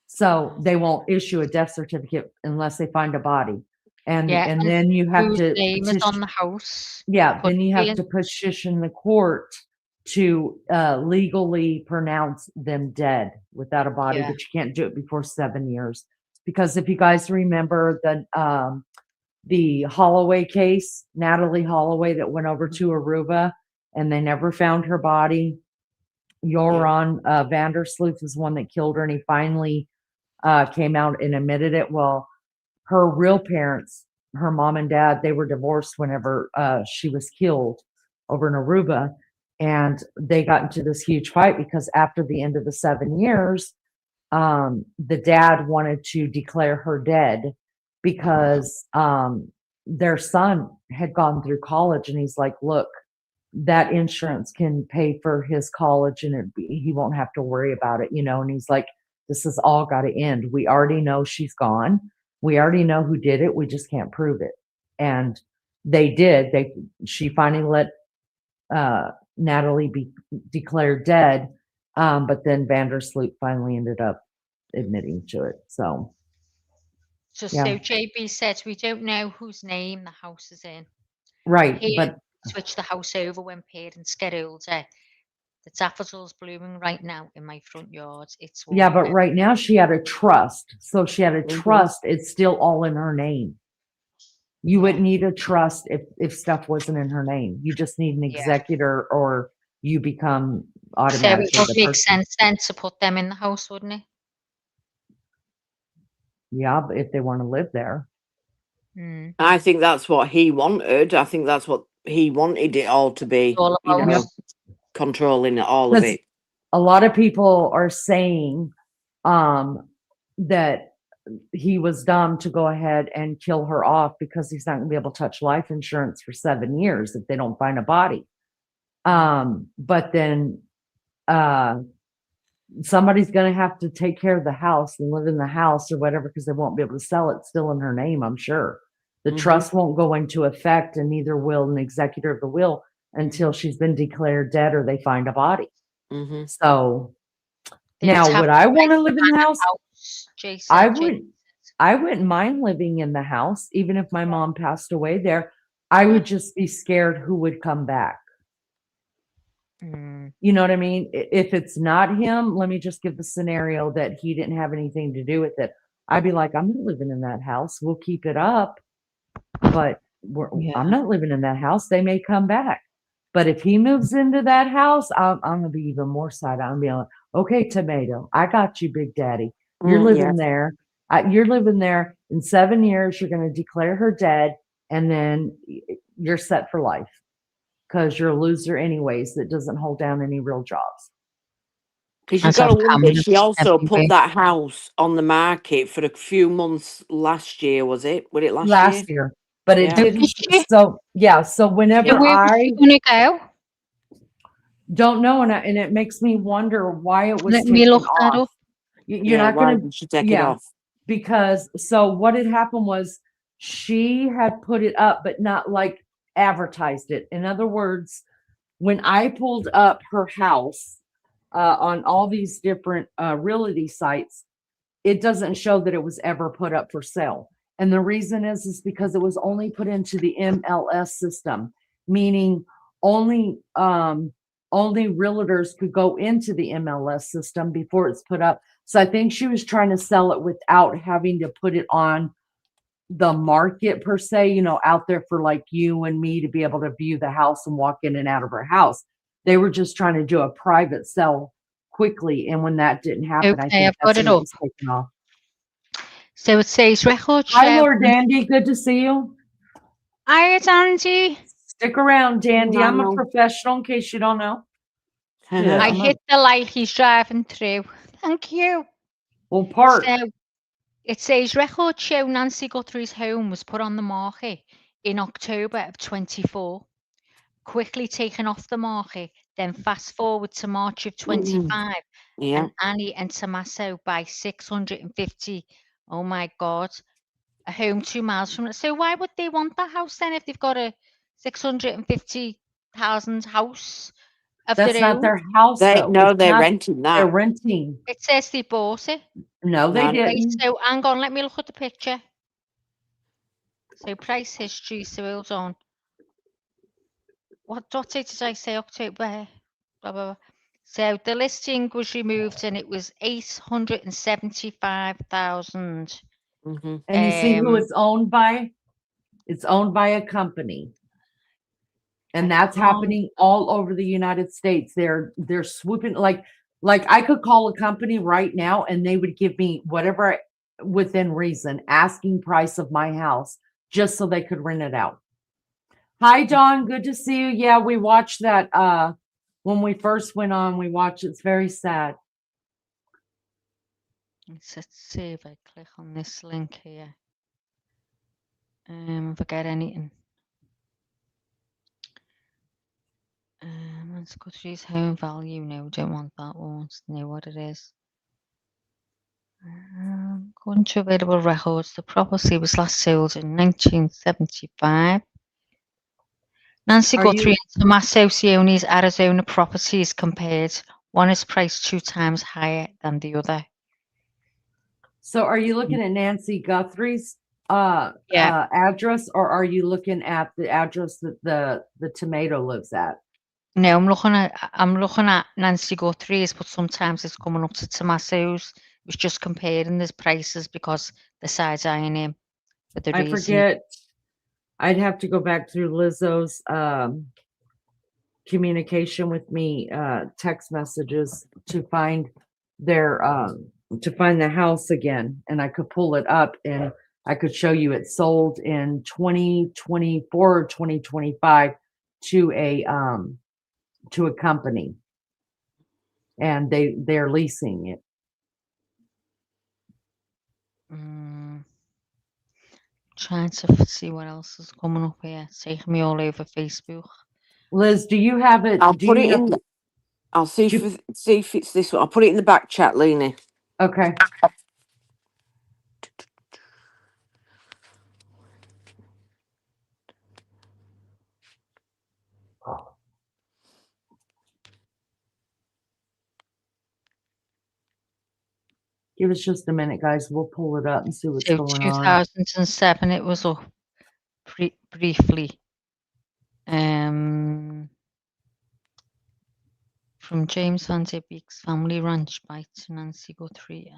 So they won't issue a death certificate unless they find a body. And then you have whose to name is on the house. Yeah, then couldn't you be have to petition the court to legally pronounce them dead without a body, Yeah. but you can't do it before 7 years. Because if you guys remember the Holloway case, Natalie Holloway, that went over to Aruba and they never found her body. Joran Vandersloot was one that killed her, and he finally came out and admitted it. Well, her real parents, her mom and dad, they were divorced whenever she was killed over in Aruba. And they got into this huge fight because after the end of the 7 years, the dad wanted to declare her dead because their son had gone through college, and he's like, look, that insurance can pay for his college and he won't have to worry about it, and he's like, this has all got to end. We already know she's gone. We already know who did it. We just can't prove it. And they did. She finally let Natalie be declared dead. But then Vandersloot finally ended up admitting to it. So So yeah. JB says we don't know whose name the house is in. Right, Here, but switch the house over when parents get older. The daffodils blooming right now in my front yard. It's Yeah, but wonderful. right now she had a trust. So she had a Mhm. trust. It's still all in her name. You Yeah. wouldn't need a trust if stuff wasn't in her name. You just need an Yeah. executor or you become So it automatically would the make person. sense then to put them in the house, wouldn't it? Yeah, but if they want to live there. Mm. I think that's what he wanted. I think that's what he wanted it all to be. All You about know, us. controlling all of Because it. a lot of people are saying that he was dumb to go ahead and kill her off because he's not going to be able to touch life insurance for 7 years if they don't find a body. But then somebody's going to have to take care of the house and live in the house or whatever because they won't be able to sell it still in her name, I'm sure. The Mhm. trust won't go into effect and neither will an executor of the will until she's been declared dead or they find a body. Mhm. So They would now, have would to I break want to the live in the manor house? house, Jay said. I wouldn't mind living in the house, even if my mom passed away there. I would just be scared who would come back. Mm. You know what I mean? If it's not him, let me just give the scenario that he didn't have anything to do with it. I'd be like, I'm not living in that house. We'll keep it up, but I'm not living in that house. They may come back. But if he moves into that house, I'm going to be even more side. I'm going to be like, okay, Tomato, I got you, Big Daddy. You're Yeah. living there. You're living there. In 7 years, you're going to declare her dead, and then you're set for life because you're a loser anyways that doesn't hold down any real jobs. Because you As got to I've wonder, commented she also everywhere. put that house on the market for a few months last year, was it? Was it last year? Last year, but it Yeah. Oh, didn't. did she? So yeah, so So whenever where was she going to go? don't know, and it makes me wonder why it was Let me taken look that off. up. You're Yeah, not why going to, did she take it yeah, off? because so what had happened was she had put it up, but not like advertised it. In other words, when I pulled up her house on all these different realty sites, it doesn't show that it was ever put up for sale. And the reason is because it was only put into the MLS system, meaning only realtors could go into the MLS system before it's put up. So I think she was trying to sell it without having to put it on the market per se, out there for like you and me to be able to view the house and walk in and out of her house. They were just trying to do a private sell quickly. And when that didn't happen, I Okay, think I've that's got it when it up. was taken off. So it says record Hi, share. Lord Dandy. Good to see you. Hi, it's Andy. Stick around, Dandy. I'm a Hello. professional in case you don't know. Yeah. I I'm a- hit the light he's driving through. Thank you. Well, park. So it says record show Nancy Guthrie's home was put on the market in October of 24, quickly taken off the market, then fast forward to March of 25, Yeah. and Annie and Tommaso buy 650. Oh my God, a home 2 miles from it. So why would they want that house then if they've got a 650,000 house of That's their not own? their house, They though. no, It's they're not. renting They're that. renting. It says they bought it. No, they No. Right, didn't. so hang on, let me look at the picture. So price history, so hold on. What date did I say? October. Blah, blah, blah. So the listing was removed and it was 875,000. Mm-hmm. And you see who it's owned by? It's owned by a company. And that's happening all over the United States. They're swooping like I could call a company right now and they would give me whatever within reason asking price of my house just so they could rent it out. Hi Dawn, good to see you. Yeah, we watched that when we first went on, we watched it's very sad. Let's see if I click on this link here. Forget anything. Let's go through his home value. No, don't want that one. Let's know what it is. According to available records, the property was last sold in 1975. Nancy Are Guthrie you and Tommaso Sione's Arizona properties compared. One is priced 2 times higher than the other. so are you looking at Nancy Guthrie's Yeah. address or are you looking at the address that the tomato lives at? No, I'm looking at Nancy Guthrie's, but sometimes it's coming up to Tommaso's. It was just comparing the prices because the size I am for the I reason. forget. I'd have to go back through Lizzo's communication with me, text messages to find their to find the house again, and I could pull it up and I could show you it sold in 2024 or 2025 to a company, and they're leasing it. Trying to see what else is coming up here. It's taking me all over Facebook. Liz, do you have it? I'll do put you it have- in. I'll see do you- if it's this one. I'll put it in the back chat, Lena. Okay. Give us just a minute, guys. We'll pull it up and see what's So going on. 2007 it was up briefly. From James Van Der Beek's family ranch by to Nancy Guthrie.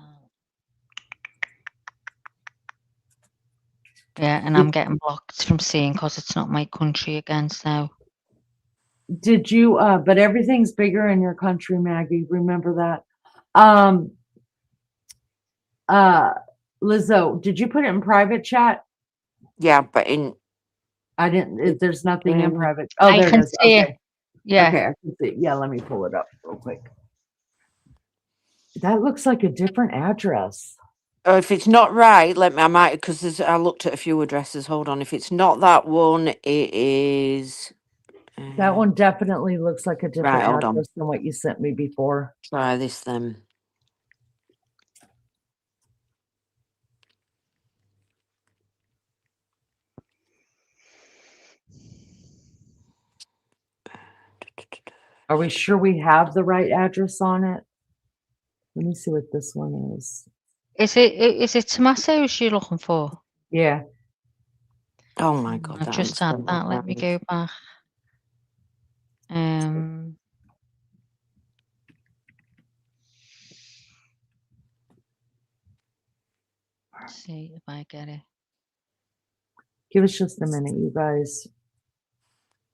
Yeah, and I'm getting blocked from seeing because it's not my country again. So Did you? But everything's bigger in your country, Maggie. Remember that. Lizzo, did you put it in private chat? Yeah, but in I didn't. There's nothing in private. Oh, I there it can is. see Okay. it. Yeah. Okay, I can see it. Yeah, let me pull it up real quick. That looks like a different address. if it's not right, let me. I might because I looked at a few addresses. Hold on. If it's not that one, it is. That one definitely looks like a different Right, hold on. address than what you sent me before. Try this then. Are we sure we have the right address on it? Let me see what this one is. Is it Tommaso's you're looking for? Yeah. Oh my god! I've just had that. Let me go back. See if I get it. Give us just a minute, you guys.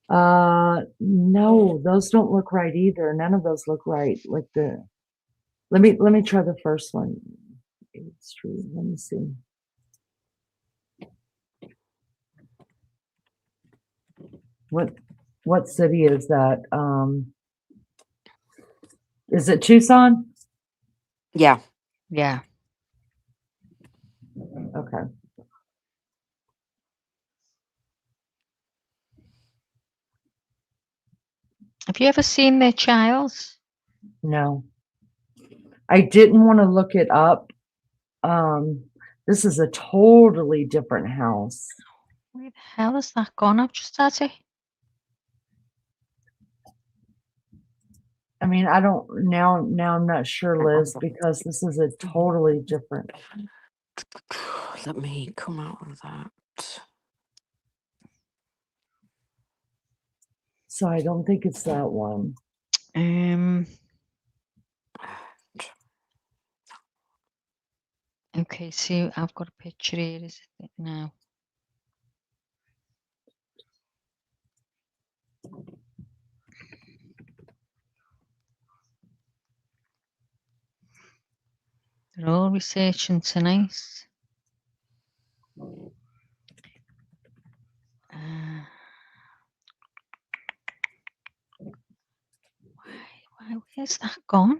No, those don't look right either. None of those look right. Like let me try the first one. 8th Street. Let me see. What city is that? Is it Tucson? Yeah. Yeah. Okay. Have you ever seen their child? No. I didn't want to look it up. This is a totally different house. Where the hell has that gone? I've just had it. I mean, I don't now I'm not sure, Liz, because this is a totally different. Let me come out of that. So I don't think it's that one. Okay, see, I've got a picture here. Is it now? They're all researching tonight. Where's that gone?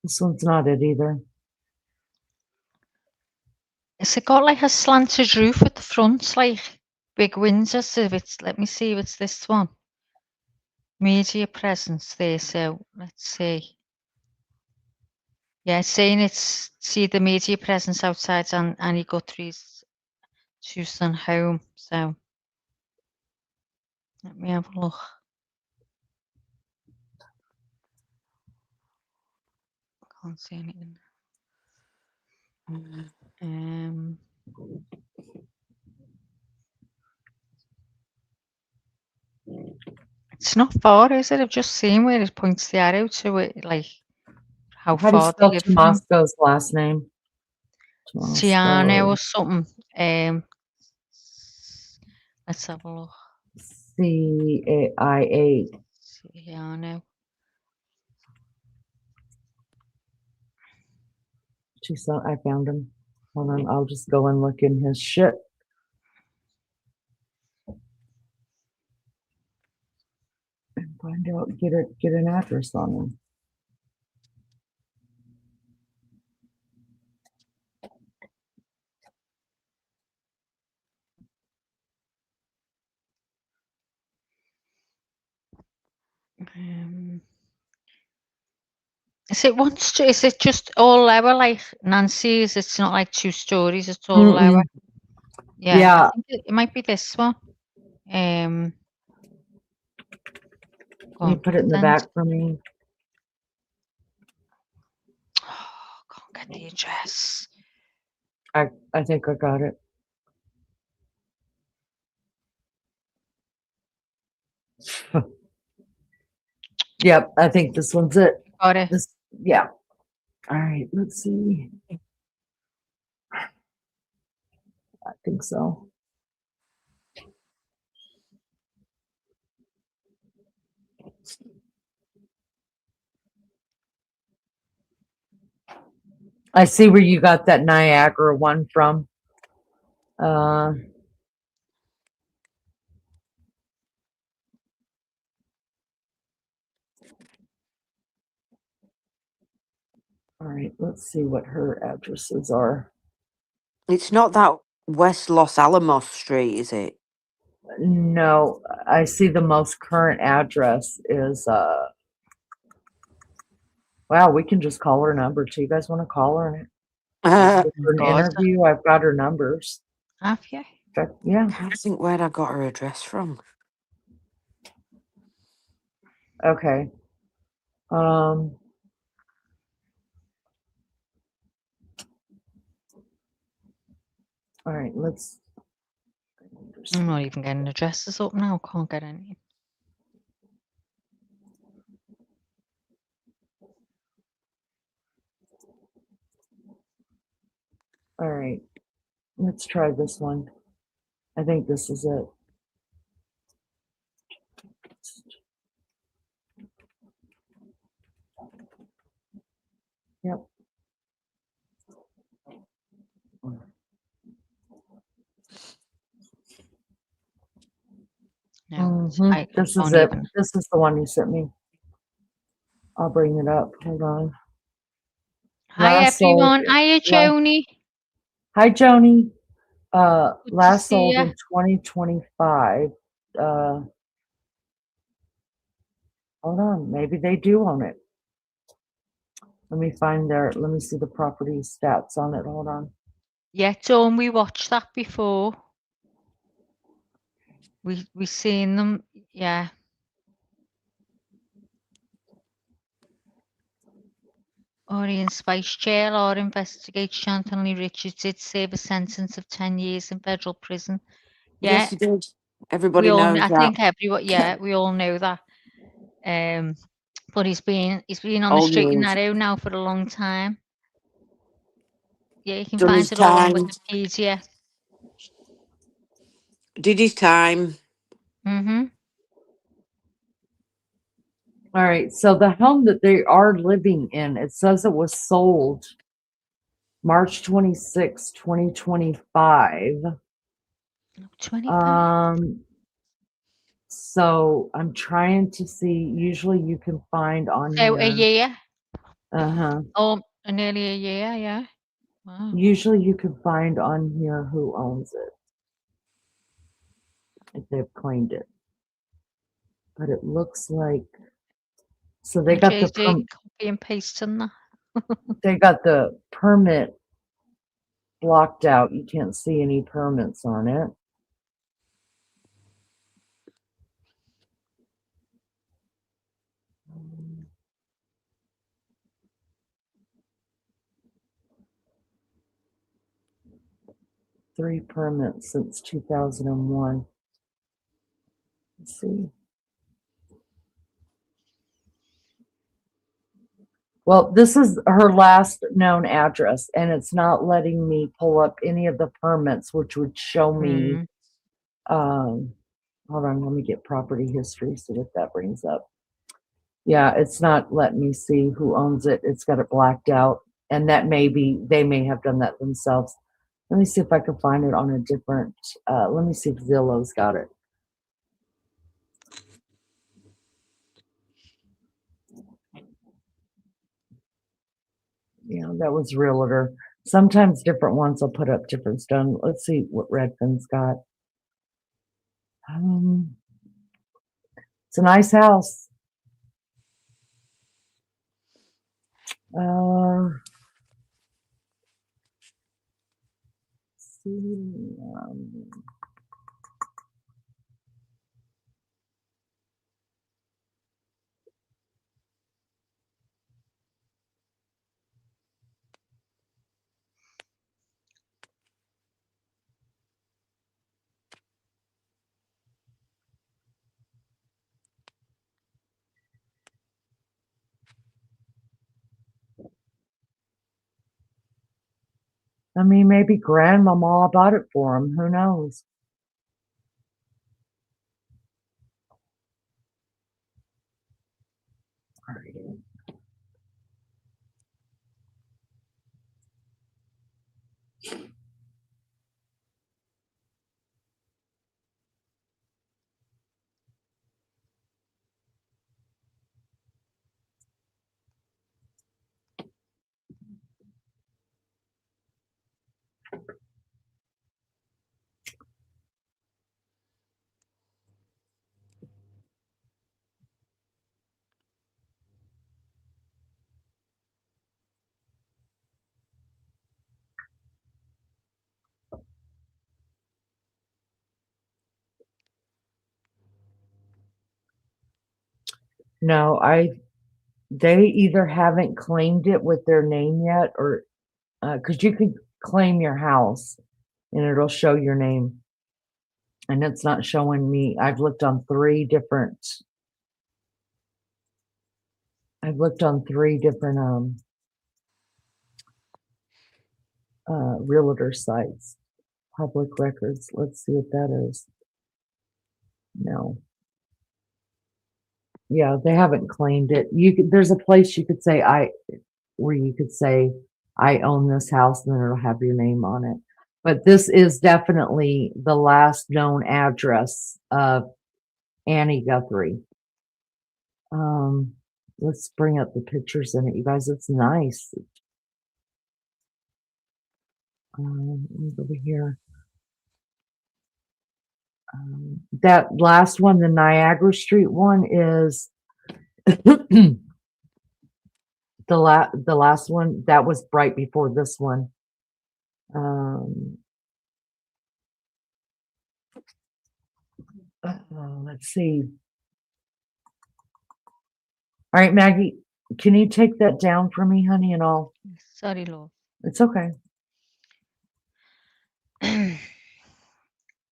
This one's not it either. Has it got like a slanted roof at the front, like big windows? If it's, let me see if it's this one. Media presence there. So let's see. Yeah, it's saying it's see the media presence outside on Annie Guthrie's Tucson home. So let me have a look. Can't see anything. Um, it's not far, is it? I've just seen where it points the arrow to it, like how How do you far they spell live from. Tomasco's last name? Tiano Tomasco. or something. Let's have a look. C-A-I-A. Tiano. I found him. Hold on, I'll just go and look in his shit. And find out, get an address on him. Is it is it just all lower like Nancy's? It's not like 2 stories, it's all lower. Yeah, Yeah. I think it might be this one. Go Can you on, put it in the contents. back for me? Oh, can't get the address. I think I got it. Yep, I think this one's it. Got it. This, yeah. All right, let's see. I think so. I see where you got that Niagara one from. All right, let's see what her addresses are. It's not that West Los Alamos Street, is it? No, I see the most current address is wow, we can just call her number. Do you guys want to call her and for an God. interview? I've got her numbers. Have you? Yeah. Can't think where I got her address from. Okay. All right, let's. I'm not even getting addresses up now. Can't get any. All right, let's try this one. I think this is it. Yep. No, I This is can't it. even. This is the one you sent me. I'll bring it up. Hold on. Hi Last sold- everyone. Hiya Joni. Hi Joni. Good to Last see sold ya. in 2025. Hold on, maybe they do own it. Let me see the property stats on it. Hold on. Yeah, Dawn, we watched that before. We seen them. Yeah. Orient Spice Jail or investigate Chantilly Richards did serve a sentence of 10 years in federal prison. Yeah, Yes, you did. Everybody knows I that. think everyone, yeah, we all know that. But he's been on the Old straight and news. narrow now for a long time. Yeah, you can Done find his it all on time. Wikipedia. Did his time. Mm-hmm. All right, so the home that they are living in, it says it was sold March 26, 2025. 25. So I'm trying to see, usually you can find on So a here. year. Uh-huh. Oh, nearly a year, yeah. Wow. Usually you can find on here who owns it. If they've claimed it. But it looks like, so they got the JJ, copy and paste in that. they got the permit blocked out. You can't see any permits on it. 3 permits since 2001. Let's see. Well, this is her last known address, and it's not letting me pull up any of the permits, which would show me. Hold on, let me get property history, see what that brings up. Yeah, it's not letting me see who owns it. It's got it blacked out, and that may be, they may have done that themselves. Let me see if I can find it on a different, let me see if Zillow's got it. Yeah, that was Realtor. Sometimes different ones will put up different stuff. Let's see what Redfin's got. It's a nice house. See, I mean, maybe grandmama bought it for him. Who knows? All right. No, they either haven't claimed it with their name yet, or because you could claim your house and it'll show your name, and it's not showing me. I've looked on three different realtor sites, public records. Let's see what that is. No. Yeah, they haven't claimed it. There's a place you could say where you could say I own this house, and then it'll have your name on it. But this is definitely the last known address of Annie Guthrie. Let's bring up the pictures in it, you guys. It's nice. Let me go over here. That last one, the Niagara Street one, is the last one that was right before this one. Let's see. All right, Maggie, can you take that down for me, honey, and all? Sorry, love. It's okay.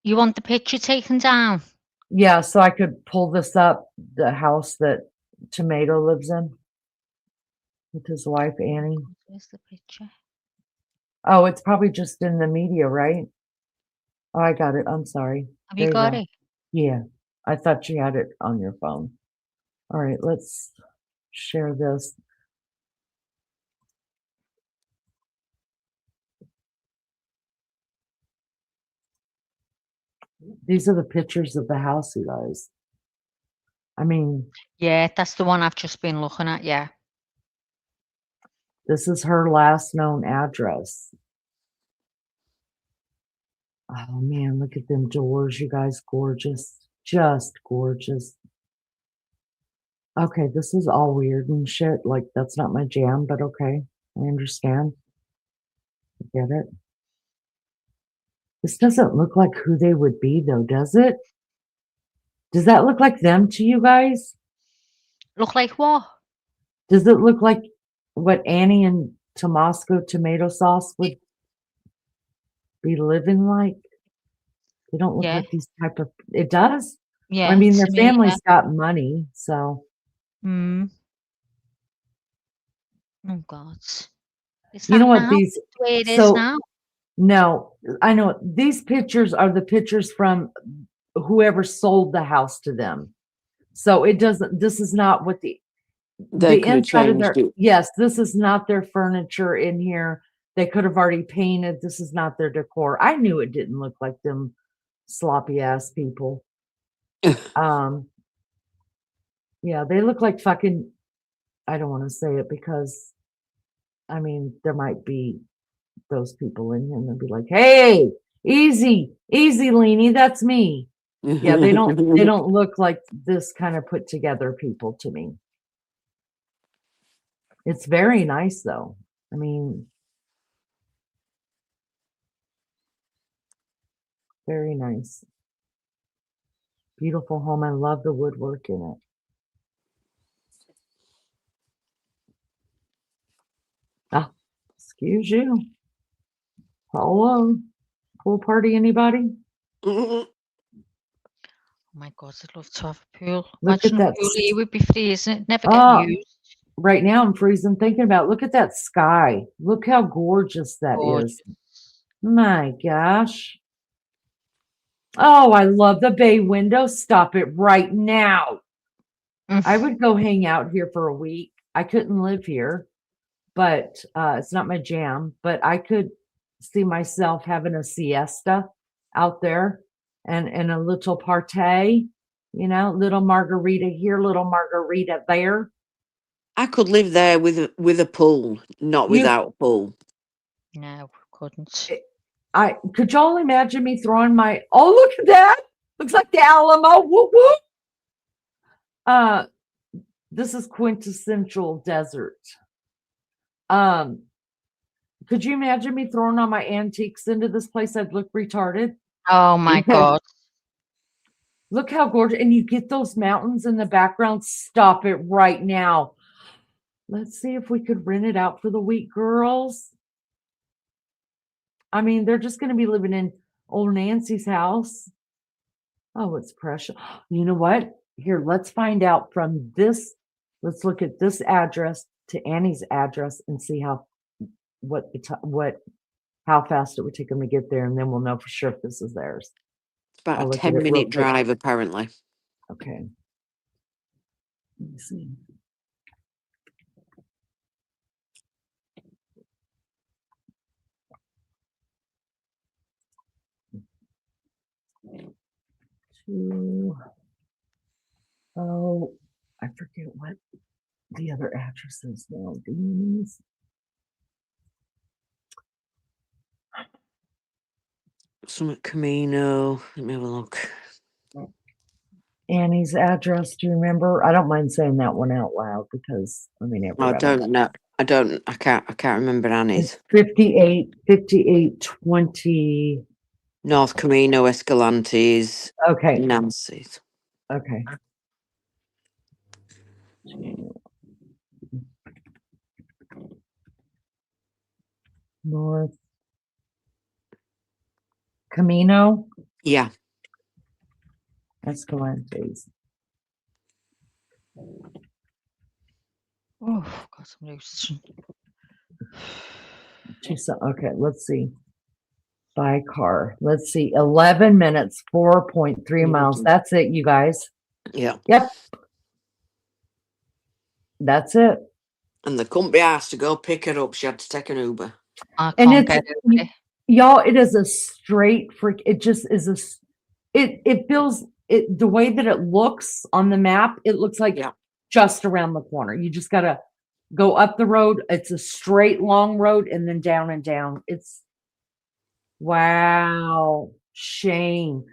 You want the picture taken down? Yeah, so I could pull this up, the house that Tomato lives in with his wife, Annie. Where's the picture? Oh, it's probably just in the media, right? Oh, I got it. I'm sorry. Have you There got go. it? Yeah, I thought you had it on your phone. All right, let's share this. These are the pictures of the house, you guys. I mean, Yeah, that's the one I've just been looking at. Yeah. this is her last known address. Oh man, look at them doors, you guys. Gorgeous. Just gorgeous. Okay, this is all weird and shit. Like, that's not my jam, but okay. I understand. I get it. This doesn't look like who they would be, though, does it? Does that look like them to you guys? Look like what? Does it look like what Annie and Tomasco tomato sauce would be living like? They don't look Yeah. like these type of. It does. Yeah. I mean, to their me, yeah. family's got money, so Mm. Oh God. Is you know that what now? these. The way it is So now? no, I know these pictures are the pictures from whoever sold the house to them. So it doesn't. This is not what They the could have inside of changed their. it. Yes, this is not their furniture in here. They could have already painted. This is not their decor. I knew it didn't look like them sloppy ass people. Yeah, they look like fucking. I don't want to say it because, I mean, there might be those people in here and they'll be like, "Hey, easy, Leanie, that's me." Yeah, they don't look like this kind of put together people to me. It's very nice though. I mean, very nice. Beautiful home. I love the woodwork in it. Ah, excuse you. Hello. Pool party, anybody? Oh my God, I'd love to have a pool. Look at Imagine a that. pool here would be freezing. It never get Ah, used. right now I'm freezing thinking about, look at that sky. Look how gorgeous that Gorgeous. is. My gosh. Oh, I love the bay window. Stop it right now. I would go hang out here for a week. I couldn't live here, but it's not my jam. But I could see myself having a siesta out there and a little partay, little margarita here, little margarita there. I could live there with a pool, not You, without a pool. No, couldn't. could y'all imagine me throwing my, oh, look at that. Looks like the Alamo. Whoop, whoop. This is quintessential desert. Could you imagine me throwing all my antiques into this place? I'd look retarded. Oh my God. Look how gorgeous. And you get those mountains in the background. Stop it right now. Let's see if we could rent it out for the week, girls. I mean, they're just going to be living in old Nancy's house. Oh, it's precious. You know what? Here, let's find out from this. Let's look at this address to Annie's address and see how fast it would take them to get there, and then we'll know for sure if this is theirs. It's about I'll a look at it real 10-minute quick. drive, apparently. Okay. Let me see. Oh, I forget what the other address is now. These. Some at Camino. Let me have a look. Annie's address. Do you remember? I don't mind saying that one out loud because I mean I everybody. don't know. I can't remember Annie's. It's 5820. North Camino, Escalante's, Okay. Nancy's. Okay. North Camino. Yeah. Escalante's. Oh, got some loose. Okay, let's see. By car. Let's see. 11 minutes, 4.3 miles. That's it, you guys. Yeah. Yep. That's it. And they couldn't be asked to go pick her up. She had to take an Uber. I And can't get over it. y'all, it is a straight freak. It just is it feels it the way that it looks on the map, it looks like just around the corner. You just gotta go up the road. It's a straight long road and then down and down. It's wow. Shame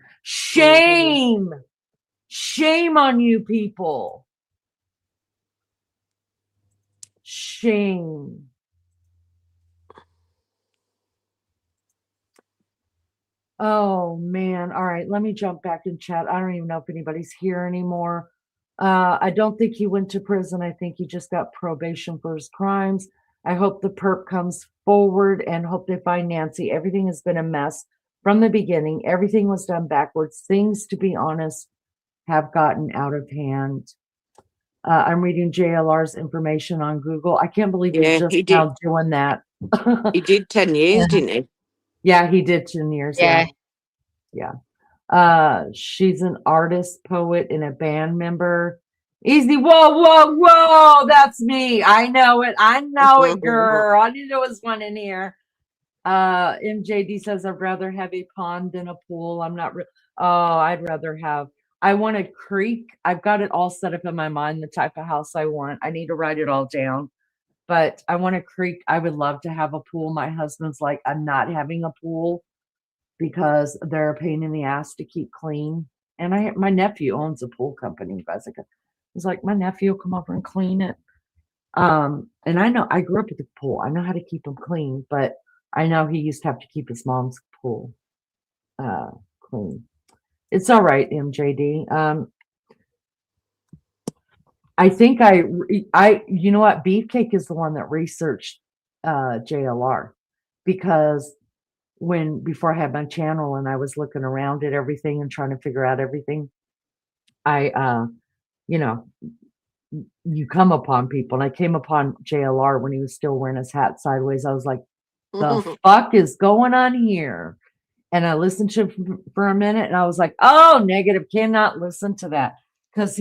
on you people. Shame. Oh man. All right. Let me jump back in chat. I don't even know if anybody's here anymore. I don't think he went to prison. I think he just got probation for his crimes. I hope the perp comes forward and hope they find Nancy. Everything has been a mess from the beginning. Everything was done backwards. Things, to be honest, have gotten out of hand. I'm reading JLR's information on Google. I can't believe he's Yeah, just he did. now doing that. He did 10 years, didn't he? Yeah, he did 10 years. Yeah. She's an artist, poet, and a band member. Easy. Whoa. That's me. I know it. I know it, girl. I knew there was one in here. MJD says, I'd rather have a pond than a pool. I'm not. I'd rather have. I want a creek. I've got it all set up in my mind, the type of house I want. I need to write it all down. But I want a creek. I would love to have a pool. My husband's like, I'm not having a pool because they're a pain in the ass to keep clean. And my nephew owns a pool company. You guys, he's like, my nephew will come over and clean it. And I know I grew up with a pool. I know how to keep them clean, but I know he used to have to keep his mom's pool clean. It's all right, MJD. I think you know what? Beefcake is the one that researched JLR, because before I had my channel and I was looking around at everything and trying to figure out everything, you come upon people, and I came upon JLR when he was still wearing his hat sideways. I was like, the fuck is going on here? And I listened to him for a minute and I was like, oh, negative, cannot listen to that. Because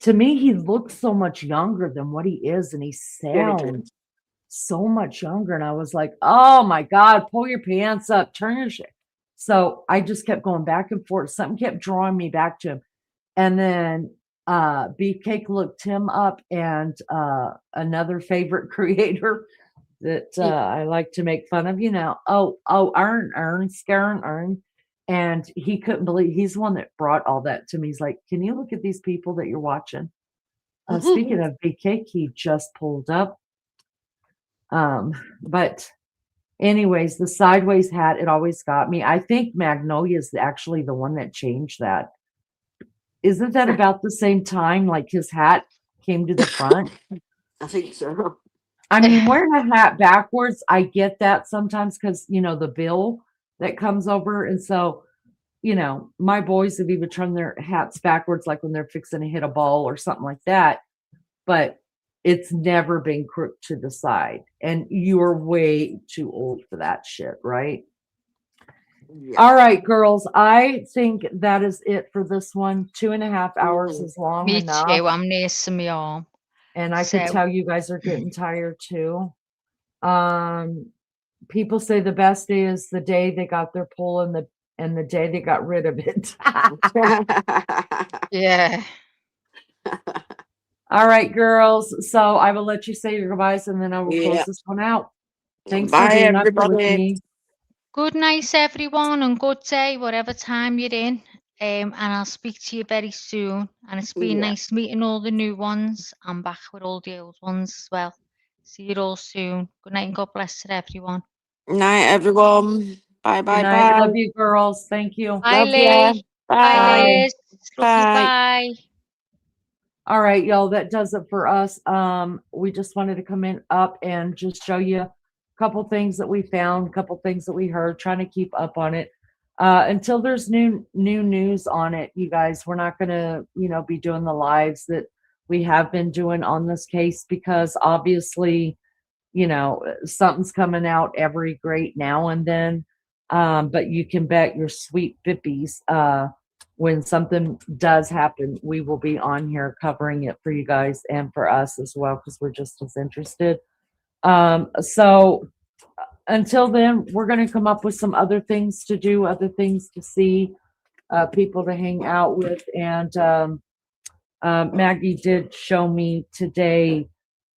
to me, he looks so much younger than what he is, and he sounds so much younger. And I was like, oh my God, pull your pants up, turn your shit. So I just kept going back and forth. Something kept drawing me back to him. And then Beefcake looked him up, and another favorite creator that I like to make fun of, Ern. And he couldn't believe, he's the one that brought all that to me. He's like, can you look at these people that you're watching? Speaking of Beefcake, he just pulled up. But anyways, the sideways hat, it always got me. I think Magnolia is actually the one that changed that. Isn't that about the same time, like his hat came to the front? I think so. I mean, wearing a hat backwards, I get that sometimes because, the bill that comes over. And so, my boys have even turned their hats backwards, like when they're fixing to hit a ball or something like that. But it's never been crooked to the side. And you're way too old for that shit, right? Yeah. All right, girls. I think that is it for this one. 2.5 hours is long Me enough. too. I'm nursing my arm. And I could tell you guys are getting tired too. People say the best day is the day they got their pull and the day they got rid of it. Yeah. All right, girls. So I will let you say your goodbyes, and then I will close this one out. Thanks for being up with me. Good night, everyone, and good day, whatever time you're in. And I'll speak to you very soon. And it's been nice meeting all the new ones. I'm back with all the old ones as well. See you all soon. Good night and God bless to everyone. Night, everyone. Bye. Love you, girls. Thank you. Bye, Lee. Bye, Liz. Love you. Bye. All right, y'all. That does it for us. We just wanted to come up and just show you a couple things that we found, a couple things that we heard, trying to keep up on it. Until there's new news on it, you guys, we're not going to, be doing the lives that we have been doing on this case, because obviously, something's coming out every great now and then. But you can bet your sweet fippies, when something does happen, we will be on here covering it for you guys and for us as well, because we're just as interested. So until then, we're going to come up with some other things to do, other things to see, people to hang out with. And Maggie did show me today,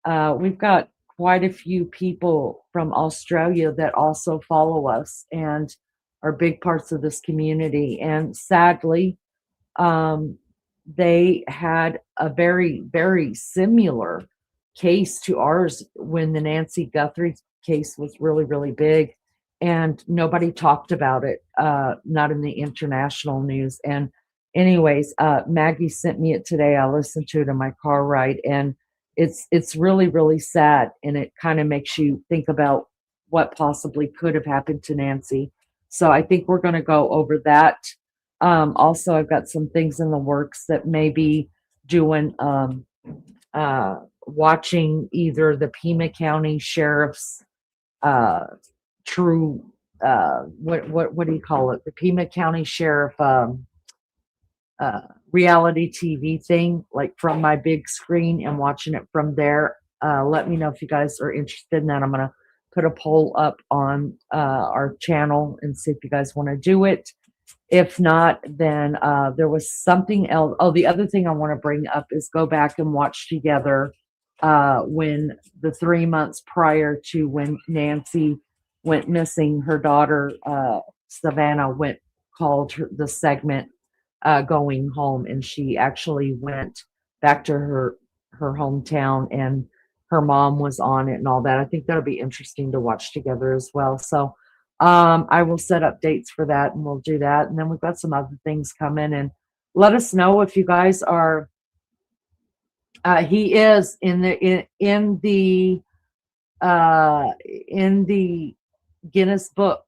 we've got quite a few people from Australia that also follow us and are big parts of this community. And sadly, they had a very, very similar case to ours when the Nancy Guthrie case was really, really big, and nobody talked about it, not in the international news. And anyways, Maggie sent me it today. I listened to it in my car ride, and it's really, really sad, and it kind of makes you think about what possibly could have happened to Nancy. So I think we're going to go over that. Also, I've got some things in the works that maybe doing watching either the Pima County Sheriff's true what do you call it? The Pima County Sheriff reality TV thing, like from my big screen and watching it from there. Let me know if you guys are interested in that. I'm gonna put a poll up on our channel and see if you guys want to do it. If not, then there was something else. Oh, the other thing I want to bring up is go back and watch together when the 3 months prior to when Nancy went missing, her daughter Savannah called the segment going home, and she actually went back to her hometown, and her mom was on it and all that. I think that'll be interesting to watch together as well. So I will set up dates for that, and we'll do that. And then we've got some other things coming, and let us know if you guys are. He is in the Guinness book.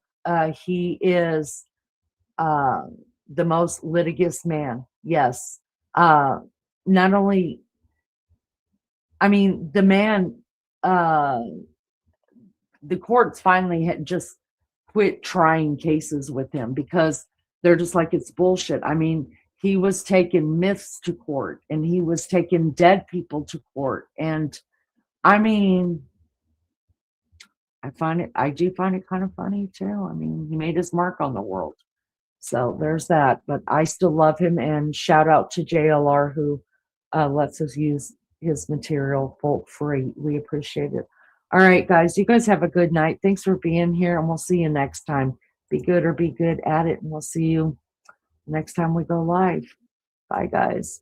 He is the most litigious man. Yes. Not only, I mean, the man, the courts finally had just quit trying cases with him because they're just like, it's bullshit. I mean, he was taking myths to court, and he was taking dead people to court. And I mean, I do find it kind of funny too. I mean, he made his mark on the world. So there's that. But I still love him, and shout out to JLR who lets us use his material for free. We appreciate it. All right, guys, you guys have a good night. Thanks for being here, and we'll see you next time. Be good or be good at it, and we'll see you next time we go live. Bye, guys.